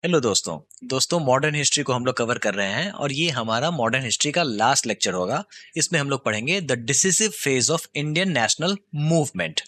Hello दोस्तों modern history को हम लोग कवर कर रहे हैं और ये हमारा मॉडर्न हिस्ट्री का लास्ट लेक्चर होगा। इसमें हम लोग पढ़ेंगे the decisive phase of Indian national movement.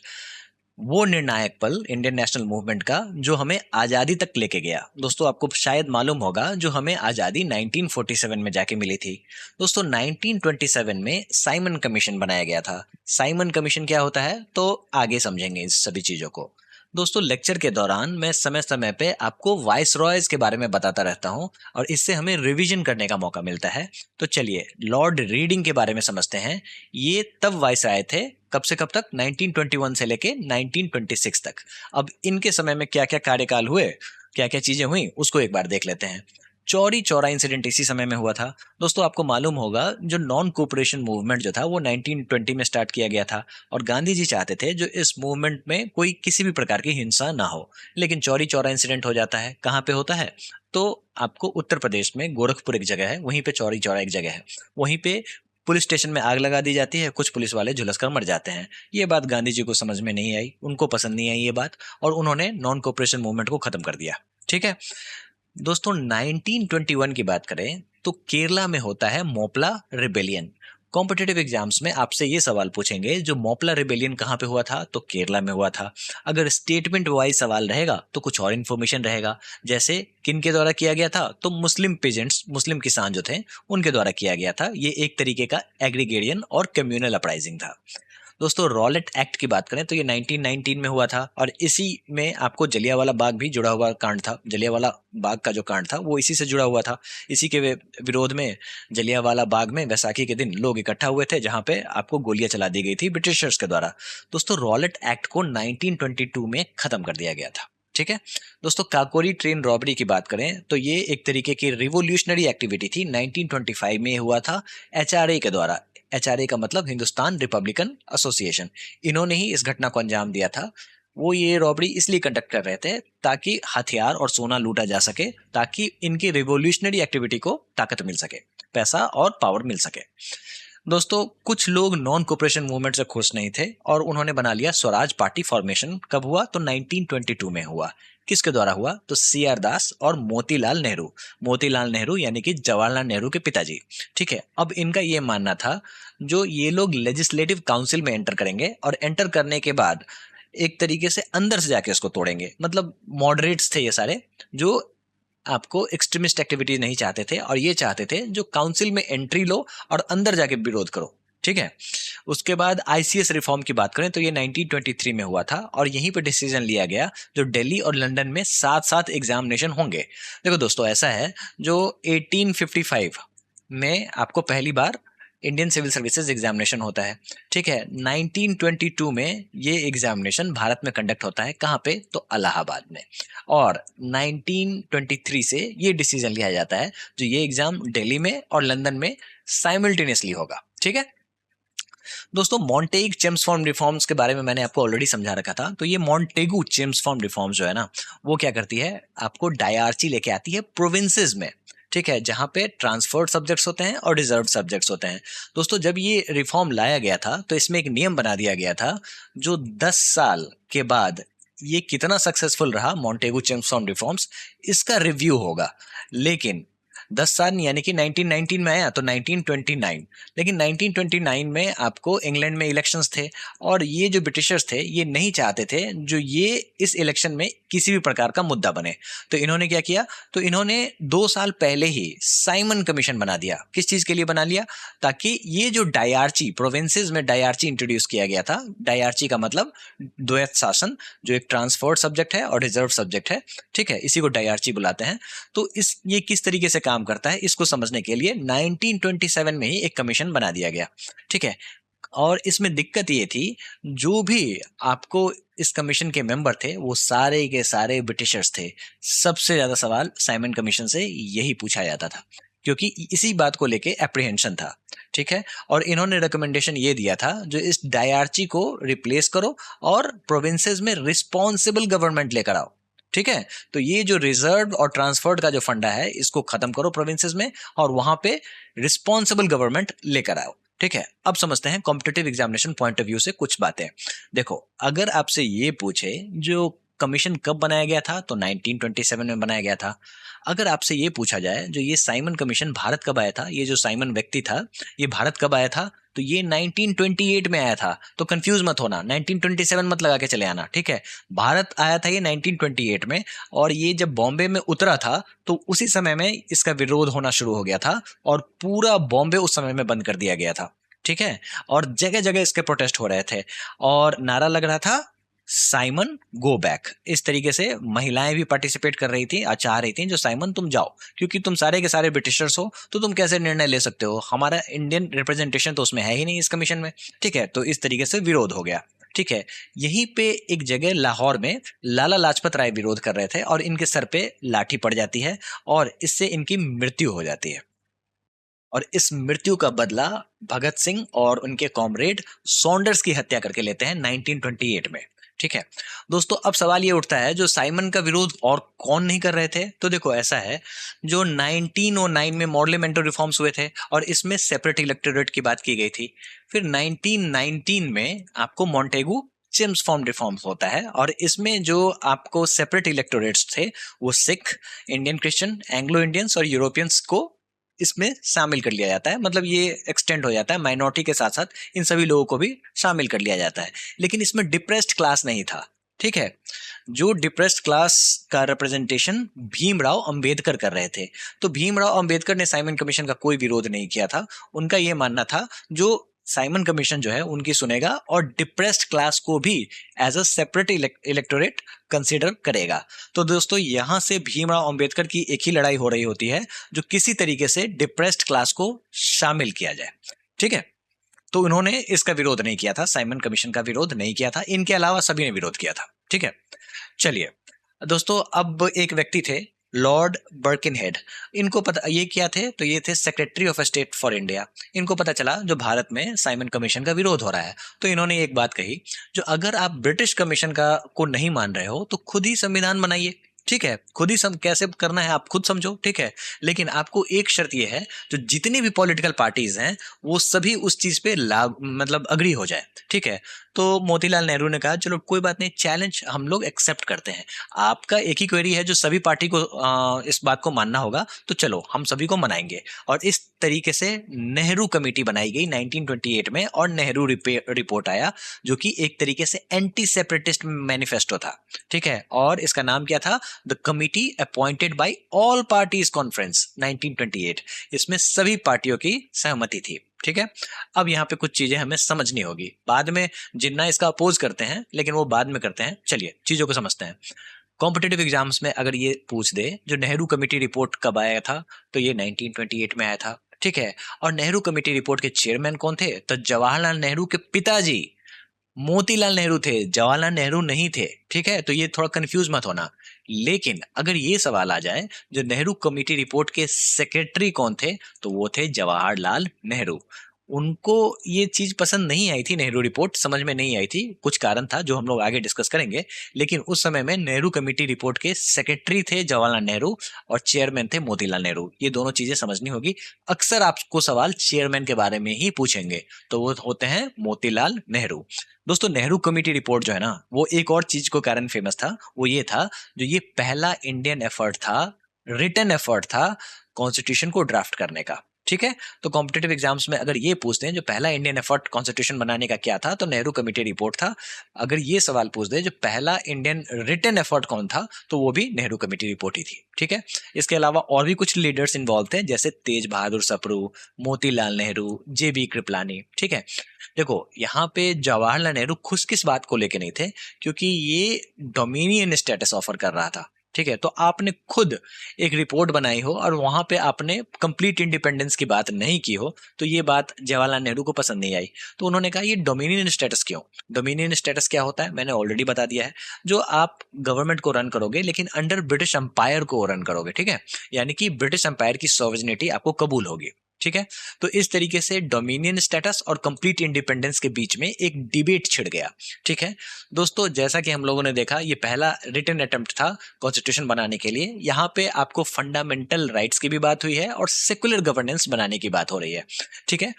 वो निर्णायक पल इंडियन नेशनल मूवमेंट का जो हमें आज़ादी तक लेके गया। दोस्तों आपको शायद मालूम होगा जो हमें आज़ादी 1947 में जाके मिली थी। दोस्तों 1927 में साइमन कमीशन बनाया गया था। साइमन कमीशन क्या होता है तो आगे समझेंगे इस सभी चीज़ों को। दोस्तों लेक्चर के दौरान मैं समय समय पे आपको वाइस रॉयज के बारे में बताता रहता हूँ और इससे हमें रिवीजन करने का मौका मिलता है। तो चलिए लॉर्ड रीडिंग के बारे में समझते हैं। ये तब वाइस राय थे, कब से कब तक, 1921 से लेके 1926 तक। अब इनके समय में क्या क्या कार्यकाल हुए, क्या क्या चीजें हुई, उसको एक बार देख लेते हैं। चौरी चौरा इंसिडेंट इसी समय में हुआ था। दोस्तों आपको मालूम होगा जो नॉन कोऑपरेशन मूवमेंट जो था वो 1920 में स्टार्ट किया गया था और गांधी जी चाहते थे जो इस मूवमेंट में कोई किसी भी प्रकार की हिंसा ना हो। लेकिन चौरी चौरा इंसिडेंट हो जाता है। कहाँ पे होता है तो आपको उत्तर प्रदेश में गोरखपुर एक जगह है, वहीं पे चौरी चौरा एक जगह है। वहीं पे पुलिस स्टेशन में आग लगा दी जाती है, कुछ पुलिस वाले झुलस कर मर जाते हैं। ये बात गांधी जी को समझ में नहीं आई, उनको पसंद नहीं आई ये बात, और उन्होंने नॉन कोऑपरेशन मूवमेंट को खत्म कर दिया। ठीक है दोस्तों, 1921 की बात करें तो केरला में होता है मोपला रिबेलियन। कॉम्पिटेटिव एग्जाम्स में आपसे ये सवाल पूछेंगे जो मोपला रिबेलियन कहाँ पे हुआ था तो केरला में हुआ था। अगर स्टेटमेंट वाइज सवाल रहेगा तो कुछ और इन्फॉर्मेशन रहेगा, जैसे किन के द्वारा किया गया था तो मुस्लिम पेजेंट्स, मुस्लिम किसान जो थे उनके द्वारा किया गया था। ये एक तरीके का एग्रीगेरियन और कम्युनल अपराइजिंग था। दोस्तों रॉलेट एक्ट की बात करें तो ये 1919 में हुआ था और इसी में आपको जलियांवाला बाग भी जुड़ा हुआ कांड था। जलियांवाला बाग का जो कांड था वो इसी से जुड़ा हुआ था। इसी के विरोध में जलियांवाला बाग में वैसाखी के दिन लोग इकट्ठा हुए थे, जहां पे आपको गोलियां चला दी गई थी ब्रिटिशर्स के द्वारा। दोस्तों रॉलेट एक्ट को 1922 में खत्म कर दिया गया था। ठीक है दोस्तों, काकोरी ट्रेन रॉबरी की बात करें तो ये एक तरीके की रिवोल्यूशनरी एक्टिविटी थी। 1925 में हुआ था एचआरए के द्वारा। एचआरए का मतलब हिंदुस्तान रिपब्लिकन एसोसिएशन, इन्होंने ही इस घटना को अंजाम दिया था। वो ये रॉबरी इसलिए कंडक्ट कर रहे थे ताकि हथियार और सोना लूटा जा सके, ताकि इनकी रिवोल्यूशनरी एक्टिविटी को ताकत मिल सके, पैसा और पावर मिल सके। दोस्तों कुछ लोग नॉन कोऑपरेशन मूवमेंट से खुश नहीं थे और उन्होंने बना लिया स्वराज पार्टी फॉर्मेशन। कब हुआ तो 1922 में हुआ। किसके द्वारा हुआ तो सी आर दास और मोतीलाल नेहरू। मोतीलाल नेहरू यानी कि जवाहरलाल नेहरू के पिताजी। ठीक है, अब इनका ये मानना था जो ये लोग लेजिस्लेटिव काउंसिल में एंटर करेंगे और एंटर करने के बाद एक तरीके से अंदर से जाके उसको तोड़ेंगे। मतलब मॉडरेट्स थे ये सारे, जो आपको एक्सट्रीमिस्ट एक्टिविटीज नहीं चाहते थे और ये चाहते थे जो काउंसिल में एंट्री लो और अंदर जाके विरोध करो। ठीक है, उसके बाद आईसीएस रिफॉर्म की बात करें तो ये 1923 में हुआ था और यहीं पे डिसीजन लिया गया जो दिल्ली और लंदन में साथ साथ एग्जामिनेशन होंगे। देखो दोस्तों ऐसा है, जो 1855 में आपको पहली बार इंडियन सिविल सर्विसेज एग्जामिनेशन होता है। ठीक है, 1922 में ये एग्जामिनेशन भारत में कंडक्ट होता है। कहाँ पे तो इलाहाबाद में। और 1923 से ये डिसीजन लिया जाता है जो ये एग्जाम दिल्ली में और लंदन में साइमल्टेनियसली होगा। ठीक है दोस्तों, मॉन्टेग चेम्सफॉर्म रिफॉर्म्स के बारे में मैंने आपको ऑलरेडी समझा रखा था। तो ये मॉन्टेगू चेम्सफॉर्म रिफॉर्म्स जो है ना, वो क्या करती है, आपको डायआर्ची लेके आती है प्रोविंसेस में। ठीक है, जहां पे ट्रांसफर्ड सब्जेक्ट्स होते हैं और रिजर्व सब्जेक्ट्स होते हैं। दोस्तों जब ये रिफॉर्म लाया गया था तो इसमें एक नियम बना दिया गया था जो 10 साल के बाद ये कितना सक्सेसफुल रहा मॉन्टेगू चेम्सफॉर्म रिफॉर्म्स, इसका रिव्यू होगा। लेकिन 10 साल यानी कि 1919 में आया तो 1929, लेकिन 1929 में आपको इंग्लैंड में इलेक्शंस थे और ये जो ब्रिटिशर्स थे ये नहीं चाहते थे जो ये इस इलेक्शन में किसी भी प्रकार का मुद्दा बने। तो इन्होंने क्या किया, तो इन्होंने 2 साल पहले ही साइमन कमीशन बना दिया। किस चीज के लिए बना लिया, ताकि ये जो डायआर्ची प्रोविंसेस में डायआर्ची इंट्रोड्यूस किया गया था। डायआर्ची का मतलब द्वैत शासन, जो एक ट्रांसफर्ड सब्जेक्ट है और रिजर्व सब्जेक्ट है। ठीक है, इसी को डायआर्ची बुलाते हैं। तो इस ये किस तरीके से काम करता है इसको समझने के लिए 1927 में ही एक कमीशन बना दिया गया। ठीक है, और इसमें दिक्कत ये थी जो भी आपको इस कमीशन के मेंबर थे वो सारे के सारे ब्रिटिशर्स थे। सबसे ज्यादा सवाल साइमन कमीशन से यही पूछा जाता था क्योंकि इसी बात को लेके एप्रीहेंशन था। ठीक है, और इन्होंने रिकमेंडेशन ये दिया था जो इस डायआर्ची को रिप्लेस करो और प्रोविंसेस में रिस्पॉन्सिबल गवर्नमेंट लेकर आओ। ठीक है, तो ये जो रिजर्व और ट्रांसफर्ड का जो फंडा है इसको खत्म करो प्रोविंसेस में और वहां पे रिस्पॉन्सिबल गवर्नमेंट लेकर आओ। ठीक है, अब समझते हैं competitive examination point of view से कुछ बातें। देखो, अगर आपसे ये पूछे जो कमीशन कब बनाया गया था? तो 1927 में बनाया गया था। अगर आपसे ये पूछा जाए जो ये साइमन कमीशन भारत कब आया था, ये जो साइमन व्यक्ति था ये भारत कब आया था, तो ये 1928 में आया था। तो कंफ्यूज मत होना, 1927 मत लगा के चले आना, ठीक है। भारत आया था ये 1928 में, और ये जब बॉम्बे में उतरा था तो उसी समय में इसका विरोध होना शुरू हो गया था और पूरा बॉम्बे उस समय में बंद कर दिया गया था, ठीक है। और जगह जगह इसके प्रोटेस्ट हो रहे थे और नारा लग रहा था साइमन गो बैक। इस तरीके से महिलाएं भी पार्टिसिपेट कर रही थी, चाह रही थी जो साइमन तुम जाओ, क्योंकि तुम सारे के सारे ब्रिटिशर्स हो तो तुम कैसे निर्णय ले सकते हो, हमारा इंडियन रिप्रेजेंटेशन तो उसमें है ही नहीं इस कमीशन में, ठीक है। तो इस तरीके से विरोध हो गया, ठीक है। यहीं पे एक जगह लाहौर में लाला लाजपत राय विरोध कर रहे थे और इनके सर पे लाठी पड़ जाती है और इससे इनकी मृत्यु हो जाती है। और इस मृत्यु का बदला भगत सिंह और उनके कॉमरेड सॉन्डर्स की हत्या करके लेते हैं 1928 में, ठीक है। दोस्तों अब सवाल ये उठता है जो साइमन का विरोध और कौन नहीं कर रहे थे, तो देखो ऐसा है, जो 1909 में मॉडल रिफॉर्म्स हुए थे और इसमें सेपरेट इलेक्टोरेट की बात की गई थी। फिर 1919 में आपको मॉन्टेगू चिम्स रिफॉर्म्स होता है और इसमें जो आपको सेपरेट इलेक्टोरेट्स थे वो Sikh, Indian Christian, Anglo Indians और यूरोपियंस को इसमें शामिल कर लिया जाता है। मतलब ये एक्सटेंड हो जाता है, माइनॉरिटी के साथ साथ इन सभी लोगों को भी शामिल कर लिया जाता है। लेकिन इसमें डिप्रेस्ड क्लास नहीं था, ठीक है। जो डिप्रेस्ड क्लास का रिप्रेजेंटेशन भीमराव अंबेडकर कर रहे थे। तो भीमराव अंबेडकर ने साइमन कमीशन का कोई विरोध नहीं किया था। उनका ये मानना था जो साइमन कमीशन जो है उनकी सुनेगा और डिप्रेस्ड क्लास को भी as a separate electorate consider करेगा। तो दोस्तों यहां से भीमराव अंबेडकर की एक ही लड़ाई हो रही होती है, जो किसी तरीके से डिप्रेस्ड क्लास को शामिल किया जाए, ठीक है। तो उन्होंने इसका विरोध नहीं किया था, साइमन कमीशन का विरोध नहीं किया था, इनके अलावा सभी ने विरोध किया था, ठीक है। चलिए दोस्तों, अब एक व्यक्ति थे लॉर्ड बर्किनहेड। इनको पता ये क्या थे, तो ये थे secretary of state for India. इनको पता चला जो भारत में साइमन कमीशन का विरोध हो रहा है, तो इन्होंने एक बात कही, जो अगर आप ब्रिटिश कमीशन का को नहीं मान रहे हो तो खुद ही संविधान बनाइए, ठीक है। खुद ही कैसे करना है आप खुद समझो, ठीक है। लेकिन आपको एक शर्त यह है, जो जितनी भी पॉलिटिकल पार्टीज हैं वो सभी उस चीज पे मतलब अग्री हो जाए, ठीक है। तो मोतीलाल नेहरू ने कहा चलो कोई बात नहीं, चैलेंज हम लोग एक्सेप्ट करते हैं। आपका एक ही क्वेरी है जो सभी पार्टी को इस बात को मानना होगा, तो चलो हम सभी को मनाएंगे। और इस तरीके से नेहरू कमेटी बनाई गई 1928 में और नेहरू रिपोर्ट आया, जो कि एक तरीके से एंटी सेपरेटिस्ट मैनिफेस्टो था, ठीक है। और इसका नाम क्या था, the committee appointed by all parties conference 1928। इसमें सभी पार्टियों की सहमति थी, ठीक है। अब यहाँ पे कुछ चीजें हमें समझनी होगी, बाद में जिन्ना इसका अपोज करते हैं लेकिन वो बाद में करते हैं। चलिए चीजों को समझते हैं। कॉम्पिटेटिव एग्जाम्स में अगर ये पूछ दे जो नेहरू कमेटी रिपोर्ट कब आया था, तो ये 1928 में आया था, ठीक है। और नेहरू कमेटी रिपोर्ट के चेयरमैन कौन थे, तो जवाहरलाल नेहरू के पिताजी मोतीलाल नेहरू थे, जवाहरलाल नेहरू नहीं थे, ठीक है। तो ये थोड़ा कंफ्यूज मत होना। लेकिन अगर ये सवाल आ जाए जो नेहरू कमेटी रिपोर्ट के सेक्रेटरी कौन थे, तो वो थे जवाहरलाल नेहरू। उनको ये चीज पसंद नहीं आई थी, नेहरू रिपोर्ट समझ में नहीं आई थी, कुछ कारण था जो हम लोग आगे डिस्कस करेंगे। लेकिन उस समय में नेहरू कमेटी रिपोर्ट के सेक्रेटरी थे जवाहरलाल नेहरू और चेयरमैन थे मोतीलाल नेहरू। ये दोनों चीजें समझनी होगी। अक्सर आपको सवाल चेयरमैन के बारे में ही पूछेंगे, तो वो होते हैं मोतीलाल नेहरू। दोस्तों नेहरू कमेटी रिपोर्ट जो है ना, वो एक और चीज को कारण फेमस था, वो ये था जो ये पहला इंडियन एफर्ट था, रिटन एफर्ट था कॉन्स्टिट्यूशन को ड्राफ्ट करने का, ठीक है। तो कॉम्पिटेटिव एग्जाम्स में अगर ये पूछते हैं जो पहला इंडियन एफर्ट कॉन्स्टिट्यूशन बनाने का क्या था, तो नेहरू कमेटी रिपोर्ट था। अगर ये सवाल पूछ दे जो पहला इंडियन रिटन एफर्ट कौन था, तो वो भी नेहरू कमेटी रिपोर्ट ही थी, ठीक है। इसके अलावा और भी कुछ लीडर्स इन्वॉल्व थे, जैसे तेज बहादुर सप्रू, मोतीलाल नेहरू, JB कृपलानी, ठीक है। देखो यहाँ पे जवाहरलाल नेहरू खुश किस बात को लेके नहीं थे, क्योंकि ये डोमिनियन स्टेटस ऑफर कर रहा था, ठीक है। तो आपने खुद एक रिपोर्ट बनाई हो और वहां पे आपने कंप्लीट इंडिपेंडेंस की बात नहीं की हो, तो ये बात जवाहरलाल नेहरू को पसंद नहीं आई। तो उन्होंने कहा ये डोमिनियन स्टेटस क्यों। डोमिनियन स्टेटस क्या होता है मैंने ऑलरेडी बता दिया है, जो आप गवर्नमेंट को रन करोगे लेकिन अंडर ब्रिटिश एम्पायर को रन करोगे, ठीक है। यानी कि ब्रिटिश एम्पायर की सॉवरेनिटी आपको कबूल होगी, ठीक है। तो इस तरीके से डोमिनियन स्टेटस और कंप्लीट इंडिपेंडेंस के बीच में एक डिबेट छिड़ गया, ठीक है। दोस्तों जैसा कि हम लोगों ने देखा ये पहला रिटन अटेम्प्ट था कॉन्स्टिट्यूशन बनाने के लिए। यहाँ पे आपको फंडामेंटल राइट्स की भी बात हुई है और सेकुलर गवर्नेंस बनाने की बात हो रही है, ठीक है।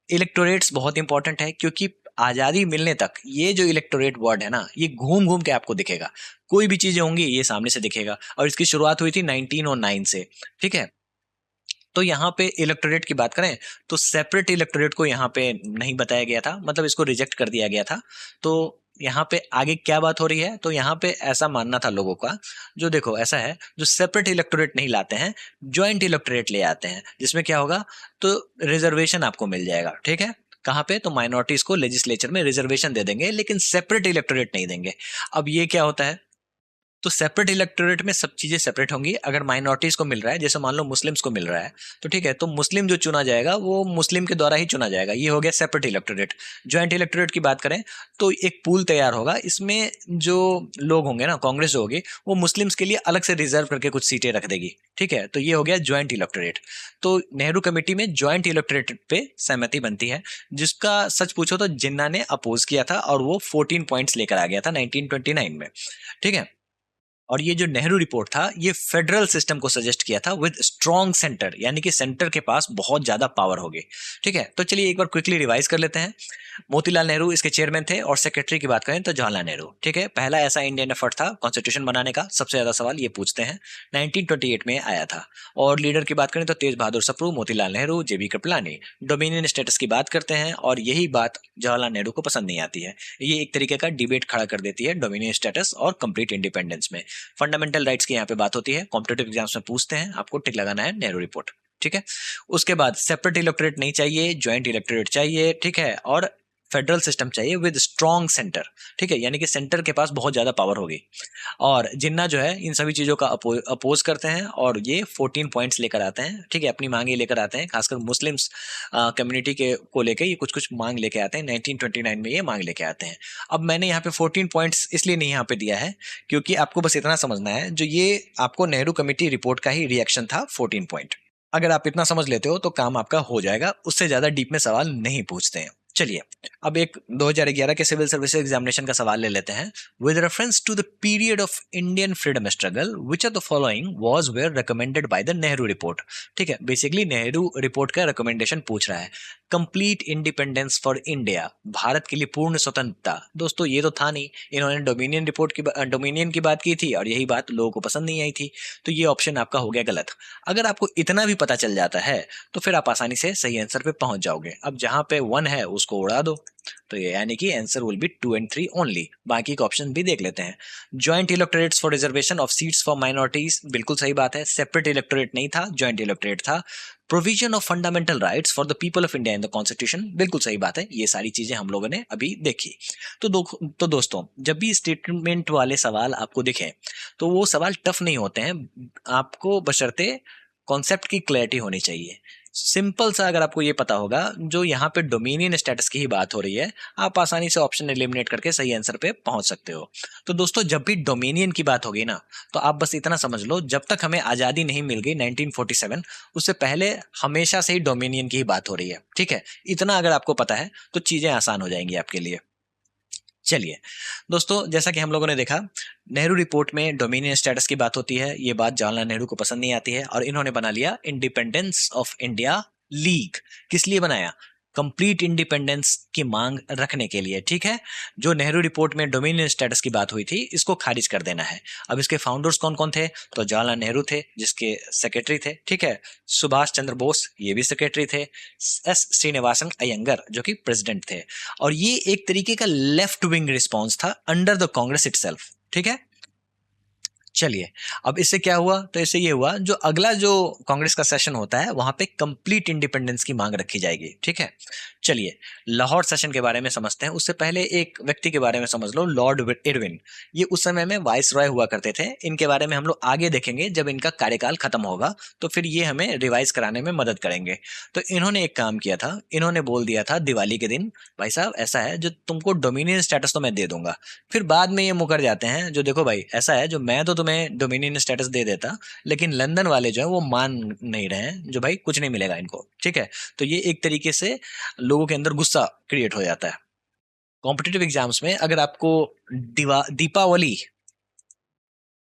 इलेक्टोरेट्स बहुत इंपॉर्टेंट है, क्योंकि आजादी मिलने तक ये जो इलेक्टोरेट वर्ड है ना, ये घूम घूम के आपको दिखेगा। कोई भी चीजें होंगी ये सामने से दिखेगा। और इसकी शुरुआत हुई थी 1909 से। ठीक है, तो यहाँ पे इलेक्टोरेट की बात करें तो सेपरेट इलेक्टोरेट को यहाँ पे नहीं बताया गया था, मतलब इसको रिजेक्ट कर दिया गया था। तो यहाँ पे आगे क्या बात हो रही है, तो यहाँ पे ऐसा मानना था लोगों का, जो देखो ऐसा है, जो सेपरेट इलेक्टोरेट नहीं लाते हैं, ज्वाइंट इलेक्टोरेट ले आते हैं, जिसमें क्या होगा, तो रिजर्वेशन आपको मिल जाएगा। ठीक है, कहाँ पे, तो माइनॉरिटीज को लेजिस्लेचर में रिजर्वेशन दे देंगे, लेकिन सेपरेट इलेक्टोरेट नहीं देंगे। अब ये क्या होता है, तो सेपरेट इलेक्टोरेट में सब चीजें सेपरेट होंगी। अगर माइनॉरिटीज को मिल रहा है, जैसे मान लो मुस्लिम्स को मिल रहा है, तो ठीक है, तो मुस्लिम जो चुना जाएगा वो मुस्लिम के द्वारा ही चुना जाएगा। ये हो गया सेपरेट इलेक्टोरेट। ज्वाइंट इलेक्टोरेट की बात करें तो एक पूल तैयार होगा, इसमें जो लोग होंगे ना, कांग्रेस जो होगी, वो मुस्लिम्स के लिए अलग से रिजर्व करके कुछ सीटें रख देगी। ठीक है, तो ये हो गया ज्वाइंट इलेक्टोरेट। तो नेहरू कमेटी में ज्वाइंट इलेक्टोरेट पे सहमति बनती है, जिसका सच पूछो तो जिन्ना ने अपोज किया था, और वो 14 पॉइंट्स लेकर आ गया था 1929 में। ठीक है, और ये जो नेहरू रिपोर्ट था, ये फेडरल सिस्टम को सजेस्ट किया था विद स्ट्रॉन्ग सेंटर, यानी कि सेंटर के पास बहुत ज्यादा पावर होगी। ठीक है, तो चलिए एक बार क्विकली रिवाइज कर लेते हैं। मोतीलाल नेहरू इसके चेयरमैन थे, और सेक्रेटरी की बात करें तो जवाहरलाल नेहरू। ठीक है, पहला ऐसा इंडियन एफर्ट था कॉन्स्टिट्यूशन बनाने का, सबसे ज्यादा सवाल ये पूछते हैं, 1928 में आया था। और लीडर की बात करें तो तेज बहादुर सप्रू, मोतीलाल नेहरू, जेबी कृपलानी। डोमिनियन स्टेटस की बात करते हैं, और यही बात जवाहरलाल नेहरू को पसंद नहीं आती है। ये एक तरीके का डिबेट खड़ा कर देती है डोमिनियन स्टेटस और कंप्लीट इंडिपेंडेंस में। फंडामेंटल राइट्स की यहाँ पे बात होती है, कॉम्पिटेटिव एग्जाम्स में पूछते हैं, आपको टिक लगाना है नेहरू रिपोर्ट। ठीक है, उसके बाद सेपरेट इलेक्टोरेट नहीं चाहिए, ज्वाइंट इलेक्टोरेट चाहिए। ठीक है, और फेडरल सिस्टम चाहिए विद स्ट्रॉन्ग सेंटर। ठीक है, यानी कि सेंटर के पास बहुत ज्यादा पावर होगी। और जिन्ना जो है इन सभी चीजों का अपोज करते हैं, और ये 14 पॉइंट्स लेकर आते हैं। ठीक है, अपनी मांगे लेकर आते हैं, खासकर मुस्लिम्स कम्युनिटी के को लेकर ये कुछ कुछ मांग लेके आते हैं। 1929 में ये मांग लेके आते हैं। अब मैंने यहाँ पे 14 पॉइंट्स इसलिए नहीं यहाँ पे दिया है, क्योंकि आपको बस इतना समझना है, जो ये आपको नेहरू कमेटी रिपोर्ट का ही रिएक्शन था 14 पॉइंट। अगर आप इतना समझ लेते हो तो काम आपका हो जाएगा, उससे ज्यादा डीप में सवाल नहीं पूछते हैं। चलिए, अब एक 2011 के सिविल सर्विस एग्जामिनेशन का सवाल ले लेते हैं। With reference to the period of Indian freedom struggle, which of the following was were recommended by the Nehru report. ठीक है, बेसिकली नेहरू रिपोर्ट का रिकमेंडेशन पूछ रहा है। Complete independence for India, Bharat के लिए पूर्ण स्वतंत्रता। दोस्तों ये तो था नहीं, इन्होंने डोमिनियन की बात की थी, और यही बात लोगों को पसंद नहीं आई थी। तो ये ऑप्शन आपका हो गया गलत। अगर आपको इतना भी पता चल जाता है तो फिर आप आसानी से सही आंसर पे पहुंच जाओगे। अब जहां पे 1 है उसको उड़ा दो, तो ये यानी कि answer will be 2 and 3 only. बाकी के ऑप्शन भी देख लेते हैं। Joint electorates for reservation of seats for minorities, बिल्कुल सही बात है। सेपरेट इलेक्टोरेट नहीं था, ज्वाइंट इलेक्टोरेट था। Provision of fundamental rights for the people of India in the constitution, बिल्कुल सही बात है। ये सारी चीजें हम लोगों ने अभी देखी। तो दोस्तों, जब भी स्टेटमेंट वाले सवाल आपको दिखे तो वो सवाल टफ नहीं होते हैं, आपको बशर्ते कॉन्सेप्ट की क्लैरिटी होनी चाहिए। सिंपल सा अगर आपको ये पता होगा, जो यहाँ पे डोमिनियन स्टेटस की ही बात हो रही है, आप आसानी से ऑप्शन एलिमिनेट करके सही आंसर पे पहुंच सकते हो। तो दोस्तों, जब भी डोमिनियन की बात होगी ना, तो आप बस इतना समझ लो, जब तक हमें आजादी नहीं मिल गई 1947, उससे पहले हमेशा से ही डोमिनियन की ही बात हो रही है। ठीक है, इतना अगर आपको पता है तो चीजें आसान हो जाएंगी आपके लिए। चलिए दोस्तों, जैसा कि हम लोगों ने देखा, नेहरू रिपोर्ट में डोमिनियन स्टेटस की बात होती है। ये बात जवाहरलाल नेहरू को पसंद नहीं आती है, और इन्होंने बना लिया इंडिपेंडेंस ऑफ इंडिया लीग। किस लिए बनाया? कंप्लीट इंडिपेंडेंस की मांग रखने के लिए। ठीक है, जो नेहरू रिपोर्ट में डोमिनियन स्टेटस की बात हुई थी, इसको खारिज कर देना है। अब इसके फाउंडर्स कौन कौन थे? तो जवाहरलाल नेहरू थे, जिसके सेक्रेटरी थे। ठीक है, सुभाष चंद्र बोस, ये भी सेक्रेटरी थे। एस श्रीनिवासन अयंगर, जो कि प्रेसिडेंट थे। और ये एक तरीके का लेफ्ट विंग रिस्पॉन्स था अंडर द कांग्रेस इटसेल्फ। ठीक है, चलिए, अब इससे क्या हुआ? तो इससे ये हुआ, जो अगला जो कांग्रेस का सेशन होता है, वहां पे कंप्लीट इंडिपेंडेंस की मांग रखी जाएगी। ठीक है, चलिए लाहौर सेशन के बारे में समझते हैं। उससे पहले एक व्यक्ति के बारे में समझ लो, लॉर्ड इरविन। ये उस समय में वाइस रॉय हुआ करते थे। इनके बारे में हम लोग आगे देखेंगे, जब इनका कार्यकाल खत्म होगा तो फिर ये हमें रिवाइज कराने में मदद करेंगे। तो इन्होंने एक काम किया था, इन्होंने बोल दिया था दिवाली के दिन, भाई साहब ऐसा है, जो तुमको डोमिनियन स्टेटस तो मैं दे दूंगा। फिर बाद में ये मुकर जाते हैं, जो देखो भाई ऐसा है, जो मैं तो तुम्हें डोमिनियन स्टेटस दे देता, लेकिन लंदन वाले जो है वो मान नहीं रहे हैं, जो भाई कुछ नहीं मिलेगा इनको। ठीक है, तो ये एक तरीके से लोगों के अंदर गुस्सा क्रिएट हो जाता है। कॉम्पिटिटिव एग्जाम्स में अगर आपको दीपावली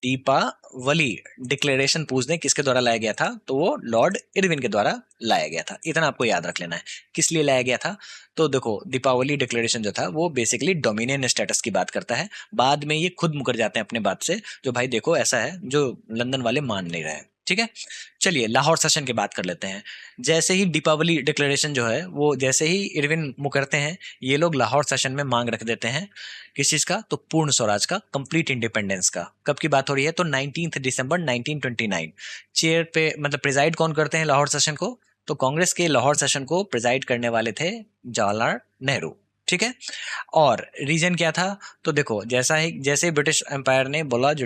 दीपावली डिक्लेरेशन पूछ दें किसके द्वारा लाया गया था, तो वो लॉर्ड इरविन के द्वारा लाया गया था। इतना आपको याद रख लेना है किस लिए लाया गया था। तो देखो दीपावली डिक्लेरेशन जो था वो बेसिकली डोमिनियन स्टेटस की बात करता है। बाद में ये खुद मुकर जाते हैं अपने बात से, जो भाई देखो ऐसा है जो लंदन वाले मान नहीं रहे। ठीक है, चलिए लाहौर सेशन की बात कर लेते हैं। जैसे ही दीपावली डिक्लेरेशन जो है वो जैसे ही इरविन मुकरते हैं, ये लोग लाहौर सेशन में मांग रख देते हैं किस चीज का, तो पूर्ण स्वराज का, कंप्लीट इंडिपेंडेंस का। कब की बात हो रही है, तो 19 दिसंबर 1929। चेयर पे मतलब प्रिजाइड कौन करते हैं लाहौर सेशन को, तो कांग्रेस के लाहौर सेशन को प्रिजाइड करने वाले थे जवाहरलाल नेहरू। ठीक है, और रीजन क्या था, तो देखो जैसे ब्रिटिश एम्पायर ने बोला जो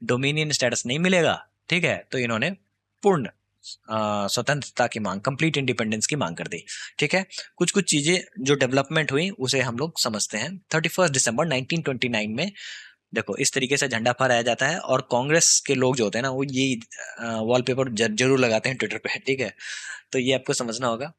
डोमिनियन स्टेटस नहीं मिलेगा, ठीक है, तो इन्होंने पूर्ण स्वतंत्रता की मांग, कंप्लीट इंडिपेंडेंस की मांग कर दी। ठीक है, कुछ कुछ चीजें जो डेवलपमेंट हुई उसे हम लोग समझते हैं। 31 दिसंबर 1929 में देखो इस तरीके से झंडा फहराया जाता है, और कांग्रेस के लोग जो होते हैं ना वो ये वॉलपेपर जरूर लगाते हैं ट्विटर पे। ठीक है, तो ये आपको समझना होगा।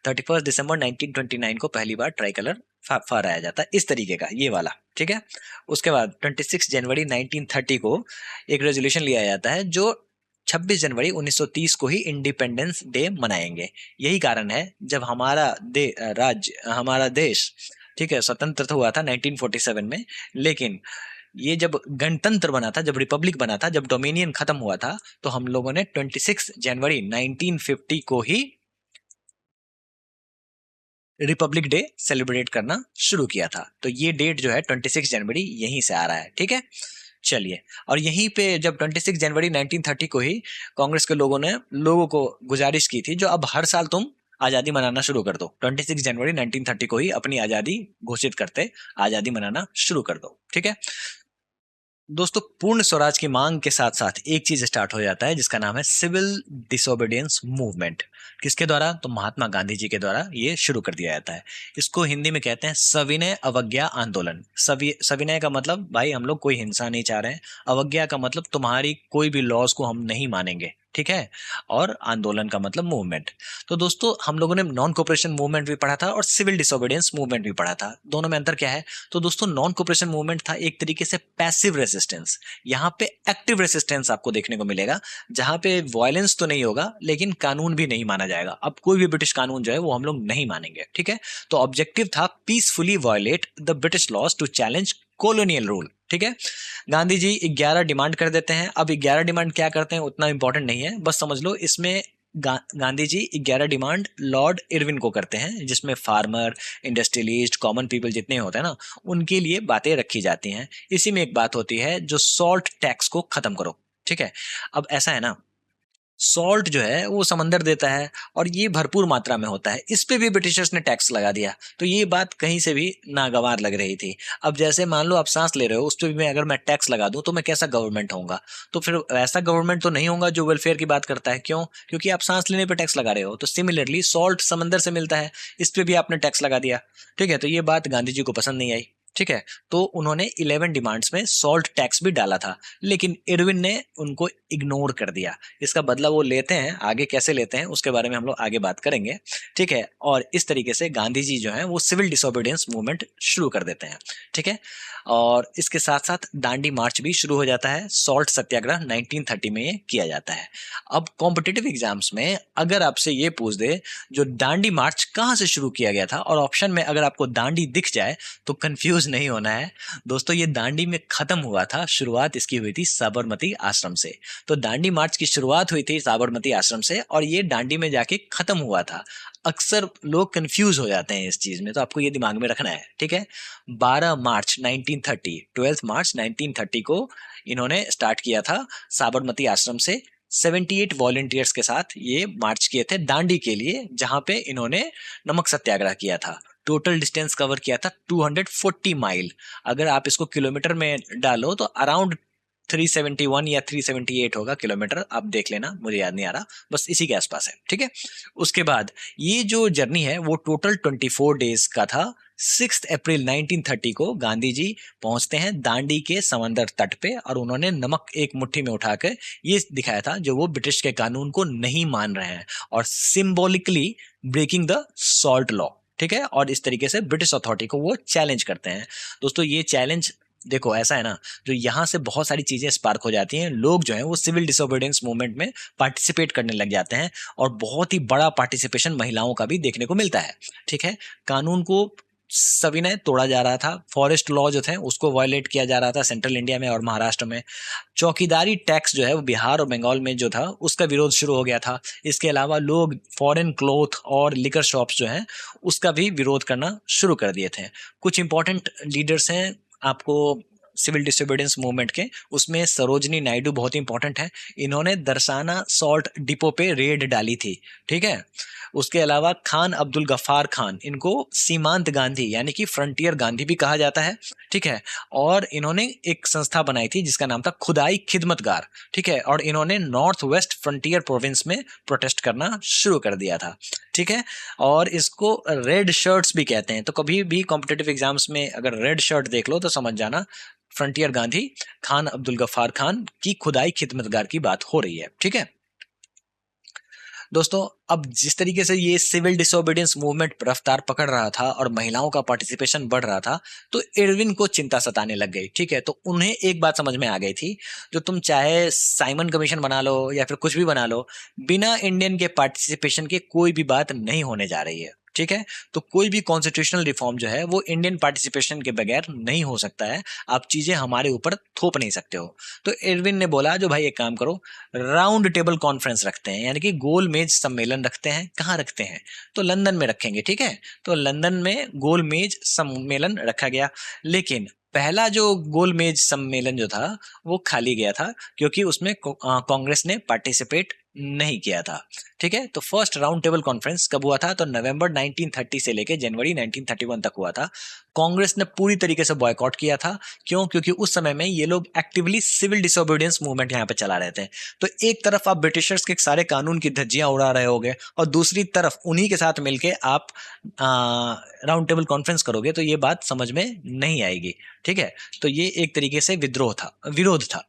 31 दिसंबर 1929 को पहली बार ट्राई कलर फहराया जाता है इस तरीके का, ये वाला। ठीक है, उसके बाद 26 जनवरी 1930 को एक रेजोल्यूशन लिया जाता है जो 26 जनवरी 1930 को ही इंडिपेंडेंस डे मनाएंगे। यही कारण है जब हमारा देश, ठीक है, स्वतंत्र हुआ था 1947 में, लेकिन ये जब गणतंत्र बना था, जब रिपब्लिक बना था, जब डोमिनियन खत्म हुआ था, तो हम लोगों ने 26 जनवरी 1950 को ही रिपब्लिक डे सेलिब्रेट करना शुरू किया था। तो ये डेट जो है 26 जनवरी यहीं से आ रहा है। ठीक है, चलिए, और यहीं पे जब 26 जनवरी 1930 को ही कांग्रेस के लोगों ने लोगों को गुजारिश की थी जो अब हर साल तुम आजादी मनाना शुरू कर दो, 26 जनवरी 1930 को ही अपनी आजादी घोषित करते आजादी मनाना शुरू कर दो। ठीक है दोस्तों, पूर्ण स्वराज की मांग के साथ साथ एक चीज स्टार्ट हो जाता है जिसका नाम है सिविल डिसोबीडियंस मूवमेंट। किसके द्वारा, तो महात्मा गांधी जी के द्वारा ये शुरू कर दिया जाता है। इसको हिंदी में कहते हैं सविनय अवज्ञा आंदोलन। सविनय का मतलब भाई हम लोग कोई हिंसा नहीं चाह रहे हैं, अवज्ञा का मतलब तुम्हारी कोई भी लॉज को हम नहीं मानेंगे। ठीक है, और आंदोलन का मतलब मूवमेंट। तो दोस्तों हम लोगों ने नॉन कोऑपरेशन मूवमेंट भी पढ़ा था और सिविल डिसोबीडियंस मूवमेंट भी पढ़ा था, दोनों में अंतर क्या है। तो दोस्तों नॉन कोऑपरेशन मूवमेंट था एक तरीके से पैसिव रेसिस्टेंस, यहाँ पे एक्टिव रेसिस्टेंस आपको देखने को मिलेगा, जहां पे वायलेंस तो नहीं होगा लेकिन कानून भी नहीं माना जाएगा। अब कोई भी ब्रिटिश कानून जो है वो हम लोग नहीं मानेंगे। ठीक है, तो ऑब्जेक्टिव था peacefully violate the British laws to challenge colonial rule. ठीक है, गांधी जी 11 डिमांड कर देते हैं। अब 11 डिमांड क्या करते हैं उतना इंपॉर्टेंट नहीं है, बस समझ लो इसमें Gandhi ji 11 demand Lord Irwin को करते हैं, जिसमें फार्मर, इंडस्ट्रियलिस्ट, कॉमन पीपल जितने होते हैं ना उनके लिए बातें रखी जाती हैं। इसी में एक बात होती है जो सॉल्ट टैक्स को खत्म करो। ठीक है, अब ऐसा है ना, सॉल्ट जो है वो समंदर देता है और ये भरपूर मात्रा में होता है, इस पे भी ब्रिटिशर्स ने टैक्स लगा दिया। तो ये बात कहीं से भी नागवार लग रही थी। अब जैसे मान लो आप सांस ले रहे हो, उस पर भी मैं अगर मैं टैक्स लगा दूं तो मैं कैसा गवर्नमेंट होऊंगा, तो फिर ऐसा गवर्नमेंट तो नहीं होगा जो वेलफेयर की बात करता है। क्यों, क्योंकि आप सांस लेने पे टैक्स लगा रहे हो। तो सिमिलरली सॉल्ट समंदर से मिलता है, इस पे भी आपने टैक्स लगा दिया। ठीक है, तो ये बात गांधी जी को पसंद नहीं आई। ठीक है, तो उन्होंने 11 डिमांड्स में सॉल्ट टैक्स भी डाला था, लेकिन इरविन ने उनको इग्नोर कर दिया। इसका बदला वो लेते हैं, आगे कैसे लेते हैं उसके बारे में हम लोग आगे बात करेंगे। ठीक है, और इस तरीके से गांधी जी जो है वो सिविल डिसोबीडियंस मूवमेंट शुरू कर देते हैं। ठीक है, और इसके साथ साथ दांडी मार्च भी शुरू हो जाता है। सॉल्ट सत्याग्रह 1930 में ये किया जाता है। अब कॉम्पिटिटिव एग्जाम्स में अगर आपसे ये पूछ दे जो दांडी मार्च कहाँ से शुरू किया गया था, और ऑप्शन में अगर आपको दांडी दिख जाए तो कंफ्यूज नहीं होना है दोस्तों, ये दांडी में खत्म हुआ था। शुरुआत इसकी हुई थी साबरमती आश्रम से। तो दांडी मार्च की शुरुआत हुई थी साबरमती आश्रम से और ये दांडी में जाके खत्म हुआ था। अक्सर लोग कंफ्यूज हो जाते हैं इस चीज में, तो आपको ये दिमाग में रखना है। ठीक है, 12 मार्च 1930, 12 मार्च 1930 को इन्होंने स्टार्ट किया था साबरमती आश्रम से। 78 वॉलंटियर्स के साथ ये मार्च किए थे दांडी के लिए, जहां पे इन्होंने नमक सत्याग्रह किया था। टोटल डिस्टेंस कवर किया था 240 माइल। अगर आप इसको किलोमीटर में डालो तो अराउंड 371 या 378 होगा किलोमीटर, आप देख लेना, मुझे याद नहीं आ रहा, बस इसी के आसपास है। ठीक है, उसके बाद ये जो जर्नी है वो टोटल 24 डेज का था। 6 अप्रैल 1930 को गांधी जी पहुंचते हैं दांडी के समंदर तट पे, और उन्होंने नमक एक मुट्ठी में उठाकर ये दिखाया था जो वो ब्रिटिश के कानून को नहीं मान रहे हैं, और symbolically breaking the salt law. ठीक है, और इस तरीके से ब्रिटिश अथॉरिटी को वो चैलेंज करते हैं। दोस्तों ये चैलेंज देखो ऐसा है ना, जो यहाँ से बहुत सारी चीजें स्पार्क हो जाती हैं, लोग जो है वो सिविल डिसोबीडियंस मूवमेंट में पार्टिसिपेट करने लग जाते हैं, और बहुत ही बड़ा पार्टिसिपेशन महिलाओं का भी देखने को मिलता है। ठीक है, कानून को सविनय तोड़ा जा रहा था, फॉरेस्ट लॉ जो थे उसको वायलेट किया जा रहा था सेंट्रल इंडिया में और महाराष्ट्र में। चौकीदारी टैक्स जो है वो बिहार और बंगाल में जो था उसका विरोध शुरू हो गया था। इसके अलावा लोग फॉरेन क्लोथ और लिकर शॉप्स जो हैं उसका भी विरोध करना शुरू कर दिए थे। कुछ इंपॉर्टेंट लीडर्स हैं आपको सिविल डिसोबीडियंस मूवमेंट के, उसमें सरोजनी नायडू बहुत इंपॉर्टेंट है। इन्होंने दरसाना सॉल्ट डिपो पे रेड डाली थी। ठीक है, उसके अलावा खान अब्दुल गफ्फार खान, इनको सीमांत गांधी यानी कि फ्रंटियर गांधी भी कहा जाता है। ठीक है, और इन्होंने एक संस्था बनाई थी जिसका नाम था खुदाई खिदमतगार। ठीक है, और इन्होंने नॉर्थ वेस्ट फ्रंटियर प्रोविंस में प्रोटेस्ट करना शुरू कर दिया था। ठीक है, और इसको रेड शर्ट्स भी कहते हैं। तो कभी भी कॉम्पिटेटिव एग्जाम्स में अगर रेड शर्ट देख लो तो समझ जाना फ्रंटियर गांधी, खान अब्दुल गफ्फार खान की खुदाई खिदमतगार की बात हो रही है। ठीक है दोस्तों, अब जिस तरीके से ये सिविल डिसोबीडियंस मूवमेंट रफ्तार पकड़ रहा था और महिलाओं का पार्टिसिपेशन बढ़ रहा था, तो इरविन को चिंता सताने लग गई। ठीक है, तो उन्हें एक बात समझ में आ गई थी, जो तुम चाहे साइमन कमीशन बना लो या फिर कुछ भी बना लो, बिना इंडियन के पार्टिसिपेशन के कोई भी बात नहीं होने जा रही है। ठीक है, तो कोई भी कॉन्स्टिट्यूशनल रिफॉर्म जो है वो इंडियन पार्टिसिपेशन के बगैर नहीं हो सकता है। आप चीजें हमारे ऊपर थोप नहीं सकते हो। तो इरविन ने बोला, जो भाई एक काम करो, राउंड टेबल कॉन्फ्रेंस रखते हैं, यानी कि गोल मेज सम्मेलन रखते हैं। कहाँ रखते हैं? तो लंदन में रखेंगे। ठीक है, तो लंदन में गोल मेज सम्मेलन रखा गया। लेकिन पहला जो गोल मेज सम्मेलन जो था वो खाली गया था, क्योंकि उसमें कांग्रेस ने पार्टिसिपेट नहीं किया था। ठीक है, तो फर्स्ट राउंड टेबल कॉन्फ्रेंस कब हुआ था? तो नवंबर 1930 से लेके जनवरी 1931 तक हुआ था। कांग्रेस ने पूरी तरीके से बॉयकॉट किया था। क्यों? क्योंकि उस समय में ये लोग एक्टिवली सिविल डिसोबीडियंस मूवमेंट यहाँ पे चला रहे थे। तो एक तरफ आप ब्रिटिशर्स के सारे कानून की धज्जियां उड़ा रहे होगे, और दूसरी तरफ उन्हीं के साथ मिलके आप राउंड टेबल कॉन्फ्रेंस करोगे, तो ये बात समझ में नहीं आएगी। ठीक है, तो ये एक तरीके से विद्रोह था, विरोध था।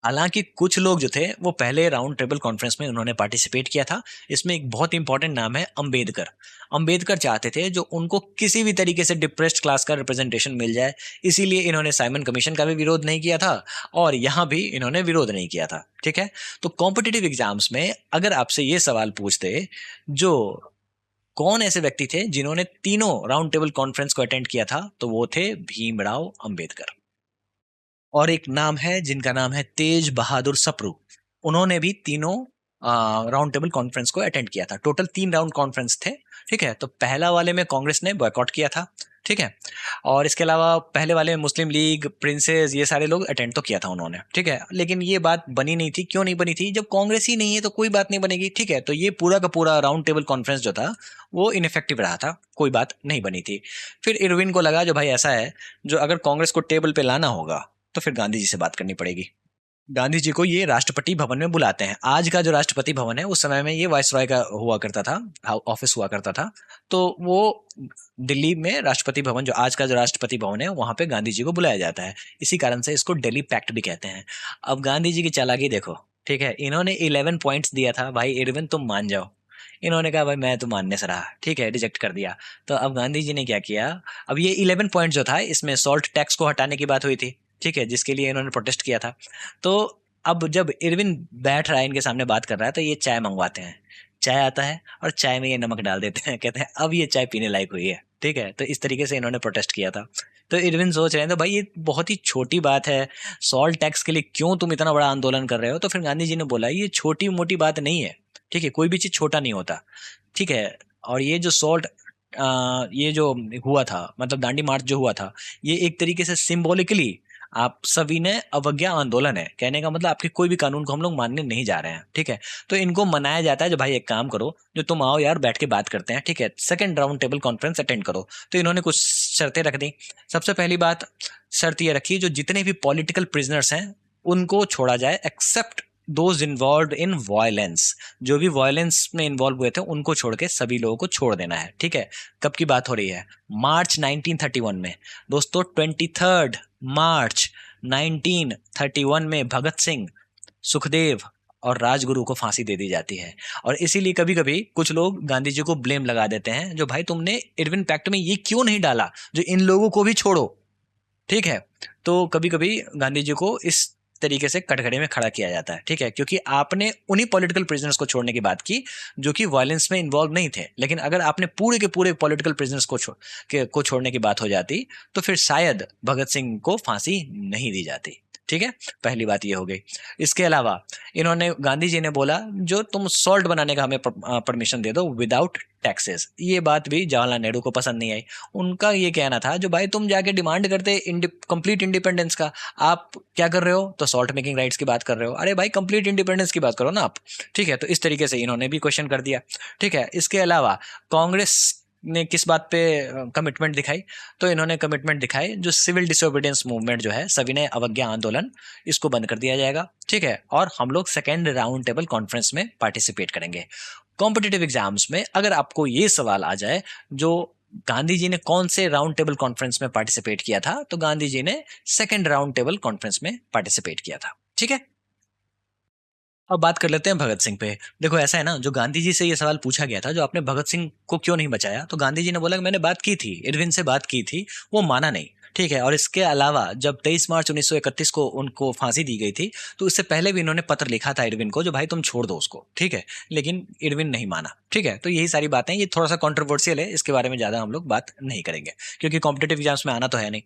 हालांकि कुछ लोग जो थे वो पहले राउंड टेबल कॉन्फ्रेंस में उन्होंने पार्टिसिपेट किया था। इसमें एक बहुत इंपॉर्टेंट नाम है अंबेडकर। अंबेडकर चाहते थे जो उनको किसी भी तरीके से डिप्रेस्ड क्लास का रिप्रेजेंटेशन मिल जाए, इसीलिए इन्होंने साइमन कमीशन का भी विरोध नहीं किया था, और यहाँ भी इन्होंने विरोध नहीं किया था। ठीक है, तो कॉम्पिटिटिव एग्जाम्स में अगर आपसे ये सवाल पूछते, जो कौन ऐसे व्यक्ति थे जिन्होंने तीनों राउंड टेबल कॉन्फ्रेंस को अटेंड किया था, तो वो थे भीमराव अंबेडकर। और एक नाम है जिनका नाम है तेज बहादुर सप्रू। उन्होंने भी तीनों राउंड टेबल कॉन्फ्रेंस को अटेंड किया था। टोटल 3 राउंड कॉन्फ्रेंस थे। ठीक है, तो पहला वाले में कांग्रेस ने बॉयकॉट किया था। ठीक है, और इसके अलावा पहले वाले में मुस्लिम लीग, प्रिंसेस, ये सारे लोग अटेंड तो किया था उन्होंने। ठीक है, लेकिन ये बात बनी नहीं थी। क्यों नहीं बनी थी? जब कांग्रेस ही नहीं है तो कोई बात नहीं बनेगी। ठीक है, तो ये पूरा का पूरा राउंड टेबल कॉन्फ्रेंस जो था वो इनफेक्टिव रहा था, कोई बात नहीं बनी थी। फिर इरविन को लगा, जो भाई ऐसा है, जो अगर कांग्रेस को टेबल पे लाना होगा तो फिर गांधी जी से बात करनी पड़ेगी। गांधी जी को ये राष्ट्रपति भवन में बुलाते हैं। आज का जो राष्ट्रपति भवन है उस समय में ये वायसरॉय का हुआ करता था, ऑफिस हुआ करता था। तो वो दिल्ली में राष्ट्रपति भवन, जो आज का जो राष्ट्रपति भवन है, वहां पे गांधी जी को बुलाया जाता है। इसी कारण से इसको दिल्ली पैक्ट भी कहते हैं। अब गांधी जी की चालाकी देखो। ठीक है, इन्होंने 11 पॉइंट्स दिया था, भाई इरविन तुम मान जाओ। इन्होंने कहा भाई मैं तो मानने से रहा। ठीक है, रिजेक्ट कर दिया। तो अब गांधी जी ने क्या किया, अब ये 11 पॉइंट जो था इसमें सॉल्ट टैक्स को हटाने की बात हुई थी। ठीक है, जिसके लिए इन्होंने प्रोटेस्ट किया था। तो अब जब इरविन बैठ रहा है इनके सामने बात कर रहा है, तो ये चाय मंगवाते हैं। चाय आता है और चाय में ये नमक डाल देते हैं, कहते हैं अब ये चाय पीने लायक हुई है। ठीक है, तो इस तरीके से इन्होंने प्रोटेस्ट किया था। तो इरविन सोच रहे हैं तो भाई ये बहुत ही छोटी बात है, सॉल्ट टैक्स के लिए क्यों तुम इतना बड़ा आंदोलन कर रहे हो? तो फिर गांधी जी ने बोला ये छोटी मोटी बात नहीं है। ठीक है, कोई भी चीज छोटा नहीं होता। ठीक है, और ये जो सॉल्ट ये जो हुआ था, मतलब दांडी मार्च जो हुआ था, ये एक तरीके से सिंबॉलिकली आप सविनय अवज्ञा आंदोलन है। कहने का मतलब आपके कोई भी कानून को हम लोग मानने नहीं जा रहे हैं। ठीक है, तो इनको मनाया जाता है, जो भाई एक काम करो, जो तुम आओ यार बैठ के बात करते हैं। ठीक है, second round table conference attend करो। तो इन्होंने कुछ शर्तें रख दी। सबसे पहली बात, शर्त ये रखी, जो जितने भी पॉलिटिकल प्रिजनर्स हैं उनको छोड़ा जाए, except those involved in violence. जो भी वायलेंस में इन्वॉल्व हुए थे उनको छोड़ के सभी लोगों को छोड़ देना है। ठीक है, कब की बात हो रही है? मार्च 1931 में। दोस्तों 23 मार्च 1931 में भगत सिंह, सुखदेव और राजगुरु को फांसी दे दी जाती है। और इसीलिए कभी कभी कुछ लोग गांधी जी को ब्लेम लगा देते हैं, जो भाई तुमने इरविन पैक्ट में ये क्यों नहीं डाला, जो इन लोगों को भी छोड़ो। ठीक है। तो कभी कभी गांधी जी को इस तरीके से कटघरे में खड़ा किया जाता है, ठीक है, क्योंकि आपने उन्हीं पॉलिटिकल प्रिजनर्स को छोड़ने की बात की जो कि वायलेंस में इन्वॉल्व नहीं थे, लेकिन अगर आपने पूरे के पूरे पॉलिटिकल प्रिजनर्स को छोड़ने की बात हो जाती तो फिर शायद भगत सिंह को फांसी नहीं दी जाती। ठीक है, पहली बात ये हो गई। इसके अलावा इन्होंने, गांधी जी ने बोला जो तुम सॉल्ट बनाने का हमें परमिशन दे दो विदाउट टैक्सेस, ये बात भी जवाहरलाल नेहरू को पसंद नहीं आई। उनका ये कहना था जो भाई तुम जाके डिमांड करते कंप्लीट इंडिपेंडेंस का, आप क्या कर रहे हो, तो सॉल्ट मेकिंग राइट्स की बात कर रहे हो, अरे भाई कंप्लीट इंडिपेंडेंस की बात करो ना आप। ठीक है, तो इस तरीके से इन्होंने भी क्वेश्चन कर दिया। ठीक है, इसके अलावा कांग्रेस ने किस बात पे कमिटमेंट दिखाई, तो इन्होंने कमिटमेंट दिखाई जो सिविल डिसोबीडियंस मूवमेंट जो है, सविनय अवज्ञा आंदोलन, इसको बंद कर दिया जाएगा। ठीक है, और हम लोग सेकेंड राउंड टेबल कॉन्फ्रेंस में पार्टिसिपेट करेंगे। कॉम्पिटिटिव एग्जाम्स में अगर आपको ये सवाल आ जाए जो गांधी जी ने कौन से राउंड टेबल कॉन्फ्रेंस में पार्टिसिपेट किया था, तो गांधी जी ने सेकेंड राउंड टेबल कॉन्फ्रेंस में पार्टिसिपेट किया था। ठीक है, अब बात कर लेते हैं भगत सिंह पे। देखो ऐसा है ना, जो गांधी जी से ये सवाल पूछा गया था जो आपने भगत सिंह को क्यों नहीं बचाया, तो गांधी जी ने बोला कि मैंने बात की थी, इरविन से बात की थी, वो माना नहीं। ठीक है, और इसके अलावा जब 23 मार्च 1931 को उनको फांसी दी गई थी, तो इससे पहले भी इन्होंने पत्र लिखा था इरविन को जो भाई तुम छोड़ दो उसको। ठीक है, लेकिन इरविन नहीं माना। ठीक है, तो यही सारी बातें, ये थोड़ा सा कॉन्ट्रोवर्शियल है, इसके बारे में ज्यादा हम लोग बात नहीं करेंगे क्योंकि कॉम्पिटेटिव एग्जाम्स में आना तो है नहीं।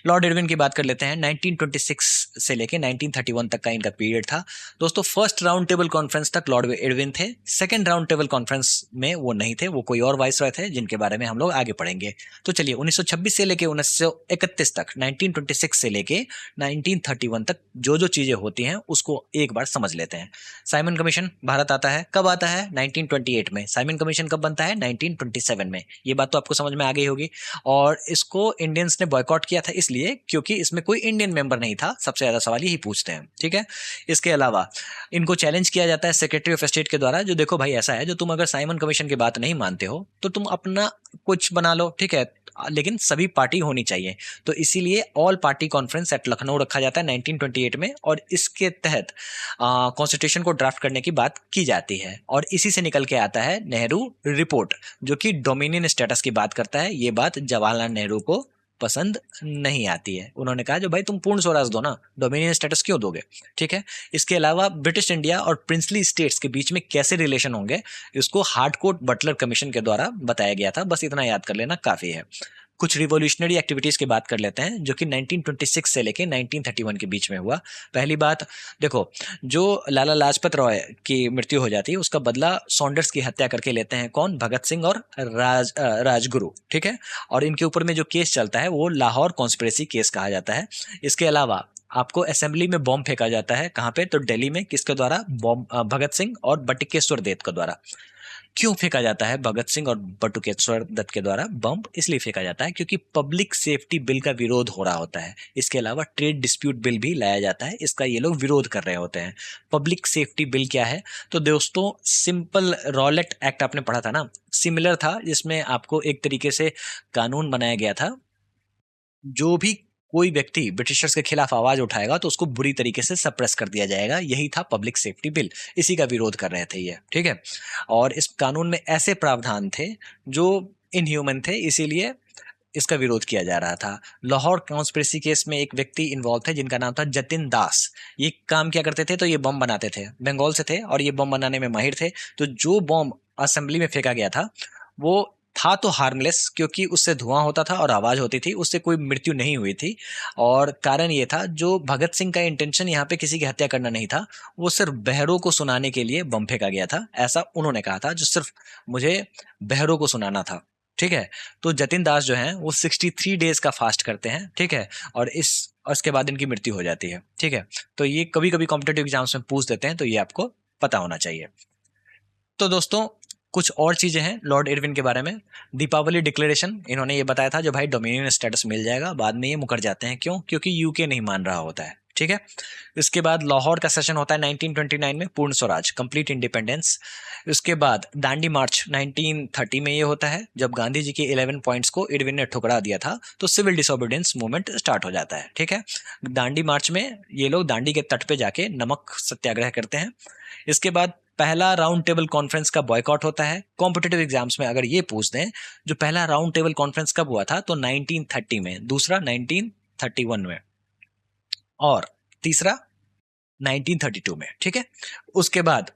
लॉर्ड इरविन की बात कर लेते हैं। 1926 से लेके 1931 तक का इनका पीरियड था। दोस्तों फर्स्ट राउंड टेबल कॉन्फ्रेंस तक लॉर्ड इरविन थे, सेकंड राउंड टेबल कॉन्फ्रेंस में वो नहीं थे, वो कोई और वाइसरॉय थे जिनके बारे में हम लोग आगे पढ़ेंगे। तो चलिए 1926 से लेके 1931 तक, 1926 से लेके 1931 तक जो जो चीजें होती हैं उसको एक बार समझ लेते हैं। साइमन कमीशन भारत आता है, कब आता है, 1928 में। साइमन कमीशन कब बनता है, 1927 में। ये बात तो आपको समझ में आ गई होगी। और इसको इंडियंस ने बॉयकॉट किया था इसलिए क्योंकि इसमें कोई इंडियन मेंबर नहीं था, सबसे ज्यादा सवाल यही पूछते हैं। ठीक है, इसके अलावा इनको चैलेंज किया जाता है सेक्रेटरी ऑफ स्टेट के द्वारा, जो देखो भाई ऐसा है, जो तुम अगर साइमन कमीशन की बात नहीं मानते हो तो तुम अपना कुछ बना लो। ठीक है, लेकिन सभी पार्टी होनी चाहिए, तो इसीलिए all party conference at Lucknow रखा जाता है 1928 में, और इसके तहत कॉन्स्टिट्यूशन को ड्राफ्ट करने की बात की जाती है। और इसी से निकल के आता है नेहरू रिपोर्ट, जो कि डोमिनियन स्टेटस की बात करता है। ये बात जवाहरलाल नेहरू को पसंद नहीं आती है, उन्होंने कहा जो भाई तुम पूर्ण स्वराज दो ना, डोमिनियन स्टेटस क्यों दोगे। ठीक है, इसके अलावा ब्रिटिश इंडिया और प्रिंसली स्टेट्स के बीच में कैसे रिलेशन होंगे, इसको हार्डकोर्ट बटलर कमीशन के द्वारा बताया गया था। बस इतना याद कर लेना काफी है। कुछ रिवॉल्यूशनरी एक्टिविटीज की बात कर लेते हैं जो कि 1926 से लेके 1931 के बीच में हुआ। पहली बात देखो, जो लाला लाजपत राय की मृत्यु हो जाती है उसका बदला सॉन्डर्स की हत्या करके लेते हैं कौन, भगत सिंह और राजगुरु। ठीक है, और इनके ऊपर में जो केस चलता है वो लाहौर कॉन्स्पिरेसी केस कहा जाता है। इसके अलावा आपको असेंबली में बॉम्ब फेंका जाता है, कहाँ पे, तो दिल्ली में। किसके द्वारा, बॉम्ब भगत सिंह और बटुकेश्वर दत्त के द्वारा। क्यों फेंका जाता है भगत सिंह और बटुकेश्वर दत्त के द्वारा बम, इसलिए फेंका जाता है क्योंकि पब्लिक सेफ्टी बिल का विरोध हो रहा होता है। इसके अलावा ट्रेड डिस्प्यूट बिल भी लाया जाता है, इसका ये लोग विरोध कर रहे होते हैं। पब्लिक सेफ्टी बिल क्या है, तो दोस्तों सिंपल रॉलेट एक्ट आपने पढ़ा था ना, सिमिलर था, जिसमें आपको एक तरीके से कानून बनाया गया था, जो भी कोई व्यक्ति ब्रिटिशर्स के खिलाफ आवाज उठाएगा तो उसको बुरी तरीके से सप्रेस कर दिया जाएगा। यही था पब्लिक सेफ्टी बिल, इसी का विरोध कर रहे थे ये। ठीक है, और इस कानून में ऐसे प्रावधान थे जो इनह्यूमन थे, इसीलिए इसका विरोध किया जा रहा था। लाहौर कॉन्स्पिरेसी केस में एक व्यक्ति इन्वॉल्व थे जिनका नाम था जतिन दास। ये काम क्या करते थे, तो ये बम बनाते थे, बंगाल से थे और ये बम बनाने में माहिर थे। तो जो बम असेंबली में फेंका गया था वो था तो हार्मलेस, क्योंकि उससे धुआं होता था और आवाज होती थी, उससे कोई मृत्यु नहीं हुई थी। और कारण ये था, जो भगत सिंह का इंटेंशन यहाँ पे किसी की हत्या करना नहीं था, वो सिर्फ बहरों को सुनाने के लिए बम फेंका गया था, ऐसा उन्होंने कहा था, जो सिर्फ मुझे बहरों को सुनाना था। ठीक है, तो जतिन दास जो हैं वो 63 डेज का फास्ट करते हैं। ठीक है, और इसके बाद इनकी मृत्यु हो जाती है। ठीक है, तो ये कभी कभी कॉम्पिटेटिव एग्जाम्स में पूछ देते हैं, तो ये आपको पता होना चाहिए। तो दोस्तों कुछ और चीजें हैं लॉर्ड इरविन के बारे में। दीपावली डिक्लेरेशन, इन्होंने ये बताया था जो भाई डोमिनियन स्टेटस मिल जाएगा, बाद में ये मुकर जाते हैं। क्यों, क्योंकि यूके नहीं मान रहा होता है। ठीक है, इसके बाद लाहौर का सेशन होता है 1929 में, पूर्ण स्वराज, कंप्लीट इंडिपेंडेंस। उसके बाद दांडी मार्च 1930 में ये होता है, जब गांधी जी के 11 पॉइंट्स को इरविन ने ठुकरा दिया था, तो सिविल डिसोबीडियंस मूवमेंट स्टार्ट हो जाता है। ठीक है, दांडी मार्च में ये लोग दांडी के तट पे जाके नमक सत्याग्रह करते हैं। इसके बाद पहला राउंड टेबल कॉन्फ्रेंस का बॉयकॉट होता है। कॉम्पिटिटिव एग्जाम्स में अगर ये पूछते हैं जो पहला राउंड टेबल कॉन्फ्रेंस कब हुआ था, तो 1930 में, दूसरा 1931 में और तीसरा 1932 में। ठीक है, उसके बाद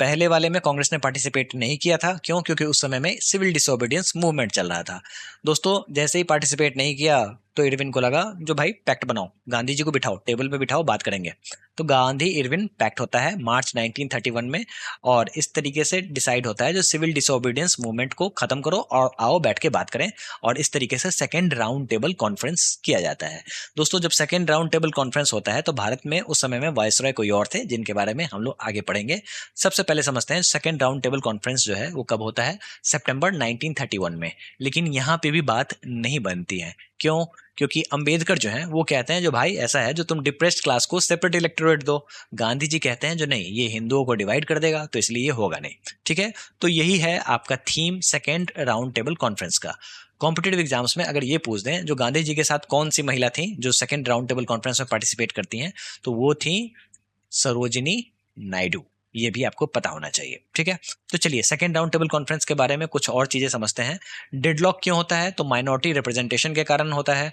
पहले वाले में कांग्रेस ने पार्टिसिपेट नहीं किया था। क्यों? क्योंकि उस समय में सिविल डिसोबीडियंस मूवमेंट चल रहा था। दोस्तों जैसे ही पार्टिसिपेट नहीं किया तो इरविन को लगा जो भाई पैक्ट बनाओ, गांधी जी को बिठाओ, टेबल पे बिठाओ, बात करेंगे। तो गांधी इरविन पैक्ट होता है मार्च 1931 में और इस तरीके से डिसाइड होता है जो सिविल डिसोबीडियंस मूवमेंट को खत्म करो और आओ बैठ के बात करें, और इस तरीके से सेकेंड राउंड टेबल कॉन्फ्रेंस किया जाता है। दोस्तों जब सेकेंड राउंड टेबल कॉन्फ्रेंस होता है तो भारत में उस समय में वायसरॉय कोई और थे जिनके बारे में हम लोग आगे पढ़ेंगे। सबसे पहले समझते हैं सेकेंड राउंड टेबल कॉन्फ्रेंस जो है वो कब होता है, सितंबर 1931 में। लेकिन यहाँ पे भी बात नहीं बनती है। क्यों? क्योंकि अंबेडकर जो है वो कहते हैं जो भाई ऐसा है जो तुम डिप्रेस्ड क्लास को सेपरेट इलेक्टोरेट दो। गांधी जी कहते हैं जो नहीं, ये हिंदुओं को डिवाइड कर देगा, तो इसलिए ये होगा नहीं। ठीक है, तो यही है आपका theme second round table conference का। कॉम्पिटेटिव एग्जाम्स में अगर ये पूछ दें जो गांधी जी के साथ कौन सी महिला थी जो सेकेंड राउंड टेबल कॉन्फ्रेंस में पार्टिसिपेट करती हैं, तो वो थी सरोजिनी नायडू। ये भी आपको पता होना चाहिए। ठीक है, तो चलिए सेकेंड राउंड टेबल कॉन्फ्रेंस के बारे में कुछ और चीजें समझते हैं। डेडलॉक क्यों होता है? तो माइनॉरिटी रिप्रेजेंटेशन के कारण होता है।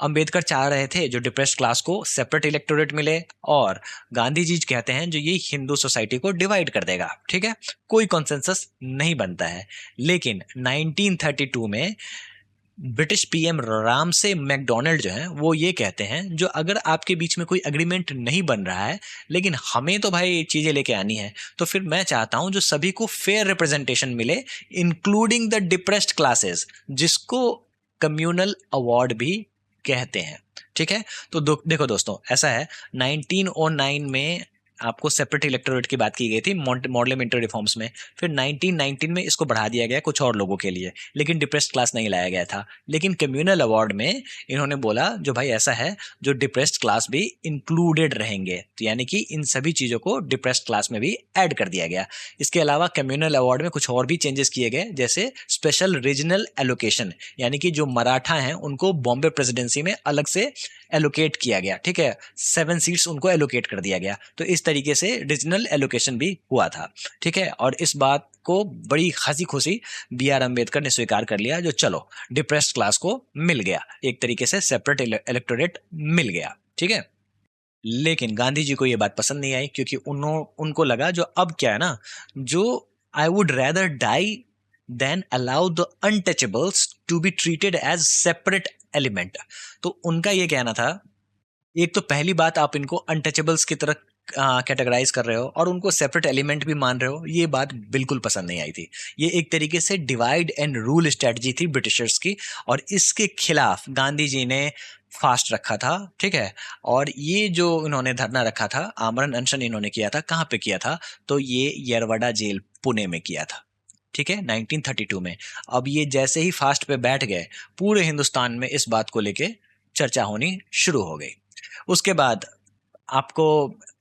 अंबेडकर चाह रहे थे जो डिप्रेस्ड क्लास को सेपरेट इलेक्टोरेट मिले, और गांधी जी कहते हैं जो ये हिंदू सोसाइटी को डिवाइड कर देगा। ठीक है, कोई कॉन्सेंसस नहीं बनता है। लेकिन 1932 में ब्रिटिश पीएम रामसे मैकडोनल्ड जो है वो ये कहते हैं जो अगर आपके बीच में कोई एग्रीमेंट नहीं बन रहा है लेकिन हमें तो भाई चीजें लेके आनी है, तो फिर मैं चाहता हूं जो सभी को फेयर रिप्रेजेंटेशन मिले इंक्लूडिंग द डिप्रेस्ड क्लासेस, जिसको कम्युनल अवार्ड भी कहते हैं। ठीक है, तो देखो दोस्तों ऐसा है 1909 में आपको सेपरेट इलेक्टोरेट की बात की गई थी मॉडल इंटर रिफॉर्म्स में। फिर 1919 में इसको बढ़ा दिया गया कुछ और लोगों के लिए, लेकिन डिप्रेस्ड क्लास नहीं लाया गया था। लेकिन कम्युनल अवार्ड में इन्होंने बोला जो भाई ऐसा है जो डिप्रेस्ड क्लास भी इंक्लूडेड रहेंगे, तो यानी कि इन सभी चीज़ों को डिप्रेस्ड क्लास में भी ऐड कर दिया गया। इसके अलावा कम्युनल अवार्ड में कुछ और भी चेंजेस किए गए, जैसे स्पेशल रीजनल एलोकेशन, यानी कि जो मराठा हैं उनको बॉम्बे प्रेसिडेंसी में अलग से एलोकेट किया गया। ठीक है, 7 सीट्स उनको एलोकेट कर दिया गया। तो इस तरीके से रीजनल एलोकेशन भी हुआ था। ठीक है, और इस बात को बड़ी हंसी खुशी बी आर अम्बेडकर ने स्वीकार कर लिया जो चलो डिप्रेस्ड क्लास को मिल गया, एक तरीके से सेपरेट इलेक्टोरेट मिल गया। ठीक है, लेकिन गांधी जी को ये बात पसंद नहीं आई, क्योंकि उनको लगा जो अब क्या है ना, जो I would rather die than allow the untouchables to be treated as separate element. तो उनका ये कहना था, एक तो पहली बात आप इनको अनटचेबल्स की तरह कैटेगराइज कर रहे हो और उनको सेपरेट एलिमेंट भी मान रहे हो, ये बात बिल्कुल पसंद नहीं आई थी। ये एक तरीके से डिवाइड एंड रूल स्ट्रेटजी थी ब्रिटिशर्स की, और इसके खिलाफ गांधी जी ने फास्ट रखा था। ठीक है, और ये जो इन्होंने धरना रखा था, आमरण अनशन इन्होंने किया था, कहाँ पे किया था? तो ये यरवड़ा जेल पुणे में किया था। ठीक है, 1932 में। अब ये जैसे ही फास्ट पे बैठ गए, पूरे हिंदुस्तान में इस बात को लेके चर्चा होनी शुरू हो गई। उसके बाद आपको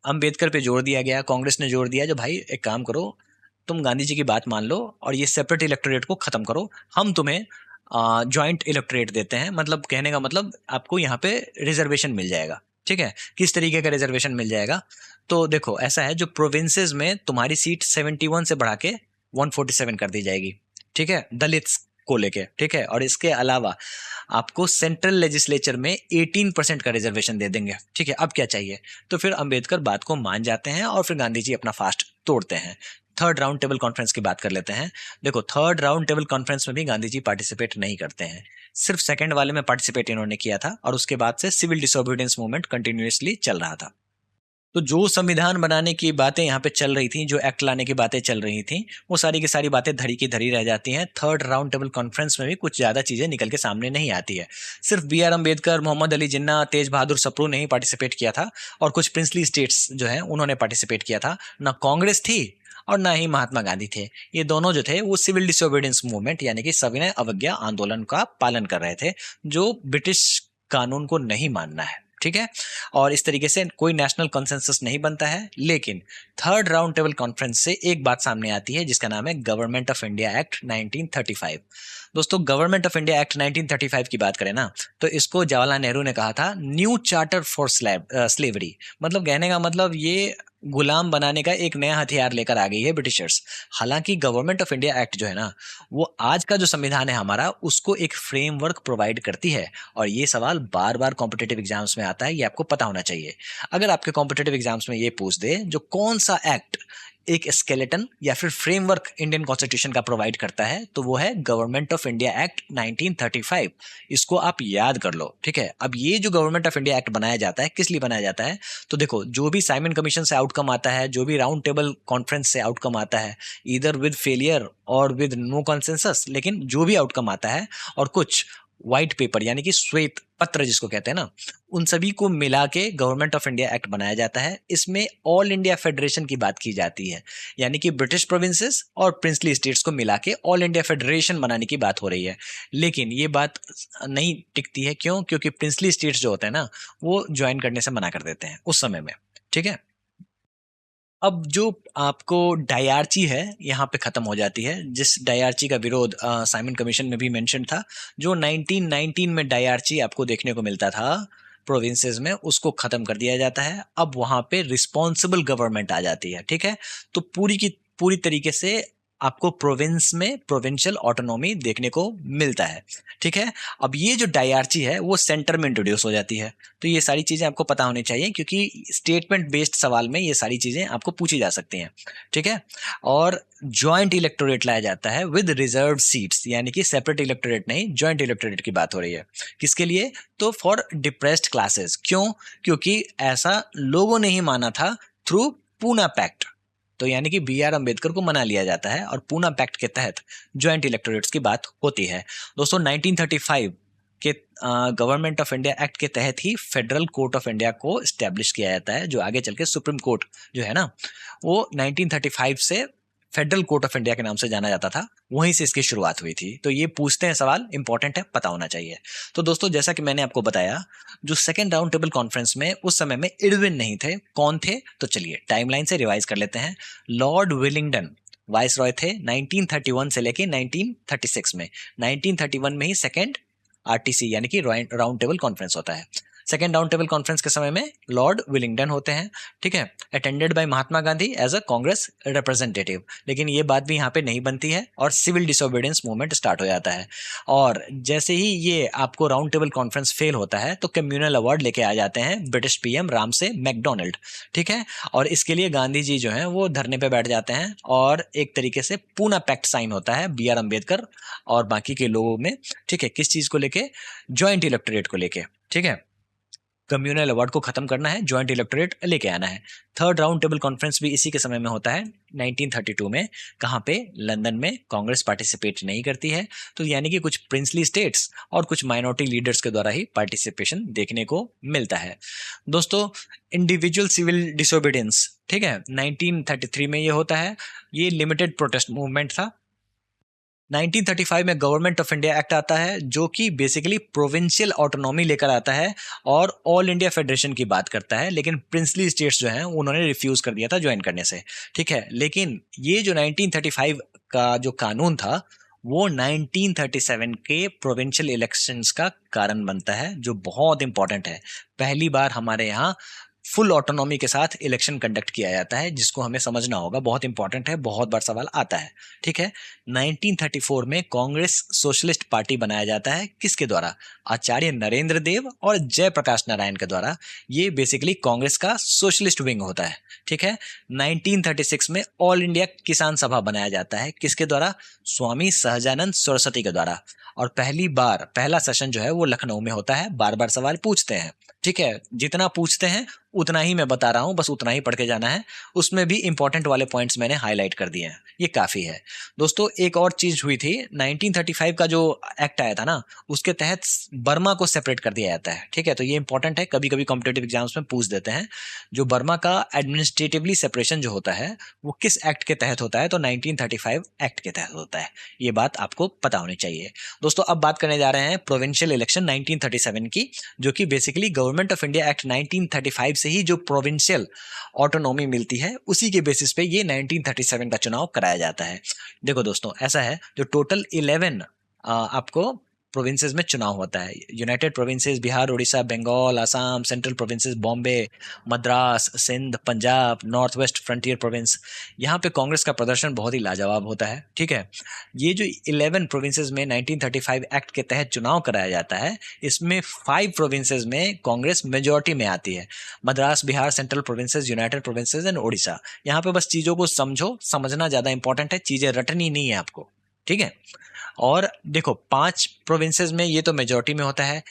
अंबेडकर पे जोर दिया गया, कांग्रेस ने जोर दिया जो भाई एक काम करो, तुम गांधी जी की बात मान लो और ये सेपरेट इलेक्टोरेट को खत्म करो, हम तुम्हें जॉइंट इलेक्टोरेट देते हैं। मतलब कहने का मतलब आपको यहाँ पे रिजर्वेशन मिल जाएगा। ठीक है, किस तरीके का रिजर्वेशन मिल जाएगा? तो देखो ऐसा है, जो प्रोविंसेस में तुम्हारी सीट 71 से बढ़ा के 147 कर दी जाएगी। ठीक है, दलित को लेके। ठीक है, और इसके अलावा आपको सेंट्रल लेजिस्लेचर में 18% का रिजर्वेशन दे देंगे। ठीक है, अब क्या चाहिए? तो फिर अंबेडकर बात को मान जाते हैं और फिर गांधी जी अपना फास्ट तोड़ते हैं। थर्ड राउंड टेबल कॉन्फ्रेंस की बात कर लेते हैं। देखो थर्ड राउंड टेबल कॉन्फ्रेंस में भी गांधी जी पार्टिसिपेट नहीं करते हैं, सिर्फ सेकंड वाले में पार्टिसिपेट इन्होंने किया था, और उसके बाद से सिविल डिसोबीडियंस मूवमेंट कंटिन्यूअसली चल रहा था। तो जो संविधान बनाने की बातें यहाँ पे चल रही थी, जो एक्ट लाने की बातें चल रही थी, वो सारी की सारी बातें धरी की धरी रह जाती हैं। थर्ड राउंड टेबल कॉन्फ्रेंस में भी कुछ ज़्यादा चीज़ें निकल के सामने नहीं आती है। सिर्फ बी आर अम्बेडकर, मोहम्मद अली जिन्ना, तेज बहादुर सप्रू ने ही पार्टिसिपेट किया था, और कुछ प्रिंसली स्टेट्स जो हैं उन्होंने पार्टिसिपेट किया था। ना कांग्रेस थी और ना ही महात्मा गांधी थे। ये दोनों जो थे वो सिविल डिसोबीडियंस मूवमेंट यानी कि सविनय अवज्ञा आंदोलन का पालन कर रहे थे, जो ब्रिटिश कानून को नहीं मानना है। ठीक है, और इस तरीके से कोई नेशनल कंसेंसस नहीं बनता है। लेकिन थर्ड राउंड टेबल कॉन्फ्रेंस से एक बात सामने आती है जिसका नाम है गवर्नमेंट ऑफ इंडिया एक्ट 1935। दोस्तों गवर्नमेंट ऑफ इंडिया एक्ट 1935 की बात करें ना, तो इसको जवाहरलाल नेहरू ने कहा था न्यू चार्टर फॉर स्लेवरी। मतलब कहने का मतलब ये गुलाम बनाने का एक नया हथियार लेकर आ गई है ब्रिटिशर्स। हालांकि गवर्नमेंट ऑफ इंडिया एक्ट जो है ना, वो आज का जो संविधान है हमारा, उसको एक फ्रेमवर्क प्रोवाइड करती है। और ये सवाल बार बार कॉम्पिटेटिव एग्जाम्स में आता है, ये आपको पता होना चाहिए। अगर आपके कॉम्पिटेटिव एग्जाम्स में ये पूछ दे जो कौन सा एक्ट एक स्केलेटन या फिर फ्रेमवर्क इंडियन कॉन्स्टिट्यूशन का प्रोवाइड करता है, तो वो है गवर्नमेंट ऑफ इंडिया एक्ट 1935। इसको आप याद कर लो, ठीक है। अब ये जो गवर्नमेंट ऑफ इंडिया एक्ट बनाया जाता है, किस लिए बनाया जाता है? तो देखो, जो भी साइमन कमीशन से आउटकम आता है, जो भी राउंड टेबल कॉन्फ्रेंस से आउटकम आता है, इधर विद फेलियर और विद नो कंसेंसस, लेकिन जो भी आउटकम आता है, और कुछ व्हाइट पेपर यानी कि श्वेत पत्र जिसको कहते हैं ना, उन सभी को मिला के गवर्नमेंट ऑफ इंडिया एक्ट बनाया जाता है। इसमें ऑल इंडिया फेडरेशन की बात की जाती है, यानी कि ब्रिटिश प्रोविंसेस और प्रिंसली स्टेट्स को मिला के ऑल इंडिया फेडरेशन बनाने की बात हो रही है। लेकिन ये बात नहीं टिकती है, क्यों? क्योंकि प्रिंसली स्टेट्स जो होते हैं ना, वो ज्वाइन करने से मना कर देते हैं उस समय में, ठीक है। अब जो आपको डायarchy है यहाँ पे खत्म हो जाती है, जिस डायarchy का विरोध साइमन कमीशन में भी मेंशन था। जो 1919 में डायarchy आपको देखने को मिलता था प्रोविंसेस में, उसको खत्म कर दिया जाता है। अब वहां पे रिस्पॉन्सिबल गवर्नमेंट आ जाती है, ठीक है। तो पूरी की पूरी तरीके से आपको प्रोविंस में प्रोविंशियल ऑटोनॉमी देखने को मिलता है, ठीक है। अब ये जो डायarchy है वो सेंटर में इंट्रोड्यूस हो जाती है। तो ये सारी चीजें आपको पता होनी चाहिए, क्योंकि स्टेटमेंट बेस्ड सवाल में ये सारी चीजें आपको पूछी जा सकती हैं, ठीक है। और ज्वाइंट इलेक्टोरेट लाया जाता है विद रिजर्व सीट्स, यानी कि सेपरेट इलेक्टोरेट नहीं, ज्वाइंट इलेक्टोरेट की बात हो रही है। किसके लिए? तो फॉर डिप्रेस्ड क्लासेस। क्यों? क्योंकि ऐसा लोगों ने ही माना था थ्रू पूना पैक्ट। तो यानी कि बी आर अम्बेडकर को मना लिया जाता है और पूना पैक्ट के तहत ज्वाइंट इलेक्टोरेट्स की बात होती है। दोस्तों 1935 के गवर्नमेंट ऑफ इंडिया एक्ट के तहत ही फेडरल कोर्ट ऑफ इंडिया को स्टैब्लिश किया जाता है, जो आगे चल के सुप्रीम कोर्ट जो है ना, वो 1935 से फेडरल कोर्ट ऑफ इंडिया के नाम से जाना जाता था। वहीं से इसकी शुरुआत हुई थी। तो ये पूछते हैं सवाल, इंपॉर्टेंट है, पता होना चाहिए। तो दोस्तों जैसा कि मैंने आपको बताया, जो सेकंड राउंड टेबल कॉन्फ्रेंस में उस समय में इरविन नहीं थे। कौन थे? तो चलिए टाइमलाइन से रिवाइज कर लेते हैं। लॉर्ड विलिंगडन वाइस रॉय थे 1931 से लेके 1936 में। 1931 में ही सेकंड आरटीसी यानी कि राउंड टेबल कॉन्फ्रेंस होता है। सेकेंड राउंड टेबल कॉन्फ्रेंस के समय में लॉर्ड विलिंगडन होते हैं, ठीक है, attended by Mahatma Gandhi as a Congress representative. लेकिन ये बात भी यहाँ पे नहीं बनती है और सिविल डिसोबीडियंस मूवमेंट स्टार्ट हो जाता है। और जैसे ही ये आपको राउंड टेबल कॉन्फ्रेंस फेल होता है, तो कम्युनल अवार्ड लेके आ जाते हैं ब्रिटिश पीएम रामसे मैकडोनल्ड, ठीक है। और इसके लिए गांधी जी जो है वो धरने पे बैठ जाते हैं और एक तरीके से पूना पैक्ट साइन होता है बी आर अम्बेडकर और बाकी के लोगों में, ठीक है। किस चीज को लेके? ज्वाइंट इलेक्टोरेट को लेके, ठीक है। कम्युनल अवार्ड को खत्म करना है, ज्वाइंट इलेक्टोरेट लेके आना है। थर्ड राउंड टेबल कॉन्फ्रेंस भी इसी के समय में होता है 1932 में। कहाँ पे? लंदन में। कांग्रेस पार्टिसिपेट नहीं करती है, तो यानी कि कुछ प्रिंसली स्टेट्स और कुछ माइनॉरिटी लीडर्स के द्वारा ही पार्टिसिपेशन देखने को मिलता है। दोस्तों इंडिविजुअल सिविल डिसोबीडियंस, ठीक है, 1933 में ये होता है। ये लिमिटेड प्रोटेस्ट मूवमेंट था। 1935 में गवर्नमेंट ऑफ इंडिया एक्ट आता है, जो कि बेसिकली प्रोविंशियल ऑटोनॉमी लेकर आता है और ऑल इंडिया फेडरेशन की बात करता है। लेकिन प्रिंसली स्टेट्स जो हैं उन्होंने रिफ्यूज कर दिया था ज्वाइन करने से, ठीक है। लेकिन ये जो 1935 का जो कानून था, वो 1937 के प्रोविंशियल इलेक्शंस का कारण बनता है, जो बहुत इंपॉर्टेंट है। पहली बार हमारे यहाँ फुल ऑटोनॉमी के साथ इलेक्शन कंडक्ट किया जाता है, जिसको हमें समझना होगा, बहुत इंपॉर्टेंट है, बहुत बार सवाल आता है, ठीक है। 1934 में कांग्रेस सोशलिस्ट पार्टी बनाया जाता है। किसके द्वारा? आचार्य नरेंद्र देव और जयप्रकाश नारायण के द्वारा। ये बेसिकली कांग्रेस का सोशलिस्ट विंग होता है, ठीक है। 1936 में ऑल इंडिया किसान सभा बनाया जाता है। किसके द्वारा? स्वामी सहजानंद सरस्वती के द्वारा। और पहला सेशन जो है वो लखनऊ में होता है। बार बार सवाल पूछते हैं, ठीक है। जितना पूछते हैं उतना ही मैं बता रहा हूं, बस उतना ही पढ़ के जाना है। उसमें भी इंपॉर्टेंट वाले पॉइंट्स मैंने हाईलाइट कर दिए हैं, ये काफी है। दोस्तों एक और चीज हुई थी, 1935 का जो एक्ट आया था ना, उसके तहत बर्मा को सेपरेट कर दिया जाता है, ठीक है। तो ये इंपॉर्टेंट है, कभी कभी कॉम्पिटेटिव एग्जाम्स में पूछ देते हैं। जो बर्मा का एडमिनिस्ट्रेटिवली सेपरेशन जो होता है, वो किस एक्ट के तहत होता है? तो 1935 एक्ट के तहत होता है। ये बात आपको पता होनी चाहिए। दोस्तों अब बात करने जा रहे हैं प्रोविंशियल इलेक्शन 1937 की, जो कि basically government of India act 1935 से ही जो प्रोविंशियल ऑटोनॉमी मिलती है, उसी के बेसिस पे ये 1937 का चुनाव कराया जाता है। देखो दोस्तों ऐसा है, जो टोटल 11 आपको प्रोविंसेस में चुनाव होता है। United Provinces Bihar, Orissa, Bengal, Assam, Central Provinces Bombay, Madras, Sindh, Punjab, North waste Frontier Province, यहाँ पे कांग्रेस का प्रदर्शन बहुत ही लाजवाब होता है। ठीक है, ये जो 11 प्रोविंसेस में 1935 एक्ट के तहत चुनाव कराया जाता है, इसमें 5 प्रोविंसेस में कांग्रेस मेजोरिटी में आती है। Madras, Bihar, central provinces, United provinces and Orissa. यहाँ पे बस चीजों को समझो, समझना ज्यादा इंपॉर्टेंट है, चीजें रटनी नहीं है आपको। ठीक है, और देखो 5 प्रोविंसेस में ये तो मेजोरिटी में होता है,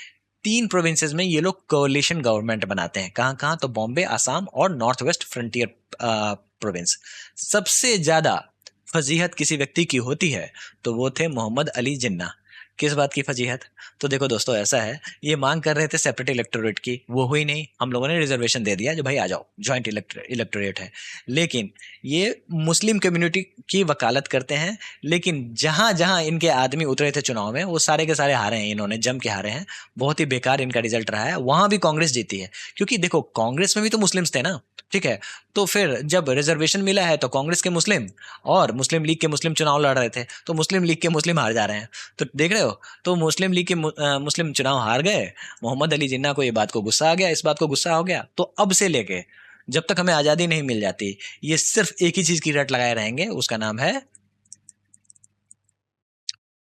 3 प्रोविंसेस में ये लोग कोalition गवर्नमेंट बनाते हैं। कहाँ कहाँ? तो बॉम्बे, असम और नॉर्थ वेस्ट फ्रंटियर प्रोविंस। सबसे ज्यादा फजीहत किसी व्यक्ति की होती है तो वो थे मोहम्मद अली जिन्ना। किस बात की फजीहत? तो देखो दोस्तों, ऐसा है, ये मांग कर रहे थे सेपरेट इलेक्टोरेट की, वो हुई नहीं, हम लोगों ने रिजर्वेशन दे दिया जो भाई आ जाओ, ज्वाइंट इलेक्टोरेट है। लेकिन ये मुस्लिम कम्युनिटी की वकालत करते हैं, लेकिन जहां जहां इनके आदमी उतरे थे चुनाव में वो सारे के सारे हारे हैं, इन्होंने जम के हारे हैं, बहुत ही बेकार इनका रिजल्ट रहा है। वहां भी कांग्रेस जीती है, क्योंकि देखो कांग्रेस में भी तो मुस्लिम्स थे ना। ठीक है, तो फिर जब रिजर्वेशन मिला है तो कांग्रेस के मुस्लिम और मुस्लिम लीग के मुस्लिम चुनाव लड़ रहे थे, तो मुस्लिम लीग के मुस्लिम हार जा रहे हैं। तो देख रहे हो, तो मुस्लिम लीग के मुस्लिम चुनाव हार गए। मोहम्मद अली जिन्ना को ये बात को गुस्सा आ गया, इस बात को गुस्सा हो गया, तो अब से लेके जब तक हमें आजादी नहीं मिल जाती, ये सिर्फ एक ही चीज की रट लगाए रहेंगे, उसका नाम है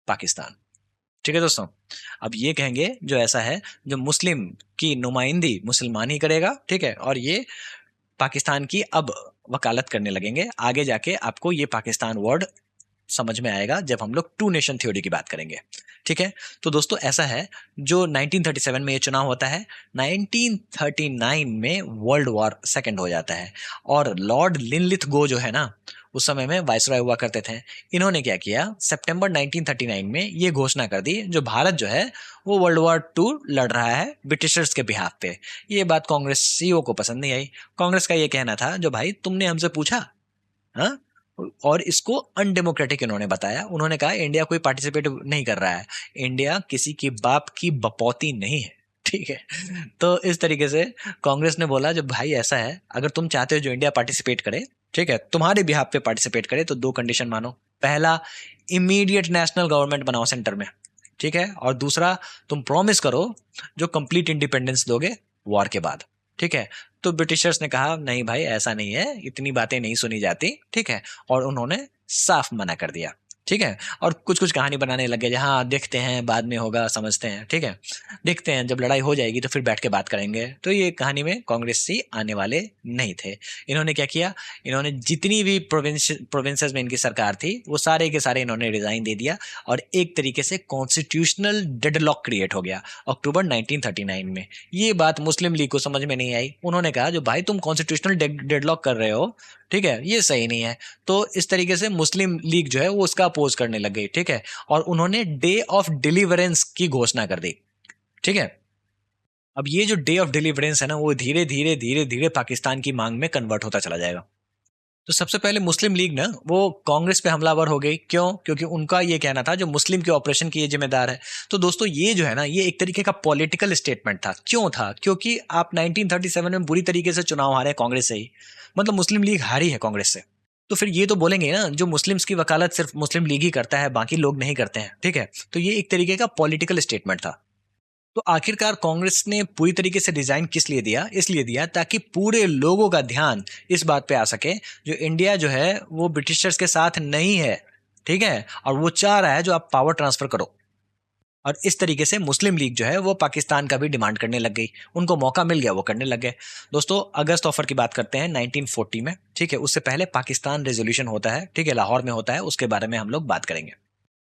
पाकिस्तान। ठीक है दोस्तों, अब ये कहेंगे जो ऐसा है, जो मुस्लिम की नुमाइंदी मुसलमान ही करेगा। ठीक है, और ये पाकिस्तान की अब वकालत करने लगेंगे। आगे जाके आपको ये पाकिस्तान वर्ड समझ में आएगा जब हम लोग टू नेशन थ्योरी की बात करेंगे। ठीक है, तो दोस्तों ऐसा है, जो 1937 में ये चुनाव होता है, 1939 में वर्ल्ड वॉर सेकंड हो जाता है, और लॉर्ड लिनलिथ जो है ना, उस समय में वायसरॉय हुआ करते थे। इन्होंने क्या किया, सितंबर 1939 में ये घोषणा कर दी, जो भारत जो है वो वर्ल्ड वॉर टू लड़ रहा है ब्रिटिशर्स के बिहाफ पे। ये बात कांग्रेसियों को पसंद नहीं आई। कांग्रेस का ये कहना था, जो भाई तुमने हमसे पूछा, हाँ, और इसको अनडेमोक्रेटिक इन्होंने बताया। उन्होंने कहा इंडिया कोई पार्टिसिपेट नहीं कर रहा है, इंडिया किसी की बाप की बपौती नहीं है। ठीक है, तो इस तरीके से कांग्रेस ने बोला, जब भाई ऐसा है, अगर तुम चाहते हो जो इंडिया पार्टिसिपेट करे, ठीक है, तुम्हारे बिहाफ पे पार्टिसिपेट करे, तो 2 कंडीशन मानो। पहला, इमीडिएट नेशनल गवर्नमेंट बनाओ सेंटर में। ठीक है, और दूसरा, तुम प्रॉमिस करो जो कंप्लीट इंडिपेंडेंस दोगे वॉर के बाद। ठीक है, तो ब्रिटिशर्स ने कहा नहीं भाई, ऐसा नहीं है, इतनी बातें नहीं सुनी जाती। ठीक है, और उन्होंने साफ मना कर दिया। ठीक है, और कुछ कुछ कहानी बनाने लगे, जहाँ देखते हैं बाद में होगा, समझते हैं। ठीक है, देखते हैं जब लड़ाई हो जाएगी तो फिर बैठ के बात करेंगे। तो ये कहानी में कांग्रेसी आने वाले नहीं थे। इन्होंने क्या किया, इन्होंने जितनी भी प्रोविंसेस में इनकी सरकार थी, वो सारे के सारे इन्होंने रिजाइन दे दिया, और एक तरीके से कॉन्स्टिट्यूशनल डेडलॉक क्रिएट हो गया अक्टूबर 1939 में। ये बात मुस्लिम लीग को समझ में नहीं आई। उन्होंने कहा, जो भाई तुम कॉन्स्टिट्यूशनल डेडलॉक कर रहे हो, ठीक है, ये सही नहीं है। तो इस तरीके से मुस्लिम लीग जो है वो उसका अपोज करने लग गई। ठीक है, और उन्होंने डे ऑफ डिलीवरेंस की घोषणा कर दी। ठीक है, अब ये जो डे ऑफ डिलीवरेंस है ना, वो धीरे धीरे धीरे धीरे पाकिस्तान की मांग में कन्वर्ट होता चला जाएगा। तो सबसे पहले मुस्लिम लीग ना वो कांग्रेस पे हमलावर हो गई। क्यों? क्योंकि उनका ये कहना था जो मुस्लिम के ऑपरेशन की ये जिम्मेदार है। तो दोस्तों ये जो है ना, ये एक तरीके का पॉलिटिकल स्टेटमेंट था। क्यों था? क्योंकि आप 1937 में बुरी तरीके से चुनाव हारे कांग्रेस से ही, मतलब मुस्लिम लीग हारी है कांग्रेस से। तो फिर ये तो बोलेंगे ना, जो मुस्लिम्स की वकालत सिर्फ मुस्लिम लीग ही करता है, बाकी लोग नहीं करते हैं। ठीक है, तो ये एक तरीके का पॉलिटिकल स्टेटमेंट था। तो आखिरकार कांग्रेस ने पूरी तरीके से डिजाइन किस लिए दिया? इसलिए दिया ताकि पूरे लोगों का ध्यान इस बात पे आ सके, जो इंडिया जो है वो ब्रिटिशर्स के साथ नहीं है। ठीक है, और वो चाह रहा है जो आप पावर ट्रांसफर करो। और इस तरीके से मुस्लिम लीग जो है वो पाकिस्तान का भी डिमांड करने लग गई। उनको मौका मिल गया, वो करने लग गए। दोस्तों अगस्त ऑफर की बात करते हैं 1940 में। ठीक है, उससे पहले पाकिस्तान रेजोल्यूशन होता है। ठीक है, लाहौर में होता है, उसके बारे में हम लोग बात करेंगे।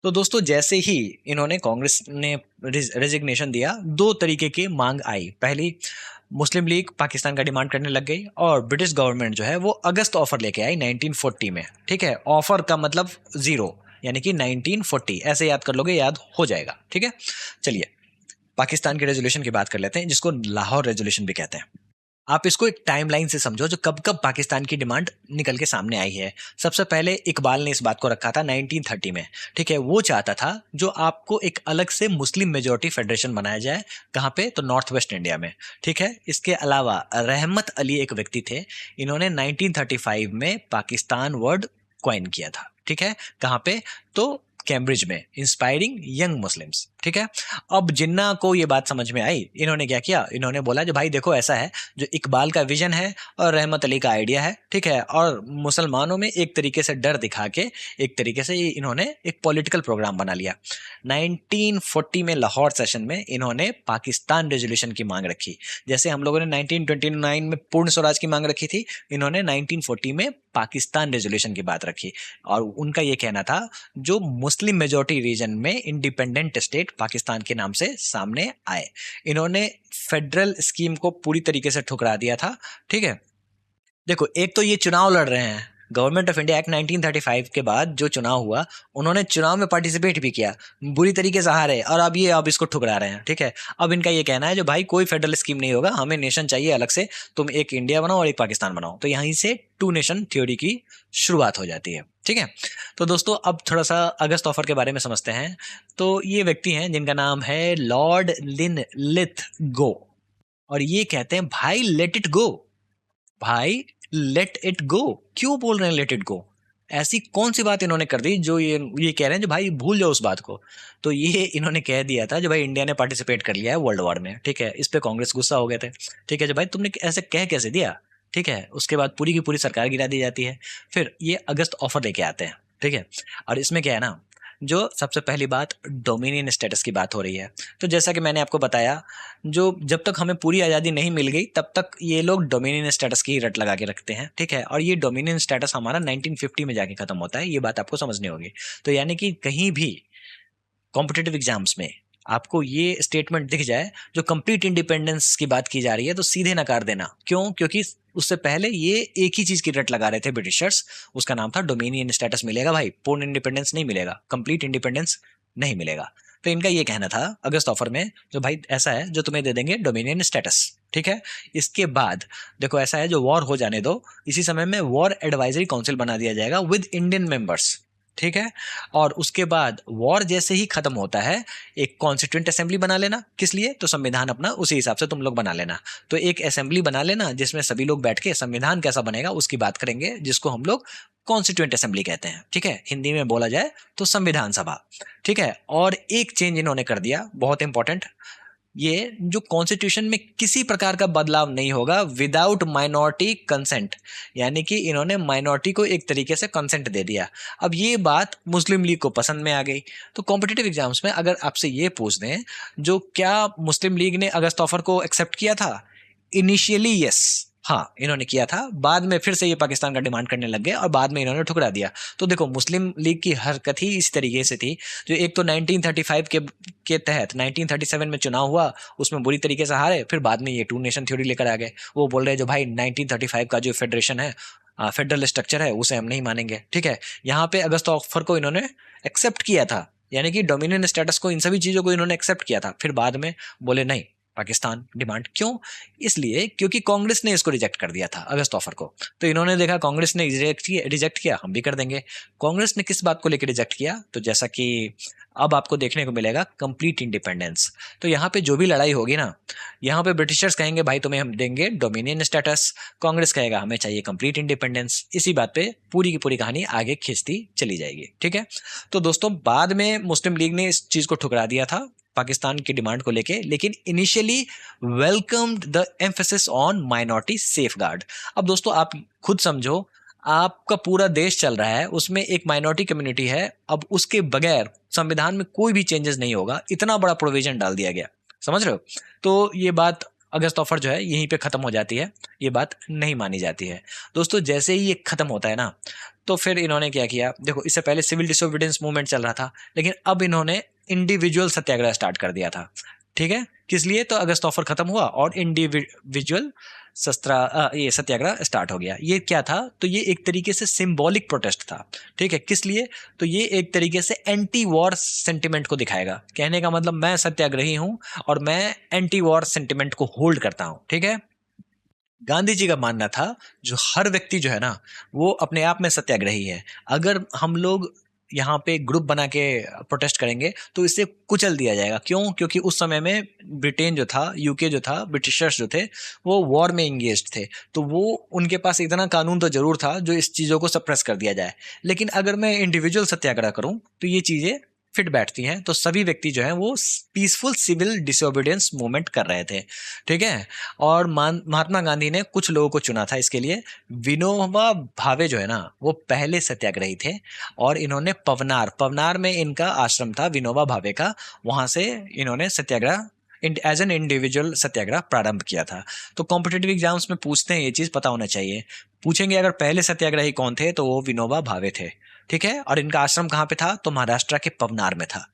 तो दोस्तों जैसे ही इन्होंने, कांग्रेस ने रेजिग्नेशन दिया, 2 तरीके की मांग आई। पहली, मुस्लिम लीग पाकिस्तान का डिमांड करने लग गई, और ब्रिटिश गवर्नमेंट जो है वो अगस्त ऑफर लेके आई 1940 में। ठीक है, ऑफर का मतलब 0, यानी कि 1940 ऐसे याद कर लोगे, याद हो जाएगा। ठीक है, चलिए पाकिस्तान के रेजोल्यूशन की बात कर लेते हैं, जिसको लाहौर रेजोल्यूशन भी कहते हैं। आप इसको एक टाइमलाइन से समझो, जो कब कब पाकिस्तान की डिमांड निकल के सामने आई है। सबसे पहले इकबाल ने इस बात को रखा था 1930 में। ठीक है, वो चाहता था जो आपको एक अलग से मुस्लिम मेजोरिटी फेडरेशन बनाया जाए। कहाँ पे? तो नॉर्थ वेस्ट इंडिया में। ठीक है, इसके अलावा रहमत अली एक व्यक्ति थे, इन्होंने 1935 में पाकिस्तान वर्ड क्वाइन किया था। ठीक है, कहाँ पे? तो कैम्ब्रिज में, इंस्पायरिंग यंग मुस्लिम्स। ठीक है, अब जिन्ना को ये बात समझ में आई, इन्होंने क्या किया, इन्होंने बोला जो भाई देखो ऐसा है, जो इकबाल का विजन है और रहमत अली का आइडिया है, ठीक है, और मुसलमानों में एक तरीके से डर दिखा के एक तरीके से इन्होंने एक पॉलिटिकल प्रोग्राम बना लिया। 1940 में लाहौर सेशन में इन्होंने पाकिस्तान रेजोल्यूशन की मांग रखी। जैसे हम लोगों ने 1929 में पूर्ण स्वराज की मांग रखी थी, इन्होंने 1940 में पाकिस्तान रेजोल्यूशन की बात रखी। और उनका ये कहना था जो मुस्लिम मेजॉरिटी रीजन में इंडिपेंडेंट स्टेट पाकिस्तान के नाम से सामने आए। इन्होंने फेडरल स्कीम को पूरी तरीके से ठुकरा दिया था। ठीक है, देखो एक तो ये चुनाव लड़ रहे हैं, गवर्नमेंट ऑफ इंडिया एक्ट 1935 के बाद जो चुनाव हुआ, उन्होंने चुनाव में पार्टिसिपेट भी किया, बुरी तरीके से हारे, और अब इसको ठुकरा रहे हैं। ठीक है, अब इनका ये कहना है जो भाई कोई फेडरल स्कीम नहीं होगा, हमें नेशन चाहिए अलग से, तुम एक इंडिया बनाओ और एक पाकिस्तान बनाओ। तो यहीं से टू नेशन थ्योरी की शुरुआत हो जाती है। ठीक है, तो दोस्तों अब थोड़ा सा अगस्त ऑफर के बारे में समझते हैं। तो ये व्यक्ति हैं जिनका नाम है लॉर्ड लिनलिथगो, और ये कहते हैं भाई लेट इट गो, भाई लेट इट गो। क्यों बोल रहे हैं लेट इट गो? ऐसी कौन सी बात इन्होंने कर दी जो ये कह रहे हैं जो भाई भूल जाओ उस बात को? तो ये इन्होंने कह दिया था जो भाई इंडिया ने पार्टिसिपेट कर लिया है वर्ल्ड वॉर में। ठीक है, इस पे कांग्रेस गुस्सा हो गए थे। ठीक है, जो भाई तुमने ऐसे कह कैसे दिया? ठीक है, उसके बाद पूरी की पूरी सरकार गिरा दी जाती है। फिर ये अगस्त ऑफर लेके आते हैं। ठीक है, और इसमें क्या है ना, जो सबसे पहली बात डोमिनियन स्टेटस की बात हो रही है। तो जैसा कि मैंने आपको बताया, जो जब तक हमें पूरी आज़ादी नहीं मिल गई तब तक ये लोग डोमिनियन स्टेटस की रट लगा के रखते हैं। ठीक है, और ये डोमिनियन स्टेटस हमारा 1950 में जाके खत्म होता है, ये बात आपको समझनी होगी। तो यानी कि कहीं भी कॉम्पिटिटिव एग्जाम्स में आपको ये स्टेटमेंट दिख जाए जो कंप्लीट इंडिपेंडेंस की बात की जा रही है, तो सीधे नकार देना। क्यों? क्योंकि उससे पहले ये एक ही चीज की रट लगा रहे थे ब्रिटिशर्स, उसका नाम था डोमिनियन स्टेटस मिलेगा भाई, पूर्ण इंडिपेंडेंस नहीं मिलेगा, कंप्लीट इंडिपेंडेंस नहीं मिलेगा। तो इनका ये कहना था अगस्त ऑफर में जो भाई ऐसा है जो तुम्हें दे देंगे डोमिनियन स्टेटस। ठीक है, इसके बाद देखो ऐसा है जो वॉर हो जाने दो, इसी समय में वॉर एडवाइजरी काउंसिल बना दिया जाएगा विद इंडियन मेंबर्स। ठीक है, और उसके बाद वॉर जैसे ही खत्म होता है एक कॉन्स्टिट्यूंट असेंबली बना लेना। किस लिए? तो संविधान अपना उसी हिसाब से तुम लोग बना लेना। तो एक असेंबली बना लेना जिसमें सभी लोग बैठ के संविधान कैसा बनेगा उसकी बात करेंगे, जिसको हम लोग कॉन्स्टिट्यूंट असेंबली कहते हैं। ठीक है, हिंदी में बोला जाए तो संविधान सभा। ठीक है, और एक चेंज इन्होंने कर दिया बहुत इंपॉर्टेंट, ये जो कॉन्स्टिट्यूशन में किसी प्रकार का बदलाव नहीं होगा विदाउट माइनॉरिटी कंसेंट, यानी कि इन्होंने माइनॉरिटी को एक तरीके से कंसेंट दे दिया। अब ये बात मुस्लिम लीग को पसंद में आ गई। तो कॉम्पिटिटिव एग्जाम्स में अगर आपसे ये पूछ दें जो क्या मुस्लिम लीग ने अगस्त ऑफर को एक्सेप्ट किया था, इनिशियली यस, हाँ इन्होंने किया था, बाद में फिर से ये पाकिस्तान का डिमांड करने लग गए और बाद में इन्होंने ठुकरा दिया। तो देखो मुस्लिम लीग की हरकत ही इस तरीके से थी, जो एक तो 1935 के तहत 1937 में चुनाव हुआ, उसमें बुरी तरीके से हारे, फिर बाद में ये टू नेशन थ्योरी लेकर आ गए। वो बोल रहे हैं जो भाई 1935 का जो फेडरेशन है, फेडरल स्ट्रक्चर है, उसे हम नहीं मानेंगे। ठीक है, यहाँ पे अगस्त ऑफर को इन्होंने एक्सेप्ट किया था, यानी कि डोमिनियन स्टेटस को, इन सभी चीजों को इन्होंने एक्सेप्ट किया था। फिर बाद में बोले नहीं पाकिस्तान डिमांड। क्यों? इसलिए क्योंकि कांग्रेस ने इसको रिजेक्ट कर दिया था अगस्त ऑफर को। तो इन्होंने देखा कांग्रेस ने रिजेक्ट किया, हम भी कर देंगे। कांग्रेस ने किस बात को लेकर रिजेक्ट किया? तो जैसा कि अब आपको देखने को मिलेगा कंप्लीट इंडिपेंडेंस। तो यहाँ पे जो भी लड़ाई होगी ना, यहाँ पे ब्रिटिशर्स कहेंगे भाई तुम्हें हम देंगे डोमिनियन स्टेटस, कांग्रेस कहेगा हमें चाहिए कंप्लीट इंडिपेंडेंस। इसी बात पे पूरी की पूरी कहानी आगे खींचती चली जाएगी। ठीक है, तो दोस्तों बाद में मुस्लिम लीग ने इस चीज को ठुकरा दिया था पाकिस्तान की डिमांड को लेके, लेकिन initially welcomed the emphasis on minority safeguard. अब दोस्तों आप खुद समझो, आपका पूरा देश चल रहा है, उसमें एक माइनॉरिटी कम्युनिटी है, अब उसके बगैर संविधान में कोई भी चेंजेस नहीं होगा, इतना बड़ा प्रोविजन डाल दिया गया। समझ रहे हो? तो ये बात अगस्त ऑफर जो है यहीं पे खत्म हो जाती है, ये बात नहीं मानी जाती है। दोस्तों जैसे ही ये खत्म होता है ना, तो फिर इन्होंने क्या किया, देखो इससे पहले सिविल डिसोबीडियंस मूवमेंट चल रहा था, लेकिन अब इन्होंने इंडिविजुअल सत्याग्रह स्टार्ट कर दिया था। ठीक है, किस लिए? तो अगस्त ऑफर खत्म हुआ और इंडिविजुअल ये सत्याग्रह स्टार्ट हो गया। ये क्या था? तो ये एक तरीके से सिंबॉलिक प्रोटेस्ट था। ठीक है, किस लिए? तो ये एक तरीके से एंटी वॉर सेंटिमेंट को दिखाएगा। कहने का मतलब मैं सत्याग्रही हूं और मैं एंटी वॉर सेंटिमेंट को होल्ड करता हूं। ठीक है, गांधी जी का मानना था जो हर व्यक्ति जो है ना वो अपने आप में सत्याग्रही है। अगर हम लोग यहाँ पे ग्रुप बना के प्रोटेस्ट करेंगे तो इसे कुचल दिया जाएगा। क्यों? क्योंकि उस समय में ब्रिटेन जो था, यूके जो था, ब्रिटिशर्स जो थे, वो वॉर में इंगेज थे। तो वो उनके पास इतना कानून तो जरूर था जो इस चीज़ों को सप्रेस कर दिया जाए। लेकिन अगर मैं इंडिविजुअल सत्याग्रह करूं तो ये चीज़ें फिट बैठती हैं। तो सभी व्यक्ति जो हैं वो पीसफुल सिविल डिसोबीडियंस मूवमेंट कर रहे थे, ठीक है। और महात्मा गांधी ने कुछ लोगों को चुना था इसके लिए। विनोबा भावे जो है ना, वो पहले सत्याग्रही थे और इन्होंने पवनार पवनार में इनका आश्रम था विनोबा भावे का, वहां से इन्होंने सत्याग्रह एज एन इंडिविजुअल सत्याग्रह प्रारंभ किया था। तो कॉम्पिटेटिव एग्जाम्स में पूछते हैं, ये चीज पता होना चाहिए। पूछेंगे अगर पहले सत्याग्रही कौन थे तो वो विनोबा भावे थे, ठीक है। और इनका आश्रम कहाँ पे था? तो महाराष्ट्र के पवनार में था।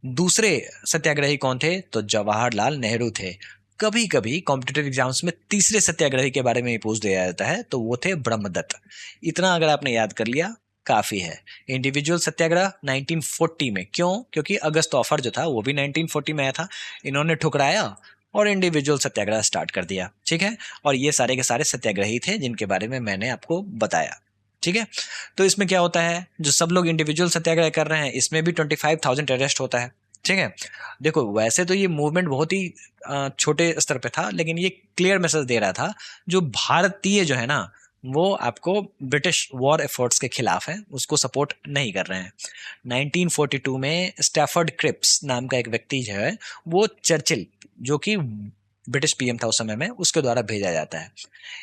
दूसरे सत्याग्रही कौन थे? तो जवाहरलाल नेहरू थे। कभी कभी कॉम्पिटेटिव एग्जाम्स में तीसरे सत्याग्रही के बारे में ही पूछ दिया जाता है, तो वो थे ब्रह्मदत्त। इतना अगर आपने याद कर लिया काफी है। इंडिविजुअल सत्याग्रह 1940 में, क्यों? क्योंकि अगस्त ऑफर जो था वो भी 1940 में आया था। इन्होंने ठुकराया और इंडिविजुअल सत्याग्रह स्टार्ट कर दिया, ठीक है। और ये सारे के सारे सत्याग्रही थे जिनके बारे में मैंने आपको बताया, ठीक है। तो इसमें क्या होता है, जो सब लोग इंडिविजुअल सत्याग्रह कर रहे हैं इसमें भी 25,000 अरेस्ट होता है, ठीक है। देखो वैसे तो ये मूवमेंट बहुत ही छोटे स्तर पे था, लेकिन ये क्लियर मैसेज दे रहा था जो भारतीय जो है ना, वो आपको ब्रिटिश वॉर एफर्ट्स के खिलाफ है, उसको सपोर्ट नहीं कर रहे हैं। 1942 में स्टैफर्ड क्रिप्स नाम का एक व्यक्ति जो है, वो चर्चिल, जो कि ब्रिटिश पीएम था उस समय में, उसके द्वारा भेजा जाता है।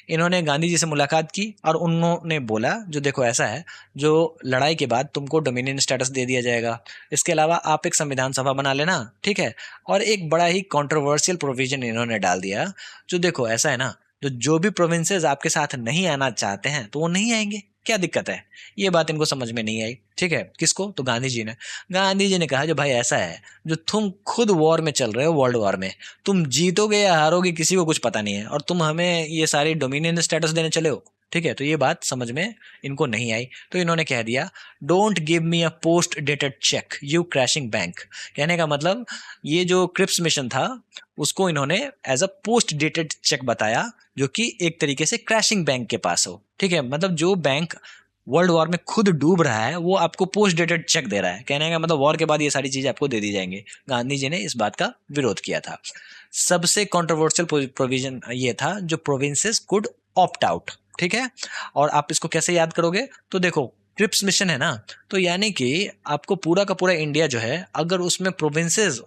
इन्होंने गांधी जी से मुलाकात की और उन्होंने बोला जो देखो ऐसा है, जो लड़ाई के बाद तुमको डोमिनियन स्टेटस दे दिया जाएगा, इसके अलावा आप एक संविधान सभा बना लेना, ठीक है। और एक बड़ा ही कंट्रोवर्शियल प्रोविजन इन्होंने डाल दिया, जो देखो ऐसा है ना, जो भी प्रोविंसेस आपके साथ नहीं आना चाहते हैं तो वो नहीं आएंगे, क्या दिक्कत है? ये बात इनको समझ में नहीं आई, ठीक है। किसको? तो गांधी जी ने कहा जो भाई ऐसा है, जो तुम खुद वॉर में चल रहे हो, वर्ल्ड वॉर में, तुम जीतोगे या हारोगे किसी को कुछ पता नहीं है, और तुम हमें ये सारी डोमिनियन स्टेटस देने चले हो, ठीक है। तो ये बात समझ में इनको नहीं आई, तो इन्होंने कह दिया don't give me a post dated check you crashing bank. कहने का मतलब ये जो क्रिप्स मिशन था उसको इन्होंने as a post dated cheque बताया, जो कि एक तरीके से क्रैशिंग बैंक के पास हो, ठीक है। मतलब जो बैंक वर्ल्ड वॉर में खुद डूब रहा है वो आपको पोस्ट डेटेड चेक दे रहा है, कहने का मतलब वॉर के बाद ये सारी चीजें आपको दे दी जाएंगी। गांधी जी ने इस बात का विरोध किया था। सबसे कंट्रोवर्शियल प्रोविजन ये था जो प्रोविंसेस कुड ऑप्ट आउट, ठीक है। और आप इसको कैसे याद करोगे? तो देखो क्रिप्स मिशन है ना, तो यानी कि आपको पूरा का पूरा इंडिया जो है, अगर उसमें प्रोविंसेस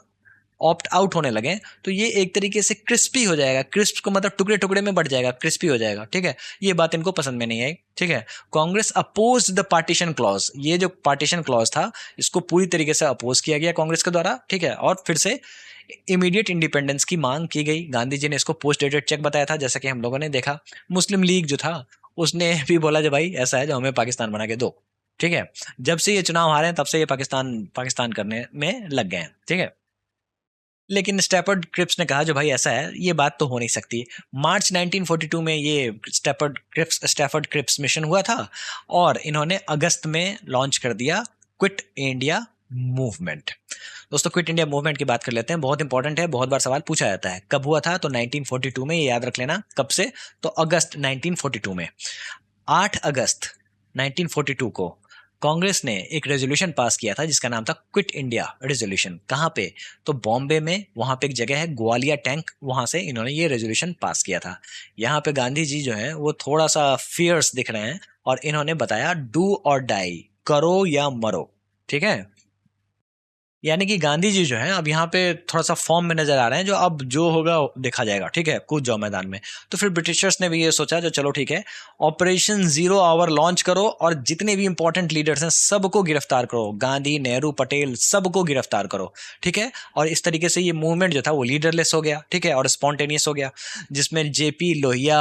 ऑप्ट आउट होने लगे तो ये एक तरीके से क्रिस्पी हो जाएगा। क्रिस्प को मतलब टुकड़े टुकड़े में बढ़ जाएगा, क्रिस्पी हो जाएगा, ठीक है। ये बात इनको पसंद में नहीं आई, ठीक है। Congress oppose the partition clause, ये जो पार्टीशन क्लॉज था इसको पूरी तरीके से अपोज किया गया कांग्रेस के द्वारा, ठीक है। और फिर से इमीडिएट इंडिपेंडेंस की मांग की गई। गांधी जी ने इसको पोस्ट डेटेड चेक बताया था, जैसा कि हम लोगों ने देखा। मुस्लिम लीग जो था उसने भी बोला जो भाई ऐसा है, जो हमें पाकिस्तान बना के दो, ठीक है। जब से ये चुनाव हारे हैं तब से ये पाकिस्तान पाकिस्तान करने में लग गए हैं, ठीक है। लेकिन स्टैफर्ड क्रिप्स ने कहा जो भाई ऐसा है, ये बात तो हो नहीं सकती। मार्च 1942 में ये स्टैफर्ड क्रिप्स मिशन हुआ था और इन्होंने अगस्त में लॉन्च कर दिया क्विट इंडिया मूवमेंट। दोस्तों क्विट इंडिया मूवमेंट की बात कर लेते हैं, बहुत इंपॉर्टेंट है, बहुत बार सवाल पूछा जाता है। कब हुआ था? तो 1942 में, ये याद रख लेना। कब से? तो अगस्त 1942 में। 8 अगस्त 1942 को कांग्रेस ने एक रेजोल्यूशन पास किया था जिसका नाम था क्विट इंडिया रेजोल्यूशन। कहाँ पे? तो बॉम्बे में, वहां पे एक जगह है ग्वालिया टैंक, वहां से इन्होंने ये रेजोल्यूशन पास किया था। यहाँ पे गांधी जी जो है वो थोड़ा सा फियर्स दिख रहे हैं और इन्होंने बताया डू और डाई, करो या मरो, ठीक है। यानी कि गांधी जी जो है अब यहाँ पे थोड़ा सा फॉर्म में नजर आ रहे हैं, जो अब जो होगा देखा जाएगा, ठीक है, कूद जाओ मैदान में। तो फिर ब्रिटिशर्स ने भी ये सोचा जो चलो ठीक है, ऑपरेशन जीरो आवर लॉन्च करो और जितने भी इंपॉर्टेंट लीडर्स हैं सबको गिरफ्तार करो, गांधी, नेहरू, पटेल, सबको गिरफ्तार करो, ठीक है। और इस तरीके से ये मूवमेंट जो था वो लीडरलेस हो गया, ठीक है, और स्पॉन्टेनियस हो गया, जिसमें जेपी लोहिया,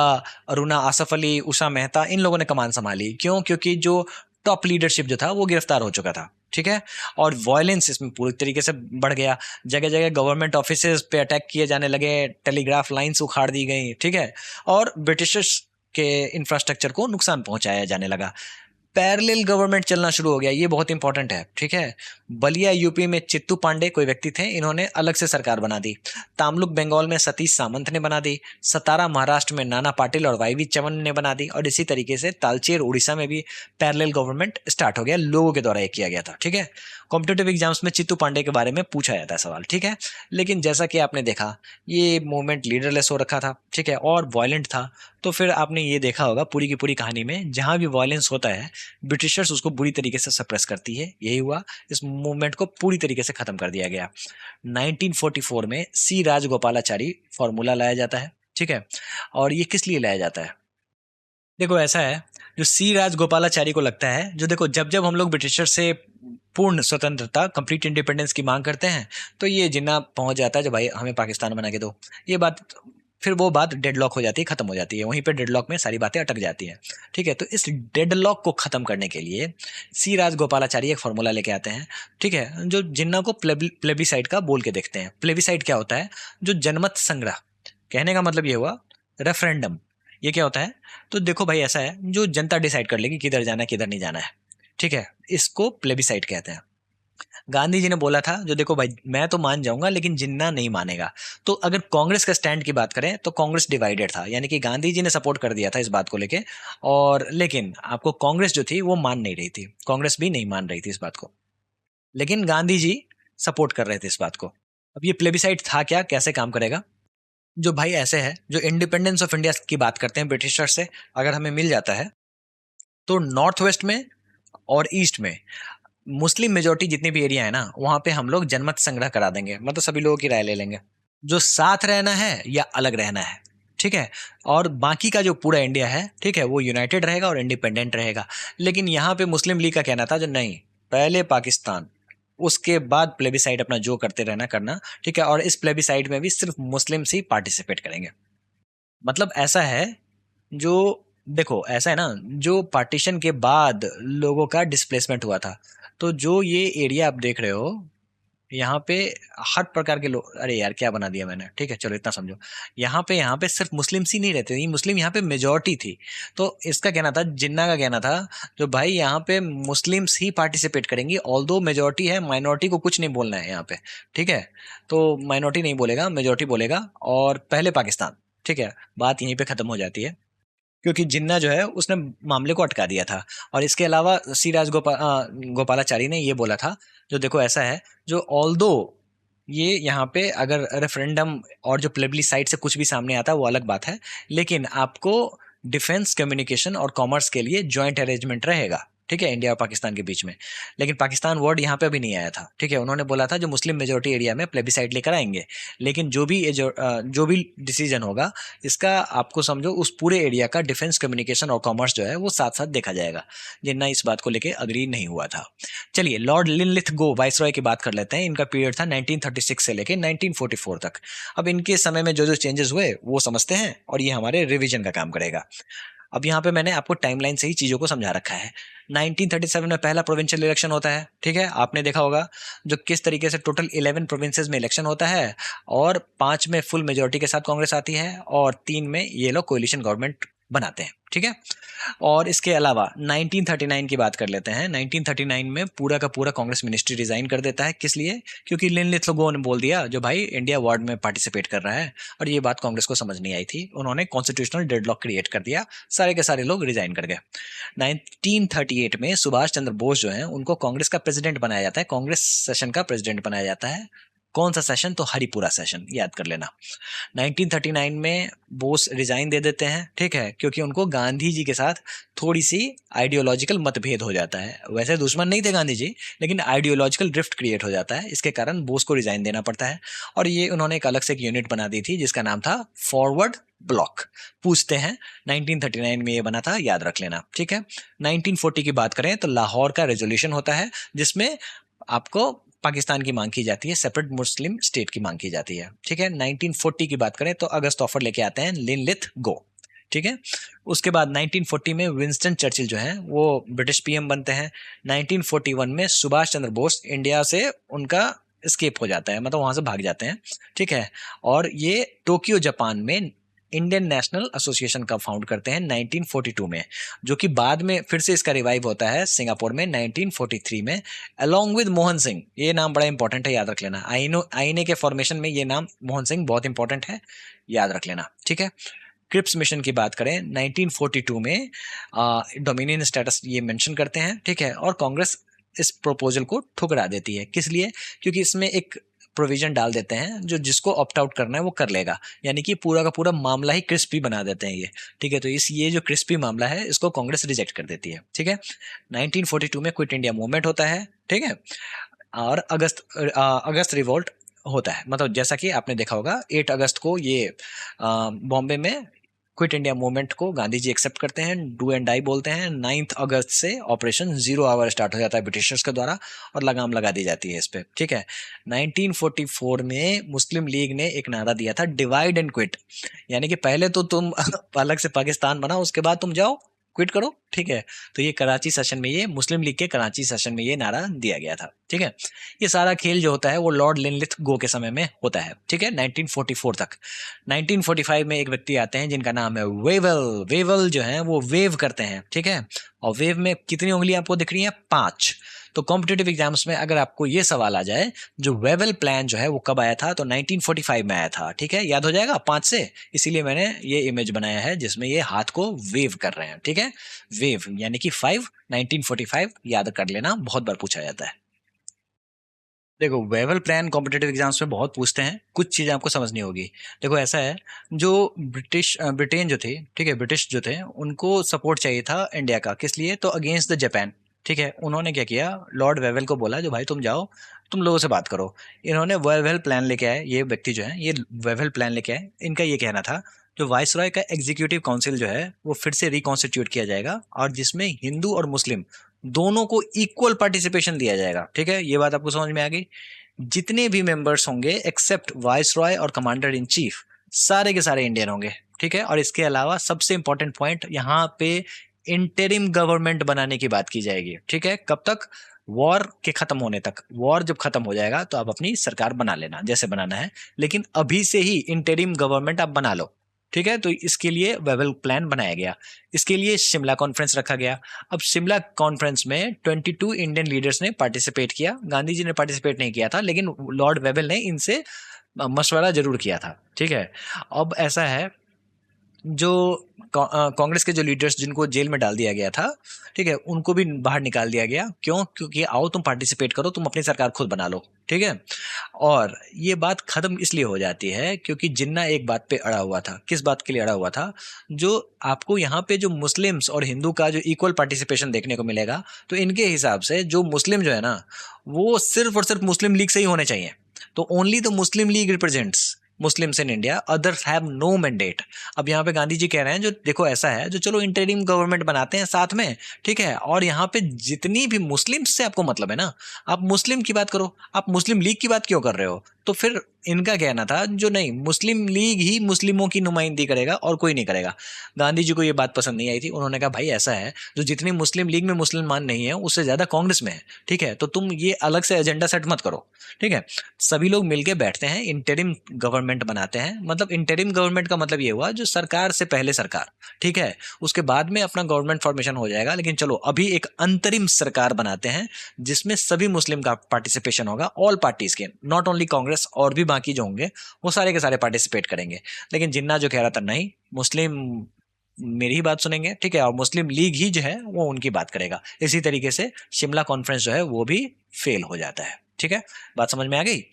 अरुणा आसफ अली, उषा मेहता, इन लोगों ने कमान संभाली। क्यों? क्योंकि जो टॉप लीडरशिप जो था वो गिरफ्तार हो चुका था, ठीक है। और वायलेंस इसमें पूरी तरीके से बढ़ गया, जगह जगह गवर्नमेंट ऑफिसेज पे अटैक किए जाने लगे, टेलीग्राफ लाइंस उखाड़ दी गई, ठीक है। और ब्रिटिशर्स के इंफ्रास्ट्रक्चर को नुकसान पहुंचाया जाने लगा। पैरेलल गवर्नमेंट चलना शुरू हो गया, ये बहुत इंपॉर्टेंट है, ठीक है। बलिया यूपी में चित्तू पांडे कोई व्यक्ति थे, इन्होंने अलग से सरकार बना दी। तामलुक बंगाल में सतीश सामंत ने बना दी। सतारा महाराष्ट्र में नाना पाटिल और वाईवी चवन ने बना दी। और इसी तरीके से तालचेर उड़ीसा में भी पैरेलल गवर्नमेंट स्टार्ट हो गया, लोगों के द्वारा ये किया गया था, ठीक है। कॉम्पिटेटिव एग्जाम्स में चित्तू पांडे के बारे में पूछा जाता है सवाल, ठीक है। लेकिन जैसा कि आपने देखा, ये मूवमेंट लीडरलेस हो रखा था, ठीक है, और वायलेंट था। तो फिर आपने ये देखा होगा पूरी की पूरी कहानी में, जहां भी वायलेंस होता है ब्रिटिशर्स उसको बुरी तरीके से सप्रेस करती है। यही हुआ, इस मूवमेंट को पूरी तरीके से खत्म कर दिया गया। 1944 में सी राजगोपालाचारी फॉर्मूला लाया जाता है, ठीक है। और ये किस लिए लाया जाता है? देखो ऐसा है, जो सी राजगोपालाचारी को लगता है, जो देखो जब जब हम लोग ब्रिटिशर से पूर्ण स्वतंत्रता, कंप्लीट इंडिपेंडेंस की मांग करते हैं, तो ये जिन्ना पहुंच जाता है जो भाई हमें पाकिस्तान बना के दो, ये बात, फिर वो बात डेडलॉक हो जाती है, खत्म हो जाती है, वहीं पे डेडलॉक में सारी बातें अटक जाती हैं, ठीक है। तो इस डेडलॉक को खत्म करने के लिए सी राजगोपालाचारी एक फॉर्मूला लेके आते हैं, ठीक है, जो जिन्ना को प्लेबिसाइड का बोल के देखते हैं। प्लेबिसाइड क्या होता है? जो जनमत संग्रह, कहने का मतलब ये हुआ रेफरेंडम। ये क्या होता है? तो देखो भाई ऐसा है, जो जनता डिसाइड कर लेगी किधर जाना है किधर नहीं जाना है, ठीक है, इसको प्लेबिसाइड कहते हैं। गांधी जी ने बोला था, जो देखो भाई मैं तो मान जाऊंगा लेकिन जिन्ना नहीं मानेगा। तो अगर कांग्रेस का स्टैंड की बात करें तो कांग्रेस डिवाइडेड था, यानी कि गांधी जी ने सपोर्ट कर दिया था इस बात को लेके, और लेकिन आपको कांग्रेस जो थी वो मान नहीं रही थी, कांग्रेस भी नहीं मान रही थी इस बात को, लेकिन गांधी जी सपोर्ट कर रहे थे इस बात को। अब ये प्लेबिसाइड था क्या, कैसे काम करेगा? जो भाई ऐसे है, जो इंडिपेंडेंस ऑफ इंडिया की बात करते हैं ब्रिटिशर से, अगर हमें मिल जाता है तो नॉर्थ वेस्ट में और ईस्ट में मुस्लिम मेजोरिटी जितनी भी एरिया है ना, वहां पे हम लोग जनमत संग्रह करा देंगे, मतलब सभी लोगों की राय ले लेंगे, जो साथ रहना है या अलग रहना है, ठीक है। और बाकी का जो पूरा इंडिया है, ठीक है, वो यूनाइटेड रहेगा और इंडिपेंडेंट रहेगा। लेकिन यहाँ पे मुस्लिम लीग का कहना था जो नहीं, पहले पाकिस्तान, उसके बाद प्लेबिसाइड अपना जो करते रहना करना, ठीक है। और इस प्लेबिसाइड में भी सिर्फ मुस्लिम्स ही पार्टिसिपेट करेंगे। मतलब ऐसा है, जो देखो ऐसा है ना, जो पार्टीशन के बाद लोगों का डिस्प्लेसमेंट हुआ था, तो जो ये एरिया आप देख रहे हो, यहाँ पे हर प्रकार के लोग, अरे यार क्या बना दिया मैंने, ठीक है चलो इतना समझो। यहाँ पे सिर्फ मुस्लिम्स ही नहीं रहते थे, ये मुस्लिम यहाँ पे मेजोरिटी थी। तो इसका कहना था, जिन्ना का कहना था, जो भाई यहाँ पे मुस्लिम्स ही पार्टिसिपेट करेंगी, ऑल्दो मेजोरिटी है, माइनॉरिटी को कुछ नहीं बोलना है यहाँ पे, ठीक है। तो माइनॉरिटी नहीं बोलेगा, मेजोरिटी बोलेगा, और पहले पाकिस्तान, ठीक है। बात यहीं पे खत्म हो जाती है, क्योंकि जिन्ना जो है उसने मामले को अटका दिया था। और इसके अलावा सी गोपालाचारी ने ये बोला था, जो देखो ऐसा है, जो ऑल्दो ये यहाँ पे अगर रेफरेंडम और जो प्लेबिसाइड से कुछ भी सामने आता है वो अलग बात है, लेकिन आपको डिफेंस, कम्युनिकेशन और कॉमर्स के लिए जॉइंट अरेंजमेंट रहेगा, ठीक है, इंडिया और पाकिस्तान के बीच में। लेकिन पाकिस्तान वर्ड यहाँ पे अभी नहीं आया था, ठीक है। उन्होंने बोला था जो मुस्लिम मेजोरिटी एरिया में प्लेबिसाइड लेकर आएंगे, लेकिन जो भी डिसीजन होगा, इसका आपको समझो उस पूरे एरिया का डिफेंस, कम्युनिकेशन और कॉमर्स जो है वो साथ साथ देखा जाएगा। जिन्ना इस बात को लेकर अग्री नहीं हुआ था। चलिए लॉर्ड लिनलिथगो वाइसरॉय की बात कर लेते हैं। इनका पीरियड था 1936 से लेकर 1944 तक। अब इनके समय में जो जो चेंजेस हुए वो समझते हैं, और ये हमारे रिवीजन का काम करेगा। अब यहाँ पे मैंने आपको टाइमलाइन से ही चीजों को समझा रखा है। 1937 में पहला प्रोविंशियल इलेक्शन होता है, ठीक है, आपने देखा होगा जो किस तरीके से टोटल 11 प्रोविंसेस में इलेक्शन होता है, और 5 में फुल मेजोरिटी के साथ कांग्रेस आती है, और 3 में ये लोग कोलिशन गवर्नमेंट बनाते हैं, ठीक है। और इसके अलावा 1939 की बात कर लेते हैं। 1939 में पूरा का पूरा कांग्रेस मिनिस्ट्री रिजाइन कर देता है, किस लिए? क्योंकि लिनलिथगो ने बोल दिया जो भाई इंडिया वार्ड में पार्टिसिपेट कर रहा है, और ये बात कांग्रेस को समझ नहीं आई थी, उन्होंने कॉन्स्टिट्यूशनल डेडलॉक क्रिएट कर दिया, सारे के सारे लोग रिजाइन कर गए। 1938 में सुभाष चंद्र बोस जो है उनको कांग्रेस का प्रेसिडेंट बनाया जाता है, कांग्रेस सेशन का प्रेसिडेंट बनाया जाता है। कौन सा सेशन? तो हरिपुरा सेशन, याद कर लेना। 1939 में बोस रिजाइन दे देते हैं, ठीक है, क्योंकि उनको गांधी जी के साथ थोड़ी सी आइडियोलॉजिकल मतभेद हो जाता है। वैसे दुश्मन नहीं थे गांधी जी, लेकिन आइडियोलॉजिकल ड्रिफ्ट क्रिएट हो जाता है, इसके कारण बोस को रिजाइन देना पड़ता है। और ये उन्होंने एक अलग से एक यूनिट बना दी थी जिसका नाम था फॉरवर्ड ब्लॉक। पूछते हैं 1939 में ये बना था, याद रख लेना, ठीक है। 1940 की बात करें तो लाहौर का रेजोल्यूशन होता है, जिसमें आपको पाकिस्तान की मांग की जाती है, सेपरेट मुस्लिम स्टेट की मांग की जाती है, ठीक है। 1940 की बात करें तो अगस्त ऑफर लेके आते हैं लिनलिथगो, ठीक है। उसके बाद 1940 में विंस्टन चर्चिल जो है वो ब्रिटिश पीएम बनते हैं। 1941 में सुभाष चंद्र बोस इंडिया से उनका स्केप हो जाता है, मतलब वहां से भाग जाते हैं, ठीक है। और ये टोक्यो जापान में इंडियन नेशनल एसोसिएशन का फाउंड करते हैं 1942 में, जो कि बाद में फिर से इसका रिवाइव होता है सिंगापुर में 1943 में, अलोंग विद मोहन सिंह। ये नाम बड़ा इंपॉर्टेंट है, याद रख लेना। आईने के फॉर्मेशन में ये नाम मोहन सिंह बहुत इंपॉर्टेंट है, याद रख लेना, ठीक है। क्रिप्स मिशन की बात करें 1942 में डोमिनियन स्टेटस ये मेंशन करते हैं, ठीक है। और कांग्रेस इस प्रपोजल को ठुकरा देती है। किस लिए? क्योंकि इसमें एक प्रोविजन डाल देते हैं जो जिसको ऑप्ट आउट करना है वो कर लेगा, यानी कि पूरा का पूरा मामला ही क्रिस्पी बना देते हैं ये, ठीक है। तो ये जो क्रिस्पी मामला है इसको कांग्रेस रिजेक्ट कर देती है, ठीक है। 1942 में क्विट इंडिया मूवमेंट होता है, ठीक है। और अगस्त रिवोल्ट होता है, मतलब जैसा कि आपने देखा होगा 8 अगस्त को ये बॉम्बे में क्विट इंडिया मूवमेंट को गांधी जी एक्सेप्ट करते हैं, डू एंड डाई बोलते हैं। 9 अगस्त से ऑपरेशन 0 आवर स्टार्ट हो जाता है ब्रिटिशर्स के द्वारा और लगाम लगा दी जाती है इस पे, ठीक है। 1944 में मुस्लिम लीग ने एक नारा दिया था, डिवाइड एंड क्विट, यानी कि पहले तो तुम अलग से पाकिस्तान बनाओ, उसके बाद तुम जाओ क्विट करो, ठीक है। तो ये कराची सेशन में, ये मुस्लिम लीग के कराची सेशन में ये नारा दिया गया था, ठीक है। ये सारा खेल जो होता है वो लॉर्ड लिनलिथ गो के समय में होता है, ठीक है, 1944 तक। 1945 में एक व्यक्ति आते हैं जिनका नाम है वेवल। वेवल जो है वो वेव करते हैं, ठीक है। और वेव में कितनी उंगली आपको दिख रही है? 5। तो कॉम्पिटेटिव एग्जाम्स में अगर आपको ये सवाल आ जाए जो वेवल प्लान जो है वो कब आया था, तो 1945 में आया था, ठीक है। याद हो जाएगा 5 से, इसीलिए मैंने ये इमेज बनाया है जिसमें ये हाथ को वेव कर रहे हैं, ठीक है। वेव यानी कि 5, 1945 याद कर लेना, बहुत बार पूछा जाता है। देखो, वेवल प्लान कॉम्पिटेटिव एग्जाम्स में बहुत पूछते हैं, कुछ चीज़ें आपको समझनी होगी। देखो ऐसा है, जो ब्रिटेन जो थे, ठीक है, ब्रिटिश जो थे उनको सपोर्ट चाहिए था इंडिया का, किस लिए? तो अगेंस्ट द जापान, ठीक है। उन्होंने क्या किया, लॉर्ड वेवल को बोला जो भाई तुम जाओ, तुम लोगों से बात करो। इन्होंने वेवल प्लान लेके आए, ये व्यक्ति जो है ये वेवल प्लान लेके आए। इनका ये कहना था जो वाइसरॉय का एग्जीक्यूटिव काउंसिल जो है वो फिर से रिकॉन्स्टिट्यूट किया जाएगा और जिसमें हिंदू और मुस्लिम दोनों को इक्वल पार्टिसिपेशन दिया जाएगा, ठीक है। ये बात आपको समझ में आ गई? जितने भी मेंबर्स होंगे एक्सेप्ट वाइसरॉय और कमांडर इन चीफ, सारे के सारे इंडियन होंगे, ठीक है। और इसके अलावा सबसे इंपॉर्टेंट पॉइंट यहाँ पे इंटरिम गवर्नमेंट बनाने की बात की जाएगी, ठीक है। कब तक? वॉर के खत्म होने तक। वॉर जब खत्म हो जाएगा तो आप अपनी सरकार बना लेना जैसे बनाना है, लेकिन अभी से ही इंटरिम गवर्नमेंट आप बना लो, ठीक है। तो इसके लिए वेवल प्लान बनाया गया। इसके लिए शिमला कॉन्फ्रेंस रखा गया। अब शिमला कॉन्फ्रेंस में 22 इंडियन लीडर्स ने पार्टिसिपेट किया। गांधी जी ने पार्टिसिपेट नहीं किया था, लेकिन लॉर्ड वेवल ने इनसे मशवरा जरूर किया था, ठीक है। अब ऐसा है, जो कांग्रेस के जो लीडर्स जिनको जेल में डाल दिया गया था, ठीक है, उनको भी बाहर निकाल दिया गया। क्यों? क्योंकि आओ तुम पार्टिसिपेट करो, तुम अपनी सरकार खुद बना लो, ठीक है। और ये बात खत्म इसलिए हो जाती है क्योंकि जिन्ना एक बात पे अड़ा हुआ था। किस बात के लिए अड़ा हुआ था? जो आपको यहाँ पे जो मुस्लिम्स और हिंदू का जो इक्वल पार्टिसिपेशन देखने को मिलेगा, तो इनके हिसाब से जो मुस्लिम जो है ना वो सिर्फ और सिर्फ मुस्लिम लीग से ही होने चाहिए। तो only the Muslim League represents Muslims in India, others have no mandate. अब यहाँ पे गांधी जी कह रहे हैं जो देखो ऐसा है, जो चलो इंटरिम गवर्नमेंट बनाते हैं साथ में, ठीक है। और यहाँ पे जितनी भी मुस्लिम्स से आपको मतलब है ना, आप मुस्लिम की बात करो, आप मुस्लिम लीग की बात क्यों कर रहे हो? तो फिर इनका कहना था जो नहीं, मुस्लिम लीग ही मुस्लिमों की नुमाइंदगी करेगा और कोई नहीं करेगा। गांधी जी को ये बात पसंद नहीं आई थी। उन्होंने कहा भाई ऐसा है, जो जितनी मुस्लिम लीग में मुसलमान नहीं है उससे ज्यादा कांग्रेस में है, ठीक है। तो तुम ये अलग से एजेंडा सेट मत करो, ठीक है। सभी लोग मिलके बैठते हैं, इंटरिम गवर्नमेंट बनाते हैं। मतलब इंटरिम गवर्नमेंट का मतलब ये हुआ जो सरकार से पहले सरकार, ठीक है। उसके बाद में अपना गवर्नमेंट फॉर्मेशन हो जाएगा, लेकिन चलो अभी एक अंतरिम सरकार बनाते हैं जिसमें सभी मुस्लिम का पार्टिसिपेशन होगा, ऑल पार्टीज के, नॉट ओनली कांग्रेस, और भी बाकी जो होंगे वो सारे के सारे पार्टिसिपेट करेंगे। लेकिन जिन्ना जो कह रहा था नहीं, मुस्लिम मेरी ही बात सुनेंगे, ठीक है, और मुस्लिम लीग ही जो है वो उनकी बात करेगा। इसी तरीके से शिमला कॉन्फ्रेंस जो है वो भी फेल हो जाता है, ठीक है। बात समझ में आ गई?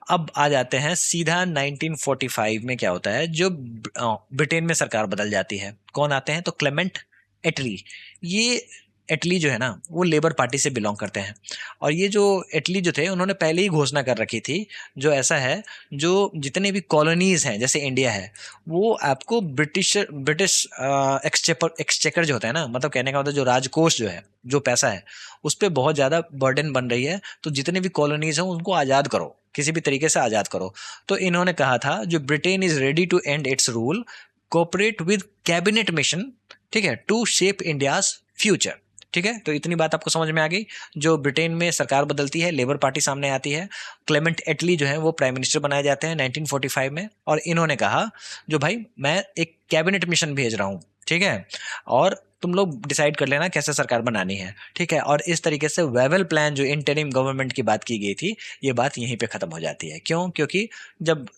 अब आ जाते हैं सीधा 1945 में क्या होता है, जो ब्रिटेन में सरकार बदल जाती है। कौन आते हैं? तो क्लेमेंट एटली। ये एटली जो है ना वो लेबर पार्टी से बिलोंग करते हैं। और ये जो एटली जो थे उन्होंने पहले ही घोषणा कर रखी थी, जो ऐसा है, जो जितने भी कॉलोनीज हैं जैसे इंडिया है, वो आपको ब्रिटिश एक्सचेकर जो होता है ना, मतलब कहने का मतलब जो राजकोष जो है, जो पैसा है, उस पर बहुत ज़्यादा बर्डन बन रही है। तो जितने भी कॉलोनीज हैं उनको आज़ाद करो, किसी भी तरीके से आज़ाद करो। तो इन्होंने कहा था जो Britain is ready to end its rule, cooperate with cabinet mission, ठीक है, टू शेप इंडियाज फ्यूचर। ठीक है, तो इतनी बात आपको समझ में आ गई। जो ब्रिटेन में सरकार बदलती है, लेबर पार्टी सामने आती है, क्लेमेंट एटली जो है वो प्राइम मिनिस्टर बनाए जाते हैं 1945 में, और इन्होंने कहा जो भाई मैं एक कैबिनेट मिशन भेज रहा हूँ, ठीक है, और तुम लोग डिसाइड कर लेना कैसे सरकार बनानी है, ठीक है। और इस तरीके से वेवेल प्लान जो इंटरिम गवर्नमेंट की बात की गई थी, ये बात यहीं पे खत्म हो जाती है। क्यों? क्योंकि जब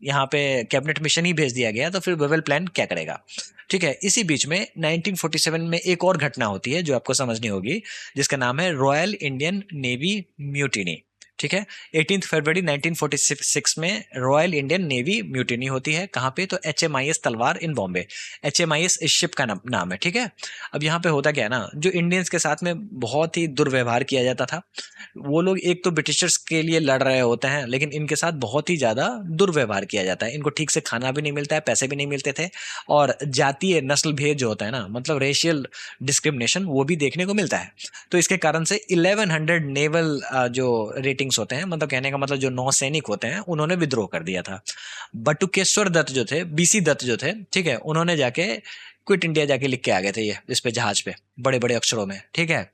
यहाँ पे कैबिनेट मिशन ही भेज दिया गया तो फिर वेवेल प्लान क्या करेगा, ठीक है। इसी बीच में 1947 में एक और घटना होती है जो आपको समझनी होगी, जिसका नाम है रॉयल इंडियन नेवी म्यूटिनी, ठीक है। 18 फरवरी 1946 में रॉयल इंडियन नेवी म्यूटिनी होती है। कहाँ पे? तो HMIS तलवार इन बॉम्बे। HMIS इस शिप का नाम है, ठीक है। अब यहाँ पे होता क्या है ना, जो इंडियंस के साथ में बहुत ही दुर्व्यवहार किया जाता था। वो लोग एक तो ब्रिटिशर्स के लिए लड़ रहे होते हैं, लेकिन इनके साथ बहुत ही ज़्यादा दुर्व्यवहार किया जाता है। इनको ठीक से खाना भी नहीं मिलता है, पैसे भी नहीं मिलते थे, और जातीय नस्ल भेद जो होता है ना, मतलब रेशियल डिस्क्रिमिनेशन, वो भी देखने को मिलता है। तो इसके कारण से 1100 नेवल जो रेटिंग्स होते हैं, मतलब कहने का मतलब जो नौसैनिक होते हैं, उन्होंने विद्रोह कर दिया था। बटुकेश्वर दत्त जो थे, BC दत्त जो थे, ठीक है, उन्होंने जाके क्विट इंडिया जाके लिख के आ गए थे ये इस पे जहाज पे बड़े बड़े अक्षरों में, ठीक है।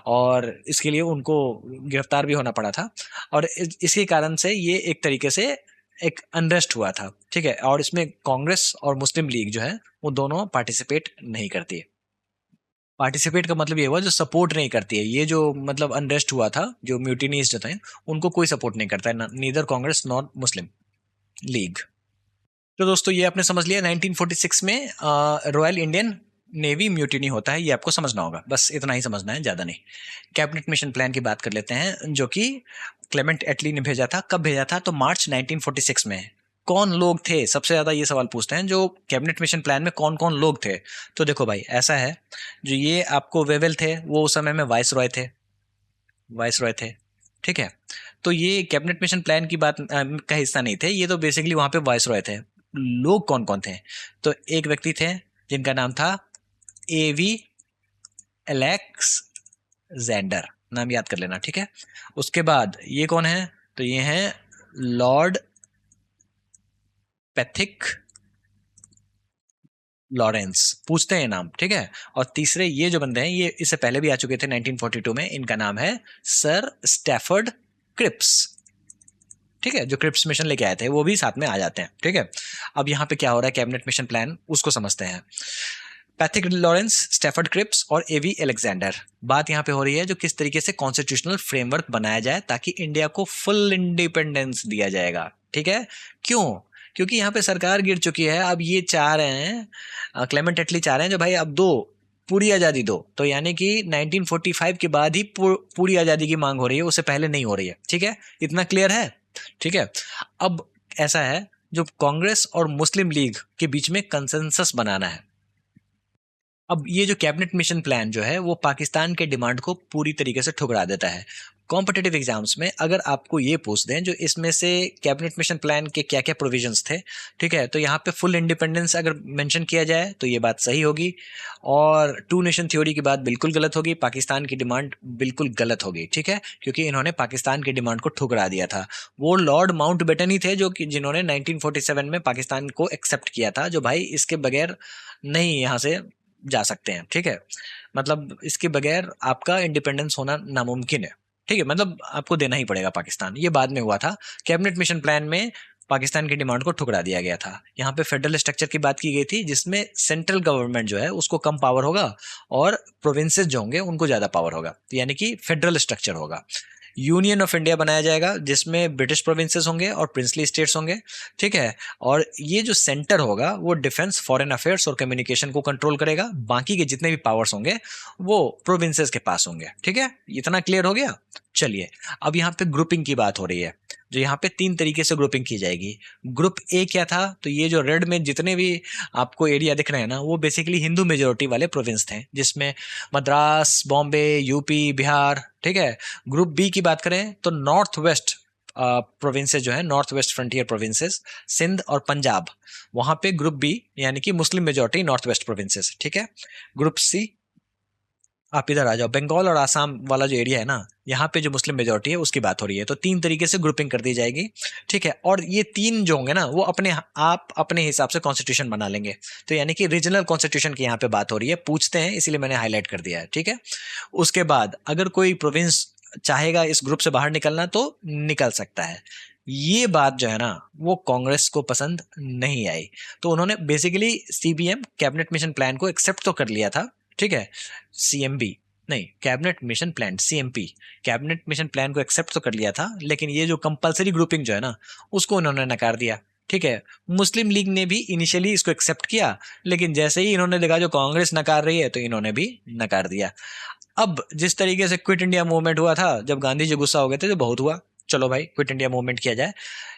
और इसके लिए उनको गिरफ्तार भी होना पड़ा था, और इसके कारण से ये एक तरीके से एक अनरेस्ट हुआ था, ठीक है। और इसमें कांग्रेस और मुस्लिम लीग जो है वो दोनों पार्टिसिपेट नहीं करती है। पार्टिसिपेट का मतलब ये हुआ जो सपोर्ट नहीं करती है। ये जो मतलब अनरेस्ट हुआ था, जो म्यूटिनीज जो थे, उनको कोई सपोर्ट नहीं करता है, neither Congress not Muslim league. तो दोस्तों ये आपने समझ लिया 1946 में रॉयल इंडियन नेवी म्यूटिनी होता है, ये आपको समझना होगा, बस इतना ही समझना है, ज़्यादा नहीं। कैबिनेट मिशन प्लान की बात कर लेते हैं, जो कि क्लेमेंट एटली ने भेजा था। कब भेजा था? तो मार्च 1946 में। कौन लोग थे? सबसे ज़्यादा ये सवाल पूछते हैं, जो कैबिनेट मिशन प्लान में कौन कौन लोग थे। तो देखो भाई, ऐसा है, जो ये आपको वेवेल थे, वो उस समय में वाइस रॉय थे, वाइस रॉय थे, ठीक है। तो ये कैबिनेट मिशन प्लान की बात का हिस्सा नहीं थे, ये तो बेसिकली वहां पे वाइस रॉय थे। लोग कौन कौन थे? तो एक व्यक्ति थे जिनका नाम था AV एलेक्जेंडर, नाम याद कर लेना, ठीक है। उसके बाद ये कौन है? तो ये हैं लॉर्ड पैथिक लॉरेंस, पूछते हैं नाम, ठीक है। और तीसरे ये जो बंदे हैं, ये इससे पहले भी आ चुके थे 1942 में, इनका नाम है सर स्टैफर्ड क्रिप्स, ठीक है। जो क्रिप्स मिशन लेके आए थे वो भी साथ में आ जाते हैं, ठीक है। अब यहाँ पे क्या हो रहा है, कैबिनेट मिशन प्लान, उसको समझते हैं। पैथिक लॉरेंस, स्टैफर्ड क्रिप्स और AV एलेक्जेंडर। बात यहाँ पे हो रही है जो किस तरीके से कॉन्स्टिट्यूशनल फ्रेमवर्क बनाया जाए ताकि इंडिया को फुल इंडिपेंडेंस दिया जाएगा, ठीक है। क्यों? क्योंकि यहाँ पे सरकार गिर चुकी है। अब ये चाह रहे हैं, क्लेमेंट एटली चाह रहे हैं जो भाई अब दो, पूरी आज़ादी दो। तो यानी कि 1945 के बाद ही पूरी आज़ादी की मांग हो रही है, उससे पहले नहीं हो रही है, ठीक है। इतना क्लियर है, ठीक है। अब ऐसा है, जो कांग्रेस और मुस्लिम लीग के बीच में कंसेंसस बनाना है। अब ये जो कैबिनेट मिशन प्लान जो है वो पाकिस्तान के डिमांड को पूरी तरीके से ठुकरा देता है। कॉम्पिटिटिव एग्जाम्स में अगर आपको ये पूछ दें जो इसमें से कैबिनेट मिशन प्लान के क्या क्या प्रोविजंस थे, ठीक है, तो यहाँ पे फुल इंडिपेंडेंस अगर मेंशन किया जाए तो ये बात सही होगी, और टू नेशन थ्योरी की बात बिल्कुल गलत होगी, पाकिस्तान की डिमांड बिल्कुल गलत होगी, ठीक है, क्योंकि इन्होंने पाकिस्तान की डिमांड को ठुकरा दिया था। वो लॉर्ड माउंटबेटन ही थे जो कि जिन्होंने 1947 में पाकिस्तान को एक्सेप्ट किया था, जो भाई इसके बगैर नहीं यहाँ से जा सकते हैं, ठीक है। मतलब इसके बगैर आपका इंडिपेंडेंस होना नामुमकिन है, ठीक है, मतलब आपको देना ही पड़ेगा पाकिस्तान। ये बाद में हुआ था। कैबिनेट मिशन प्लान में पाकिस्तान की डिमांड को ठुकरा दिया गया था। यहाँ पे फेडरल स्ट्रक्चर की बात की गई थी, जिसमें सेंट्रल गवर्नमेंट जो है उसको कम पावर होगा और प्रोविंसेस जो होंगे उनको ज्यादा पावर होगा, यानी कि फेडरल स्ट्रक्चर होगा। यूनियन ऑफ इंडिया बनाया जाएगा जिसमें ब्रिटिश प्रोविंसेस होंगे और प्रिंसली स्टेट्स होंगे, ठीक है। और ये जो सेंटर होगा वो डिफेंस, फॉरेन अफेयर्स और कम्युनिकेशन को कंट्रोल करेगा। बाकी के जितने भी पावर्स होंगे वो प्रोविंसेस के पास होंगे, ठीक है। इतना क्लियर हो गया। चलिए, अब यहाँ पे ग्रुपिंग की बात हो रही है, जो यहाँ पे 3 तरीके से ग्रुपिंग की जाएगी। ग्रुप ए क्या था? तो ये जो रेड में जितने भी आपको एरिया दिख रहे हैं ना, वो बेसिकली हिंदू मेजोरिटी वाले प्रोविंस थे, जिसमें मद्रास, बॉम्बे, यूपी, बिहार, ठीक है। ग्रुप बी की बात करें तो नॉर्थ वेस्ट प्रोविंसेस जो है, north waste frontier provinces, Sindh और पंजाब, वहां पे ग्रुप बी यानी कि Muslim majority north west provinces, ठीक है। ग्रुप सी आप इधर आ जाओ, बंगाल और आसाम वाला जो एरिया है ना, यहाँ पे जो मुस्लिम मेजोरिटी है उसकी बात हो रही है। तो 3 तरीके से ग्रुपिंग कर दी जाएगी, ठीक है। और ये 3 जो होंगे ना, वो आप अपने हिसाब से कॉन्स्टिट्यूशन बना लेंगे। तो यानी कि रीजनल कॉन्स्टिट्यूशन की यहाँ पे बात हो रही है, पूछते हैं इसीलिए मैंने हाईलाइट कर दिया है, ठीक है। उसके बाद अगर कोई प्रोविंस चाहेगा इस ग्रुप से बाहर निकलना तो निकल सकता है। ये बात जो है ना, वो कांग्रेस को पसंद नहीं आई। तो उन्होंने basically CBM cabinet mission plan को एक्सेप्ट तो कर लिया था, ठीक है। सीएमबी नहीं, cabinet mission plan, CMP, cabinet mission plan को एक्सेप्ट तो कर लिया था, लेकिन ये जो कंपलसरी ग्रुपिंग जो है ना, उसको उन्होंने नकार दिया, ठीक है। मुस्लिम लीग ने भी इनिशियली इसको एक्सेप्ट किया, लेकिन जैसे ही इन्होंने देखा जो कांग्रेस नकार रही है, तो इन्होंने भी नकार दिया। अब जिस तरीके से क्विट इंडिया मूवमेंट हुआ था, जब गांधी जी गुस्सा हो गए थे, तो बहुत हुआ, चलो भाई क्विट इंडिया मूवमेंट किया जाए।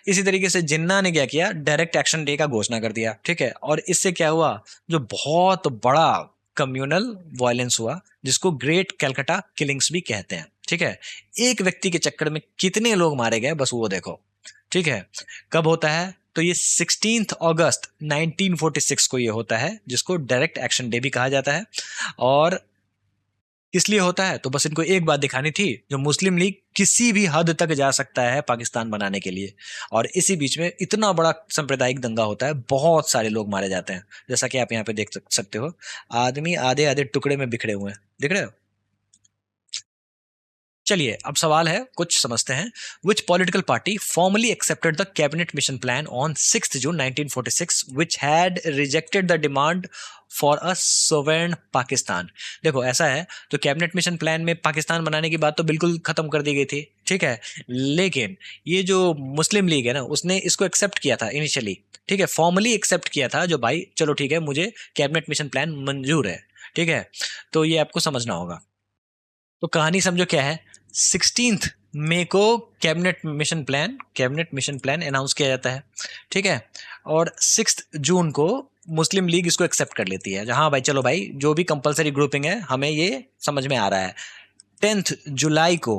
इसी तरीके से जिन्ना ने क्या किया, डायरेक्ट एक्शन डे का घोषणा कर दिया, ठीक है। और इससे क्या हुआ, जो बहुत बड़ा कम्युनल वायलेंस हुआ, जिसको ग्रेट कैलकाटा किलिंग्स भी कहते हैं, ठीक है। एक व्यक्ति के चक्कर में कितने लोग मारे गए, बस वो देखो, ठीक है। कब होता है, तो ये 16 अगस्त 1946 को ये होता है, जिसको डायरेक्ट एक्शन डे भी कहा जाता है। और किस लिए होता है, तो बस इनको एक बात दिखानी थी, जो मुस्लिम लीग किसी भी हद तक जा सकता है पाकिस्तान बनाने के लिए। और इसी बीच में इतना बड़ा सांप्रदायिक दंगा होता है, बहुत सारे लोग मारे जाते हैं, जैसा कि आप यहाँ पे देख सकते हो, आदमी आधे आधे टुकड़े में बिखरे हुए हैं, दिख रहे हो। चलिए अब सवाल है, कुछ समझते हैं। Which political party formally accepted the cabinet mission plan on 6 June 1946 which had rejected the demand for a sovereign Pakistan. देखो ऐसा है, तो कैबिनेट मिशन प्लान में पाकिस्तान बनाने की बात तो बिल्कुल खत्म कर दी गई थी, ठीक है। लेकिन ये जो मुस्लिम लीग है ना, उसने इसको एक्सेप्ट किया था इनिशियली, ठीक है, फॉर्मली एक्सेप्ट किया था, जो भाई चलो ठीक है, मुझे कैबिनेट मिशन प्लान मंजूर है, ठीक है। तो ये आपको समझना होगा। तो कहानी समझो क्या है, 16 मई को कैबिनेट मिशन प्लान अनाउंस किया जाता है, ठीक है। और 6 जून को मुस्लिम लीग इसको एक्सेप्ट कर लेती है, जहां भाई चलो भाई जो भी कंपलसरी ग्रुपिंग है हमें ये समझ में आ रहा है। 10 जुलाई को,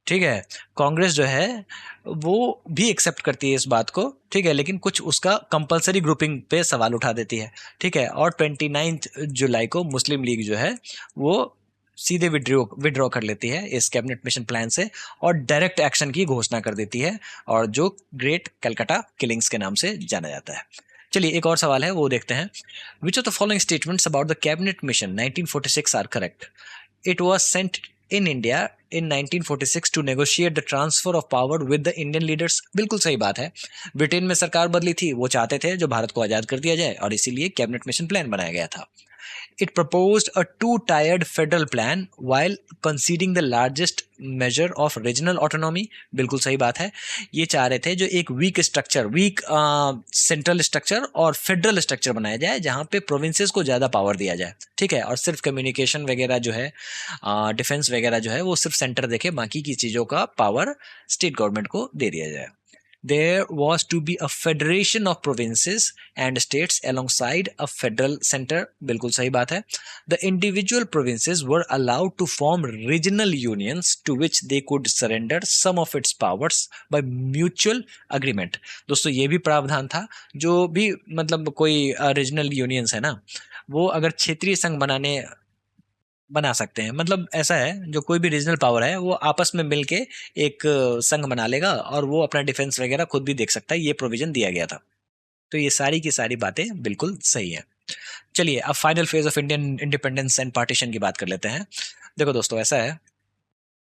ठीक है, कांग्रेस जो है वो भी एक्सेप्ट करती है इस बात को, ठीक है, लेकिन कुछ उसका कंपलसरी ग्रुपिंग पे सवाल उठा देती है, ठीक है। और 29 जुलाई को मुस्लिम लीग जो है वो सीधे विड्रॉ कर लेती है इस कैबिनेट मिशन प्लान से, और डायरेक्ट एक्शन की घोषणा कर देती है, और जो ग्रेट कलकत्ता किलिंग्स के नाम से जाना जाता है। चलिए एक और सवाल है, वो देखते हैं। Which of the following statements about the cabinet mission 1946 are correct? It was sent in India in 1946 to negotiate the transfer of power with the Indian leaders। बिल्कुल सही बात है। ब्रिटेन में सरकार बदली थी, वो चाहते थे जो भारत को आजाद कर दिया जाए, और इसीलिए कैबिनेट मिशन प्लान बनाया गया था। It proposed a two-tiered federal plan while conceding the largest measure of regional autonomy। बिल्कुल सही बात है। ये चाह रहे थे जो एक वीक सेंट्रल स्ट्रक्चर और फेडरल स्ट्रक्चर बनाया जाए, जहाँ पे प्रोविंसेस को ज़्यादा पावर दिया जाए, ठीक है। और सिर्फ कम्युनिकेशन वगैरह जो है, डिफेंस वगैरह जो है, वो सिर्फ सेंटर देखे, बाकी की चीज़ों का पावर स्टेट गवर्नमेंट को दे दिया जाए। There was to be a federation of provinces and states alongside a federal center। बिल्कुल सही बात है। The individual provinces were allowed to form regional unions to which they could surrender some of its powers by mutual agreement। दोस्तों ये भी प्रावधान था, जो भी मतलब कोई रीजनल यूनियंस है ना, वो अगर क्षेत्रीय संघ बना सकते हैं। मतलब ऐसा है, जो कोई भी रीजनल पावर है वो आपस में मिलके एक संघ बना लेगा, और वो अपना डिफेंस वगैरह खुद भी देख सकता है, ये प्रोविजन दिया गया था। तो ये सारी की सारी बातें बिल्कुल सही है। चलिए अब final phase of Indian independence and partition की बात कर लेते हैं। देखो दोस्तों ऐसा है,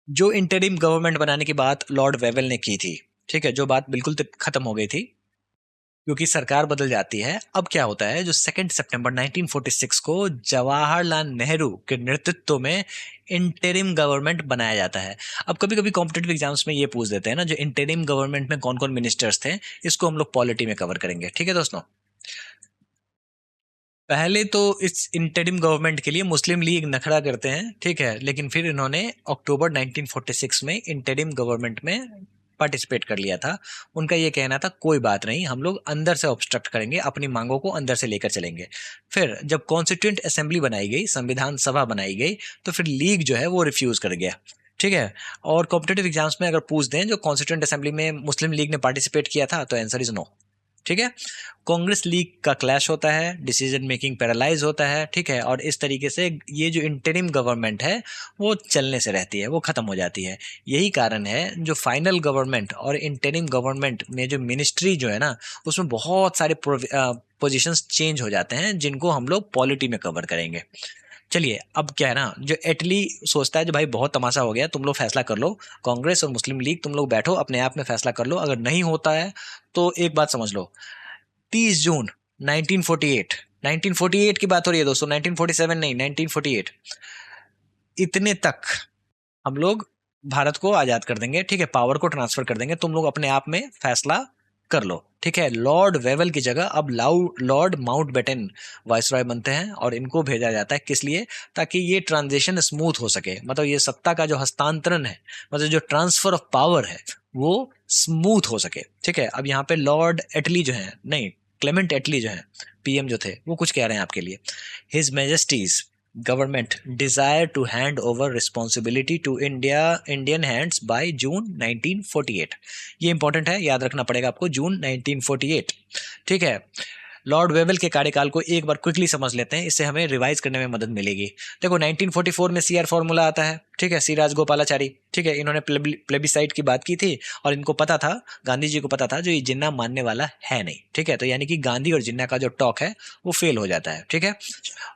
जो इंटरिम गवर्नमेंट बनाने की बात लॉर्ड वेवेल ने की थी, ठीक है, जो बात बिल्कुल खत्म हो गई थी, क्योंकि सरकार बदल जाती है। अब क्या होता है, जो 2 सितंबर 1946 को जवाहरलाल नेहरू के नेतृत्व में इंटरिम गवर्नमेंट बनाया जाता है। अब कभी कभी कॉम्पिटेटिव एग्जाम्स में ये पूछ देते हैं ना, जो इंटरिम गवर्नमेंट में कौन कौन मिनिस्टर्स थे, इसको हम लोग पॉलिटी में कवर करेंगे, ठीक है दोस्तों। पहले तो इस इंटरिम गवर्नमेंट के लिए मुस्लिम लीग नखड़ा करते हैं, ठीक है, लेकिन फिर इन्होंने अक्टूबर 1946 में इंटरिम गवर्नमेंट में पार्टिसिपेट कर लिया था। उनका ये कहना था कोई बात नहीं, हम लोग अंदर से ऑब्स्ट्रक्ट करेंगे, अपनी मांगों को अंदर से लेकर चलेंगे। फिर जब कॉन्स्टिट्यूंट असेंबली बनाई गई, संविधान सभा बनाई गई, तो फिर लीग जो है वो रिफ्यूज कर गया, ठीक है। और कॉम्पिटेटिव एग्जाम्स में अगर पूछ दें जो कॉन्स्टिट्यूंट असेंबली में मुस्लिम लीग ने पार्टिसिपेट किया था, तो आंसर इज नो। ठीक है। कांग्रेस लीग का क्लैश होता है, डिसीजन मेकिंग पैरालाइज होता है, ठीक है, और इस तरीके से ये जो इंटरिम गवर्नमेंट है वो चलने से रहती है, वो खत्म हो जाती है। यही कारण है जो फाइनल गवर्नमेंट और इंटरिम गवर्नमेंट में जो मिनिस्ट्री जो है ना, उसमें बहुत सारे पोजीशंस चेंज हो जाते हैं, जिनको हम लोग पॉलिटी में कवर करेंगे। चलिए, अब क्या है ना, जो इटली सोचता है जो भाई बहुत तमाशा हो गया, तुम लोग फैसला कर लो, कांग्रेस और मुस्लिम लीग तुम लोग बैठो अपने आप में फैसला कर लो, अगर नहीं होता है तो एक बात समझ लो, 30 जून 1948, 1948 की बात हो रही है दोस्तों, 1947 नहीं, 1948, इतने तक हम लोग भारत को आजाद कर देंगे, ठीक है, पावर को ट्रांसफर कर देंगे, तुम लोग अपने आप में फैसला कर लो, ठीक है। लॉर्ड वेवल की जगह अब लॉर्ड माउंटबेटन वाइसरॉय बनते हैं, और इनको भेजा जाता है किस लिए, ताकि ये ट्रांजिशन स्मूथ हो सके, मतलब ये सत्ता का जो हस्तांतरण है, मतलब जो ट्रांसफर ऑफ पावर है, वो स्मूथ हो सके, ठीक है। अब यहाँ पे लॉर्ड एटली जो है, नहीं, क्लेमेंट एटली जो है पीएम जो थे, वो कुछ कह रहे हैं आपके लिए, his Majesty's government desire to hand over responsibility to Indian hands by June 1948। ये इंपॉर्टेंट है, याद रखना पड़ेगा आपको, जून 1948, ठीक है। लॉर्ड वेवल के कार्यकाल को एक बार क्विकली समझ लेते हैं, इससे हमें रिवाइज करने में मदद मिलेगी। देखो 1944 में सीआर फॉर्मूला आता है, ठीक है, सी राजगोपालाचारी, ठीक है, इन्होंने प्लेबिसाइट की बात की थी, और इनको पता था, गांधी जी को पता था जो ये जिन्ना मानने वाला है नहीं, ठीक है, तो यानी कि गांधी और जिन्ना का जो टॉक है वो फेल हो जाता है, ठीक है।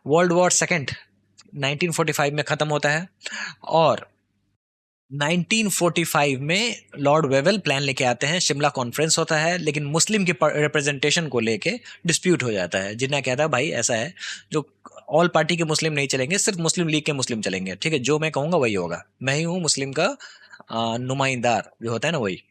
वर्ल्ड वॉर सेकेंड 1945 में खत्म होता है, और 1945 में लॉर्ड वेवल प्लान लेके आते हैं, शिमला कॉन्फ्रेंस होता है, लेकिन मुस्लिम के रिप्रेजेंटेशन को लेके डिस्प्यूट हो जाता है। जिन्ना कहता है भाई ऐसा है, जो ऑल पार्टी के मुस्लिम नहीं चलेंगे, सिर्फ मुस्लिम लीग के मुस्लिम चलेंगे, ठीक है, जो मैं कहूंगा वही होगा, मैं ही हूँ मुस्लिम का नुमाइंदार जो होता है ना, वही।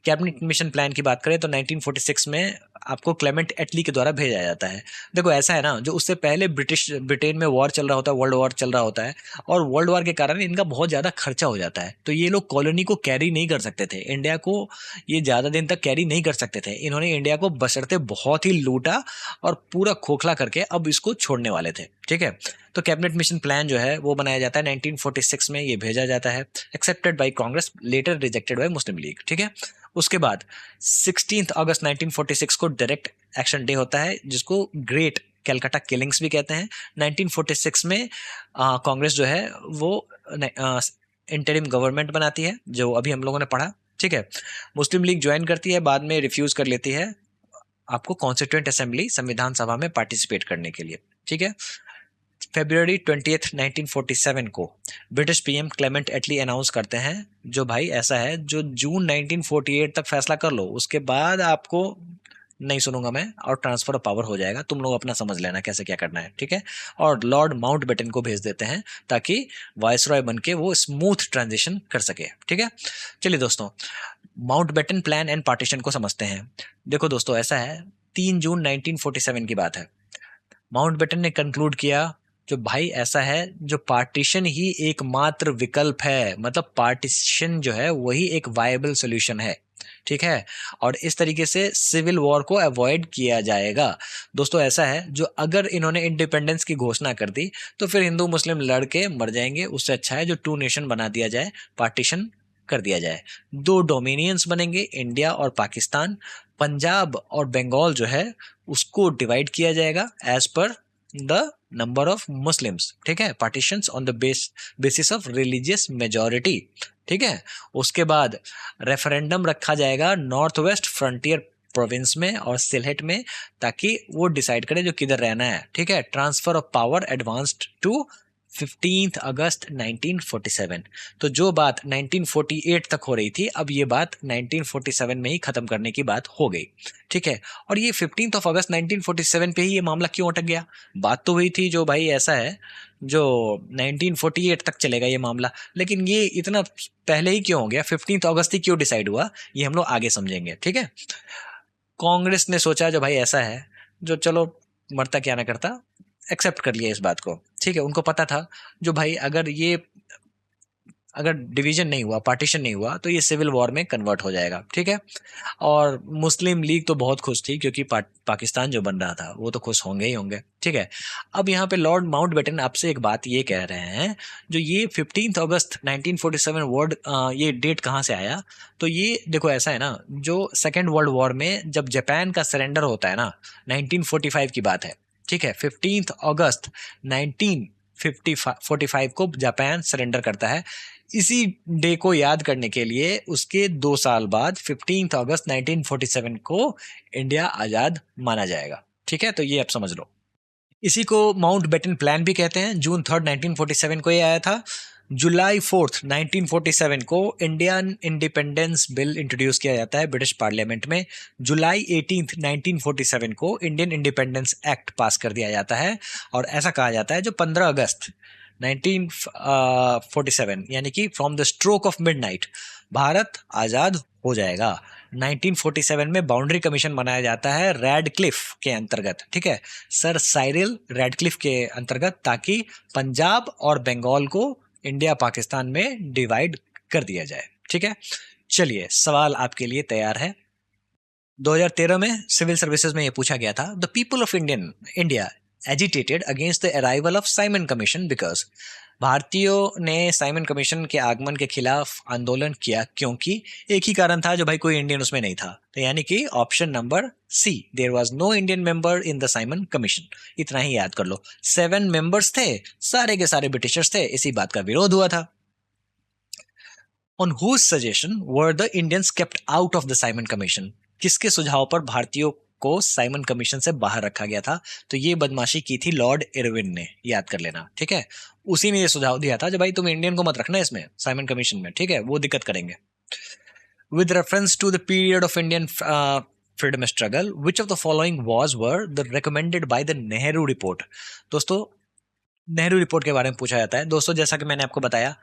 कैबिनेट मिशन प्लान की बात करें तो 1946 में आपको क्लेमेंट एटली के द्वारा भेजा जाता है। देखो ऐसा है ना, जो उससे पहले ब्रिटेन में वॉर चल रहा होता है, वर्ल्ड वॉर चल रहा होता है, और वर्ल्ड वॉर के कारण इनका बहुत ज़्यादा खर्चा हो जाता है, तो ये लोग कॉलोनी को कैरी नहीं कर सकते थे, इंडिया को ये ज़्यादा दिन तक कैरी नहीं कर सकते थे। इन्होंने इंडिया को बशर्ते बहुत ही लूटा और पूरा खोखला करके अब इसको छोड़ने वाले थे, ठीक है। तो कैबिनेट मिशन प्लान जो है वो बनाया जाता है 1946 में, ये भेजा जाता है, accepted by Congress, later rejected by Muslim League, ठीक है। उसके बाद 16 अगस्त 1946 को डायरेक्ट एक्शन डे होता है, जिसको ग्रेट कैलकाटा किलिंग्स भी कहते हैं। 1946 में कांग्रेस जो है वो इंटरिम गवर्नमेंट बनाती है, जो अभी हम लोगों ने पढ़ा, ठीक है। मुस्लिम लीग ज्वाइन करती है, बाद में रिफ्यूज कर लेती है आपको कॉन्स्टिट्यूएंट असेंबली, संविधान सभा में पार्टिसिपेट करने के लिए, ठीक है। February 20th 1947 को ब्रिटिश पीएम क्लेमेंट एटली अनाउंस करते हैं, जो भाई ऐसा है, जो जून 1948 तक फैसला कर लो, उसके बाद आपको नहीं सुनूंगा मैं, और ट्रांसफर ऑफ पावर हो जाएगा, तुम लोग अपना समझ लेना कैसे क्या करना है, ठीक है। और लॉर्ड माउंटबेटन को भेज देते हैं, ताकि वायसरॉय बन के वो स्मूथ ट्रांजिशन कर सके, ठीक है। चलिए दोस्तों, माउंटबेटन प्लान एंड पार्टीशन को समझते हैं। देखो दोस्तों, ऐसा है, 3 जून 1947 की बात है, माउंटबेटन ने कंक्लूड किया, जो भाई ऐसा है, जो पार्टीशन ही एकमात्र विकल्प है, मतलब पार्टीशन जो है वही एक वायबल सोल्यूशन है, ठीक है, और इस तरीके से सिविल वॉर को अवॉइड किया जाएगा। दोस्तों ऐसा है, जो अगर इन्होंने इंडिपेंडेंस की घोषणा कर दी तो फिर हिंदू मुस्लिम लड़के मर जाएंगे, उससे अच्छा है जो 2 नेशन बना दिया जाए, पार्टीशन कर दिया जाए, 2 डोमिनियंस बनेंगे, इंडिया और पाकिस्तान। पंजाब और बंगाल जो है उसको डिवाइड किया जाएगा as per the number of Muslims, ठीक है, partitions on the basis of religious majority, ठीक है। उसके बाद रेफरेंडम रखा जाएगा नॉर्थ वेस्ट फ्रंटियर प्रोविंस में और सिलहट में, ताकि वो डिसाइड करे जो किधर रहना है, ठीक है। Transfer of power advanced to 15 August 1947। तो जो बात 1948 तक हो रही थी, अब ये बात 1947 में ही खत्म करने की बात हो गई, ठीक है। और ये 15 अगस्त 1947 पे ही ये मामला क्यों अटक गया? बात तो हुई थी जो भाई ऐसा है, जो 1948 तक चलेगा ये मामला, लेकिन ये इतना पहले ही क्यों हो गया, 15 अगस्त ही क्यों डिसाइड हुआ, ये हम लोग आगे समझेंगे, ठीक है। कांग्रेस ने सोचा जो भाई ऐसा है, जो चलो मरता क्या ना करता, एक्सेप्ट कर लिया इस बात को, ठीक है। उनको पता था जो भाई अगर ये अगर डिवीजन नहीं हुआ, पार्टीशन नहीं हुआ, तो ये सिविल वॉर में कन्वर्ट हो जाएगा, ठीक है। और मुस्लिम लीग तो बहुत खुश थी क्योंकि पाकिस्तान जो बन रहा था वो तो खुश होंगे ही होंगे, ठीक है। अब यहाँ पे लॉर्ड माउंटबेटन आपसे एक बात ये कह रहे हैं, जो ये 15 अगस्त 1947 वर्ड ये डेट कहाँ से आया? तो ये देखो ऐसा है ना, जो सेकेंड वर्ल्ड वॉर में जब जापान का सरेंडर होता है ना, 1945 की बात है, ठीक है। 15 अगस्त 1945 को जापान सरेंडर करता है। इसी डे को याद करने के लिए उसके 2 साल बाद 15 अगस्त 1947 को इंडिया आजाद माना जाएगा, ठीक है। तो ये आप समझ लो। इसी को माउंट बेटन प्लान भी कहते हैं। जून 3, 1947 को ये आया था। जुलाई 4, 1947 को इंडियन इंडिपेंडेंस बिल इंट्रोड्यूस किया जाता है ब्रिटिश पार्लियामेंट में। जुलाई 18, 1947 को इंडियन इंडिपेंडेंस एक्ट पास कर दिया जाता है। और ऐसा कहा जाता है जो 15 अगस्त 1947 यानी कि from the stroke of midnight Bharat आजाद हो जाएगा। 1947 में बाउंड्री कमीशन बनाया जाता है रैडक्लिफ के अंतर्गत, ठीक है, सर साइरिल रैडक्लिफ के अंतर्गत, ताकि पंजाब और बंगाल को इंडिया पाकिस्तान में डिवाइड कर दिया जाए, ठीक है। चलिए, सवाल आपके लिए तैयार है। 2013 में सिविल सर्विसेज में ये पूछा गया था, the people of India agitated against the arrival of Simon commission because. भारतीयों ने साइमन कमीशन के आगमन के खिलाफ आंदोलन किया क्योंकि एक ही कारण था, जो भाई कोई इंडियन उसमें नहीं था। तो यानी कि option number C, there was no Indian member in the Simon commission. इतना ही याद कर लो। 7 मेंबर्स थे, सारे के सारे ब्रिटिशर्स थे, इसी बात का विरोध हुआ था। On whose suggestion were the Indians kept out of the Simon commission. किसके सुझाव पर भारतीयों को साइमन कमीशन से बाहर रखा गया था? तो ये बदमाशी की थी लॉर्ड इरविन ने, याद कर लेना, ठीक है। उसी ने ये सुझाव दिया था, जब भाई तुम इंडियन को मत रखना इसमें साइमन कमीशन में, ठीक है, वो दिक्कत करेंगे। With reference to the period of Indian freedom struggle which of the following was were the recommended by the Nehru report. दोस्तों, नेहरू रिपोर्ट के बारे में पूछा जाता है। दोस्तों, जैसा कि मैंने आपको बताया,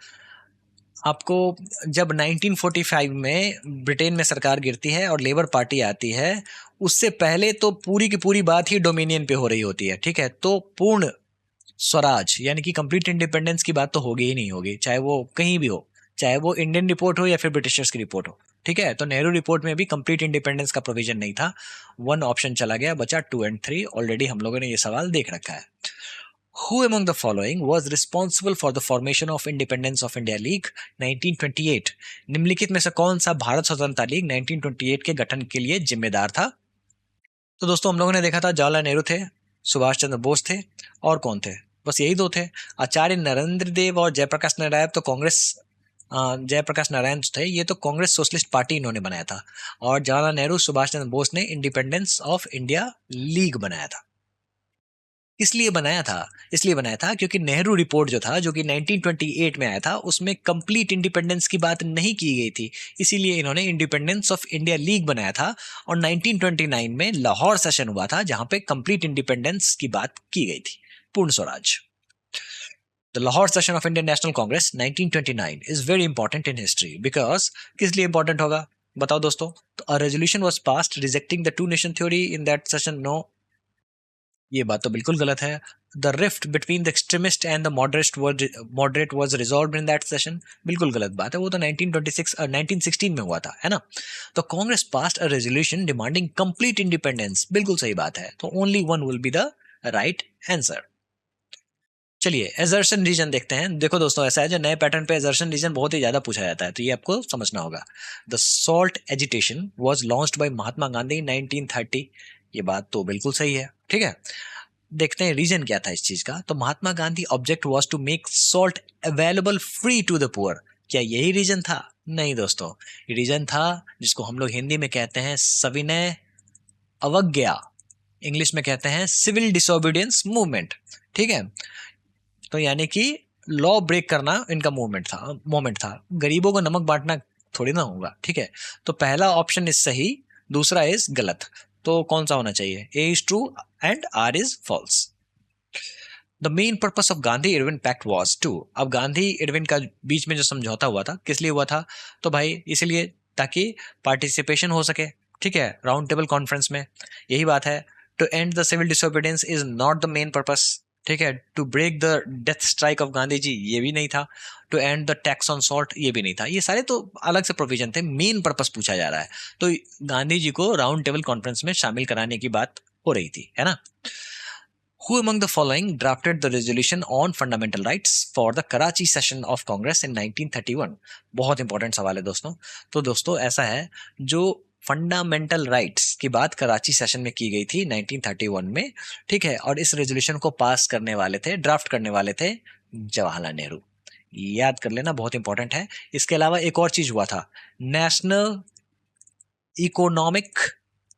आपको जब 1945 में ब्रिटेन में सरकार गिरती है और लेबर पार्टी आती है, उससे पहले तो पूरी की पूरी बात ही डोमिनियन पे हो रही होती है, ठीक है। तो पूर्ण स्वराज यानी कि कंप्लीट इंडिपेंडेंस की बात तो होगी ही नहीं होगी, चाहे वो कहीं भी हो, चाहे वो इंडियन रिपोर्ट हो या फिर ब्रिटिशर्स की रिपोर्ट हो, ठीक है। तो नेहरू रिपोर्ट में भी कंप्लीट इंडिपेंडेंस का प्रोविजन नहीं था। 1 ऑप्शन चला गया, बचा 2 और 3। ऑलरेडी हम लोगों ने ये सवाल देख रखा है। Who among the following was responsible for the formation of Independence of India League 1928? निम्नलिखित में से कौन सा भारत स्वतंत्रता लीग 1928 के गठन के लिए जिम्मेदार था? तो दोस्तों, हम लोगों ने देखा था जवाहरलाल नेहरू थे, सुभाष चंद्र बोस थे, और कौन थे? बस यही दो थे। आचार्य नरेंद्र देव और जयप्रकाश नारायण तो कांग्रेस, जयप्रकाश नारायण थे, ये तो कांग्रेस सोशलिस्ट पार्टी इन्होंने बनाया था। और जवाहरलाल नेहरू, सुभाष चंद्र बोस ने इंडिपेंडेंस ऑफ इंडिया लीग बनाया था। इसलिए बनाया था, इसलिए बनाया था क्योंकि नेहरू रिपोर्ट जो था, जो कि 1928 में आया था, उसमें कंप्लीट इंडिपेंडेंस की बात नहीं की गई थी। इसीलिए इन्होंने इंडिपेंडेंस ऑफ इंडिया लीग बनाया था। और 1929 में लाहौर सेशन हुआ था, जहां पे कंप्लीट इंडिपेंडेंस की बात की गई थी, पूर्ण स्वराज। The Lahore session of Indian national Congress 1929 is very important in history because, किस लिए इंपॉर्टेंट होगा बताओ दोस्तों? तो a resolution was passed rejecting the two nation theory in that session. No, ये बात तो बिल्कुल गलत है। The rift between the extremist and the moderate was resolved in that session. बिल्कुल गलत बात है, वो तो 1926 और 1916 में हुआ था, है ना। तो Congress passed a resolution demanding complete independence. बिल्कुल सही बात है। तो only one will be the right answer. चलिए, एजर्शन रीजन देखते हैं। देखो दोस्तों, ऐसा है, जो नए पैटर्न पे एजर्शन रीजन बहुत ही ज्यादा पूछा जाता है, तो ये आपको समझना होगा। The salt agitation was launched by Mahatma Gandhi 1930। ये बात तो बिल्कुल सही है, ठीक है। देखते हैं रीजन क्या था इस चीज का। तो Mahatma Gandhi object was to make salt available free to the poor. क्या यही रीजन था? नहीं दोस्तों, रीजन था जिसको हम लोग हिंदी में कहते हैं सविनय अवज्ञा, इंग्लिश में कहते हैं सिविल डिसोबीडियंस मूवमेंट, ठीक है। तो यानी कि लॉ ब्रेक करना इनका मोमेंट था। गरीबों को नमक बांटना थोड़ी ना होगा, ठीक है। तो पहला ऑप्शन इज सही, दूसरा इज गलत। तो कौन सा होना चाहिए? A is true and R is false. The main purpose of Gandhi Irwin pact was to. अब गांधी इरविन का बीच में जो समझौता हुआ था, किस लिए हुआ था? तो भाई इसलिए ताकि पार्टिसिपेशन हो सके, ठीक है, राउंड टेबल कॉन्फ्रेंस में। यही बात है। To end the civil disobedience is not the main purpose. ठीक है, to break the death strike of Gandhi ji, ये भी नहीं था, to end the tax on salt, ये भी नहीं था, ये सारे तो अलग से प्रोविजन थे, मेन पर्पस पूछा जा रहा है। तो गांधी जी को राउंड टेबल कॉन्फ्रेंस में शामिल कराने की बात हो रही थी, है ना। Who among the following drafted the resolution on fundamental rights for the Karachi session of Congress in 1931? बहुत इंपॉर्टेंट सवाल है दोस्तों। तो दोस्तों ऐसा है, जो फंडामेंटल राइट्स की बात कराची सेशन में की गई थी 1931 में, ठीक है, और इस रेजोल्यूशन को पास करने वाले थे, ड्राफ्ट करने वाले थे जवाहरलाल नेहरू। याद कर लेना, बहुत इंपॉर्टेंट है। इसके अलावा एक और चीज हुआ था, नेशनल इकोनॉमिक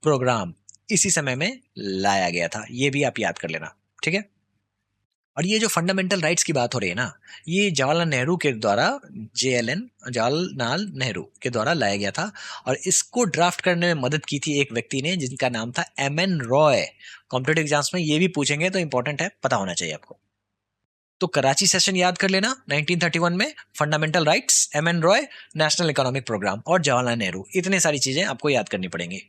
प्रोग्राम इसी समय में लाया गया था, ये भी आप याद कर लेना, ठीक है। और ये जो फंडामेंटल राइट्स की बात हो रही है ना, ये जवाहरलाल नेहरू के द्वारा, JLN जवाहरलाल नेहरू के द्वारा लाया गया था, और इसको ड्राफ्ट करने में मदद की थी एक व्यक्ति ने जिनका नाम था MN रॉय। कॉम्पिटेटिव एग्जाम्स में ये भी पूछेंगे तो इंपॉर्टेंट है, पता होना चाहिए आपको। तो कराची सेशन याद कर लेना 1931 में, fundamental rights, MN Roy, national economic programme और जवाहरलाल नेहरू, इतने सारी चीजें आपको याद करनी पड़ेंगी।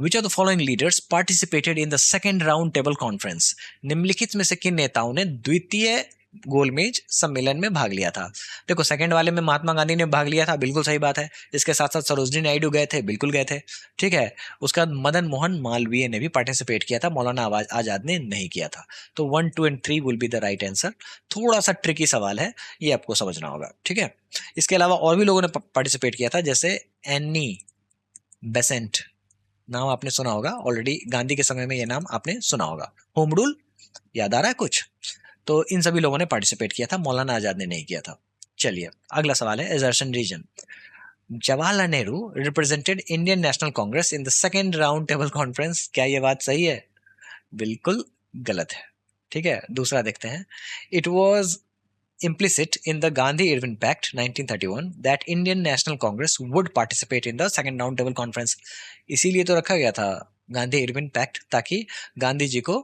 विच of the following leaders participated in the second round table conference? निम्नलिखित में से किन नेताओं ने द्वितीय गोलमेज सम्मेलन में भाग लिया था? देखो, सेकंड वाले में महात्मा गांधी ने भाग लिया था, बिल्कुल सही बात है। इसके साथ साथ सरोजनी नायडू गए थे, बिल्कुल गए थे, ठीक है। उसके बाद मदन मोहन मालवीय ने भी पार्टिसिपेट किया था, मौलाना आजाद ने नहीं किया था। तो 1, 2 and 3 will be the right answer. थोड़ा सा ट्रिकी सवाल है, ये आपको समझना होगा, ठीक है। इसके अलावा और भी लोगों ने पार्टिसिपेट किया था, जैसे एनी बेसेंट, नाम आपने सुना होगा ऑलरेडी, गांधी के समय में ये नाम आपने सुना होगा। होम रूल याद आ रहा है कुछ? तो इन सभी लोगों ने पार्टिसिपेट किया था, मौलाना आजाद ने नहीं किया था। चलिए अगला सवाल है, assertion reason. Jawaharlal Nehru represented Indian national Congress in the second round table conference, क्या ये बात सही है? बिल्कुल गलत है, ठीक है। दूसरा देखते हैं, it was implicit in the Gandhi-Irwin Pact 1931 that Indian National Congress would participate in the second round table conference। इसीलिए तो रखा गया था गांधी इरविन पैक्ट, ताकि गांधी जी को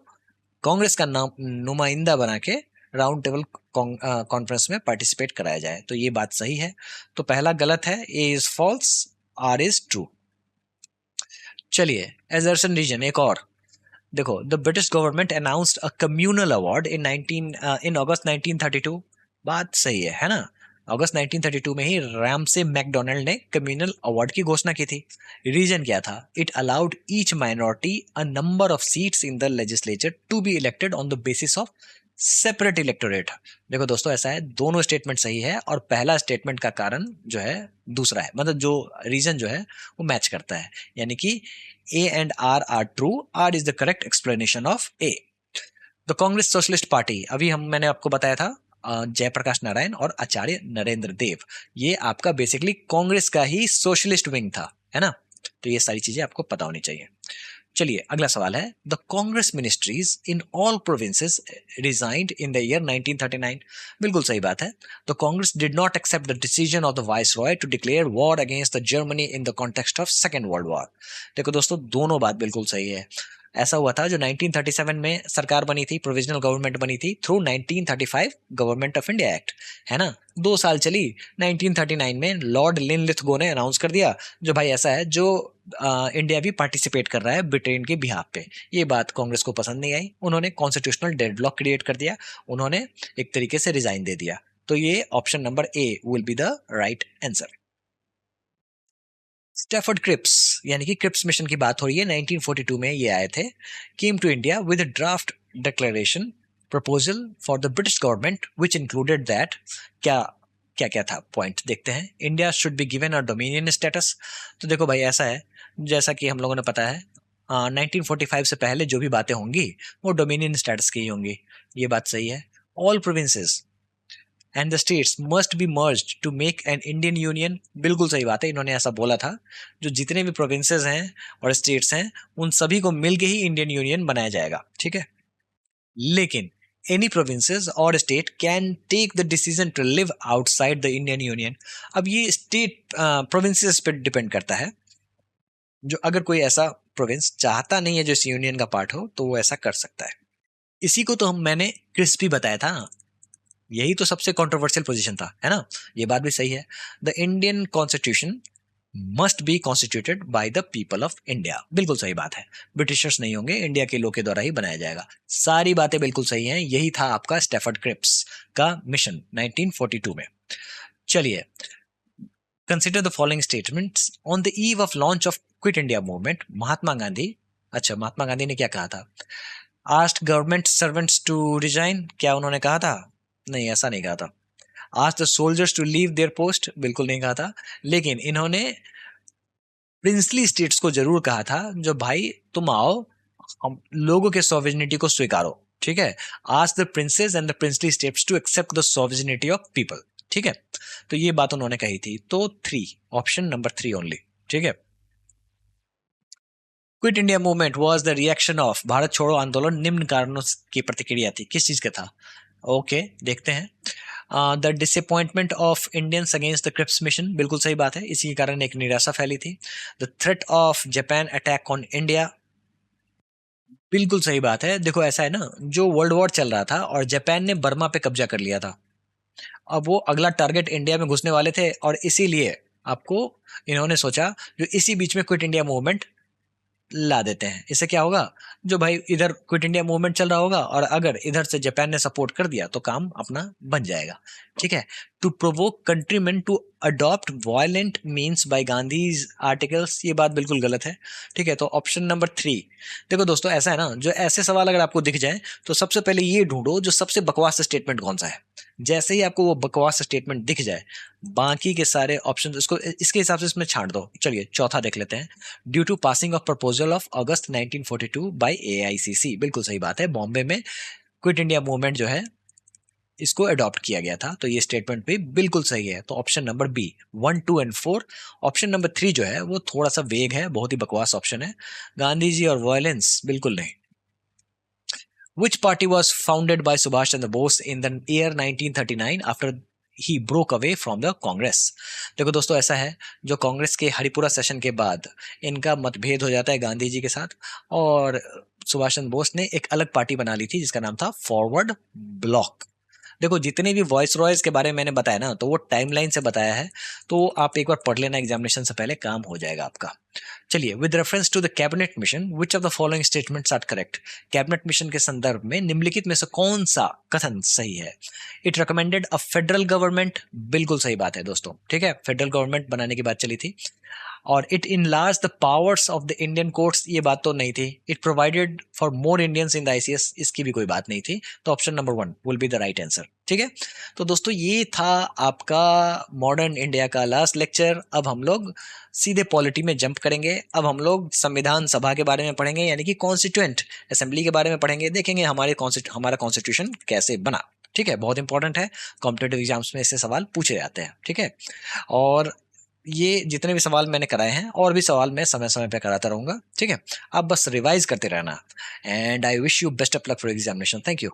कांग्रेस का नाम नुमाइंदा बना के राउंड टेबल कॉन्फ्रेंस में पार्टिसिपेट कराया जाए। तो ये बात सही है, तो पहला गलत है, A is false, R is true. चलिए एजर्सन रीजन एक और देखो, the British government announced a communal award in August 1932। बात सही है ना। अगस्त 1932 में ही रैमसे मैकडोनल्ड ने कम्युनल अवार्ड की घोषणा की थी। रीजन क्या था? It allowed each minority a number of seats in the legislature to be elected on the basis of separate electorate. देखो दोस्तों, ऐसा है, दोनों स्टेटमेंट सही है, और पहला स्टेटमेंट का कारण जो है दूसरा है, मतलब जो रीजन जो है वो मैच करता है, यानी कि A and R are true, R is the correct explanation of A। The Congress socialist party, अभी मैंने आपको बताया था, जयप्रकाश नारायण और आचार्य नरेंद्र देव, ये आपका बेसिकली कांग्रेस का ही सोशलिस्ट विंग था, है ना। तो ये सारी चीजें आपको पता होनी चाहिए। चलिए अगला सवाल है, the Congress ministries in all provinces resigned in the year 1939। बिल्कुल सही बात है। The Congress did not accept the decision of the viceroy to declare war against the Germany in the context of second world war. देखो दोस्तों, दोनों बात बिल्कुल सही है। ऐसा हुआ था, जो 1937 में सरकार बनी थी, प्रोविजनल गवर्नमेंट बनी थी through 1935 government of India act, है ना। 2 साल चली, 1939 में लॉर्ड लिनलिथगो ने अनाउंस कर दिया, जो भाई ऐसा है, जो इंडिया भी पार्टिसिपेट कर रहा है ब्रिटेन के बिहाफ पे। ये बात कांग्रेस को पसंद नहीं आई, उन्होंने कॉन्स्टिट्यूशनल डेडलॉक क्रिएट कर दिया, उन्होंने एक तरीके से रिजाइन दे दिया। तो ये option number A will be the right answer. Stafford Cripps, यानी कि क्रिप्स मिशन की बात हो रही है, 1942 में ये आए थे, came to India with a draft declaration proposal for the British government which included that, क्या क्या क्या था पॉइंट देखते हैं। India should be given a dominion status. तो देखो भाई, ऐसा है, जैसा कि हम लोगों ने पता है, 1945 से पहले जो भी बातें होंगी वो डोमिनियन स्टेटस की ही होंगी, ये बात सही है। All provinces and the states must be merged to make an Indian union, बिल्कुल सही बात है, इन्होंने ऐसा बोला था, जो जितने भी प्रोविंसेस हैं और स्टेट्स हैं उन सभी को मिलके ही इंडियन यूनियन बनाया जाएगा, ठीक है। लेकिन एनी प्रोविंसेस और state can take the decision to live outside the Indian union. अब ये स्टेट प्रोविंसेस पे डिपेंड करता है, जो अगर कोई ऐसा प्रोविंस चाहता नहीं है जो इस यूनियन का पार्ट हो, तो वो ऐसा कर सकता है। इसी को तो मैंने क्रिस्पी बताया था, यही तो सबसे कंट्रोवर्शियल पोजीशन था, है ना। ये बात भी सही है। The Indian constitution must be constituted by the people of India. बिल्कुल सही बात है, ब्रिटिशर्स नहीं होंगे, इंडिया के लोग के द्वारा ही बनाया जाएगा। सारी बातें बिल्कुल सही हैं, यही था आपका स्टैफर्ड क्रिप्स का मिशन 1942 में। चलिए, consider the following statements on the eve of launch of quit India movement. Mahatma Gandhi, अच्छा महात्मा गांधी ने क्या कहा था? Asked government servants to resign, क्या उन्होंने कहा था? नहीं, ऐसा नहीं कहा था। Asked the soldiers to leave their post, बिल्कुल नहीं कहा था। लेकिन इन्होंने प्रिंसली स्टेट्स को जरूर कहा था, जो भाई तुम आओ, हम लोगों के सॉवरेनिटी को स्वीकारो, ठीक है। Ask the princes and the princely states to accept the sovereignty of people, ठीक है। तो ये बात उन्होंने कही थी। तो 3, ऑप्शन नंबर 3 ओनली, ठीक है। Quit India movement was the reaction of, Bharat छोड़ो आंदोलन निम्न कारणों की प्रतिक्रिया थी, किस चीज का था? ओके, देखते हैं। The disappointment of Indians against the Cripps mission, बिल्कुल सही बात है, इसी के कारण एक निराशा फैली थी। The threat of Japan attack on India, बिल्कुल सही बात है। देखो ऐसा है ना, जो वर्ल्ड वॉर चल रहा था और जापान ने बर्मा पे कब्जा कर लिया था, अब वो अगला टारगेट इंडिया में घुसने वाले थे, और इसीलिए आपको इन्होंने सोचा जो इसी बीच में क्विट इंडिया मूवमेंट ला देते हैं। इससे क्या होगा, जो भाई इधर क्विट इंडिया मूवमेंट चल रहा होगा और अगर इधर से जापान ने सपोर्ट कर दिया तो काम अपना बन जाएगा, ठीक है। To provoke countrymen to adopt violent means by Gandhi's articles, ये बात बिल्कुल गलत है, ठीक है। तो ऑप्शन नंबर 3। देखो दोस्तों, ऐसा है ना, जो ऐसे सवाल अगर आपको दिख जाए तो सबसे पहले ये ढूंढो जो सबसे बकवास स्टेटमेंट कौन सा है। जैसे ही आपको वो बकवास स्टेटमेंट दिख जाए, बाकी के सारे ऑप्शन इसको इसके हिसाब से इसमें छांट दो। चलिए चौथा देख लेते हैं। Due to passing of proposal of August 1942 by AICC, बिल्कुल सही बात है, बॉम्बे में क्विट इंडिया मूवमेंट जो है इसको अडॉप्ट किया गया था, तो ये स्टेटमेंट भी बिल्कुल सही है। तो option number B 1, 2 and 4। Option number 3 जो है वो थोड़ा सा वेग है, बहुत ही बकवास ऑप्शन है, गांधी जी और वायलेंस, बिल्कुल नहीं। Which party was founded by Subhash Chandra Bose in the year 1939 after he broke away from the Congress? देखो दोस्तों, ऐसा है, जो कांग्रेस के हरिपुरा सेशन के बाद इनका मतभेद हो जाता है गांधी जी के साथ, और सुभाष चंद्र बोस ने एक अलग पार्टी बना ली थी जिसका नाम था फॉरवर्ड ब्लॉक। देखो जितने भी वॉइस रॉयज के बारे में मैंने बताया ना, तो वो टाइमलाइन से बताया है, तो आप एक बार पढ़ लेना, एग्जामिनेशन से पहले काम हो जाएगा आपका। चलिए, with reference to the cabinet mission which of the following statements are correct? Cabinet mission के संदर्भ में निम्नलिखित में से कौन सा कथन सही है? It recommended a federal government, बिल्कुल सही बात है दोस्तों, ठीक है, फेडरल गवर्नमेंट बनाने की बात चली थी। और it enlarge the powers of the Indian courts, ये बात तो नहीं थी। It provided for more Indians in the ICS, इसकी भी कोई बात नहीं थी। तो option number 1 will be the right answer, ठीक है। तो दोस्तों, ये था आपका मॉडर्न इंडिया का लास्ट लेक्चर। अब हम लोग सीधे पॉलिटी में जंप करेंगे। अब हम लोग संविधान सभा के बारे में पढ़ेंगे, यानी कि कॉन्स्टिट्यूएंट असेंबली के बारे में पढ़ेंगे, देखेंगे हमारा कॉन्स्टिट्यूशन कैसे बना, ठीक है। बहुत इंपॉर्टेंट है, कॉम्पिटेटिव एग्जाम्स में इससे सवाल पूछे जाते हैं, ठीक है। और ये जितने भी सवाल मैंने कराए हैं, और भी सवाल मैं समय समय पे कराता रहूंगा, ठीक है। आप बस रिवाइज करते रहना, and I wish you best of luck for examination. Thank you.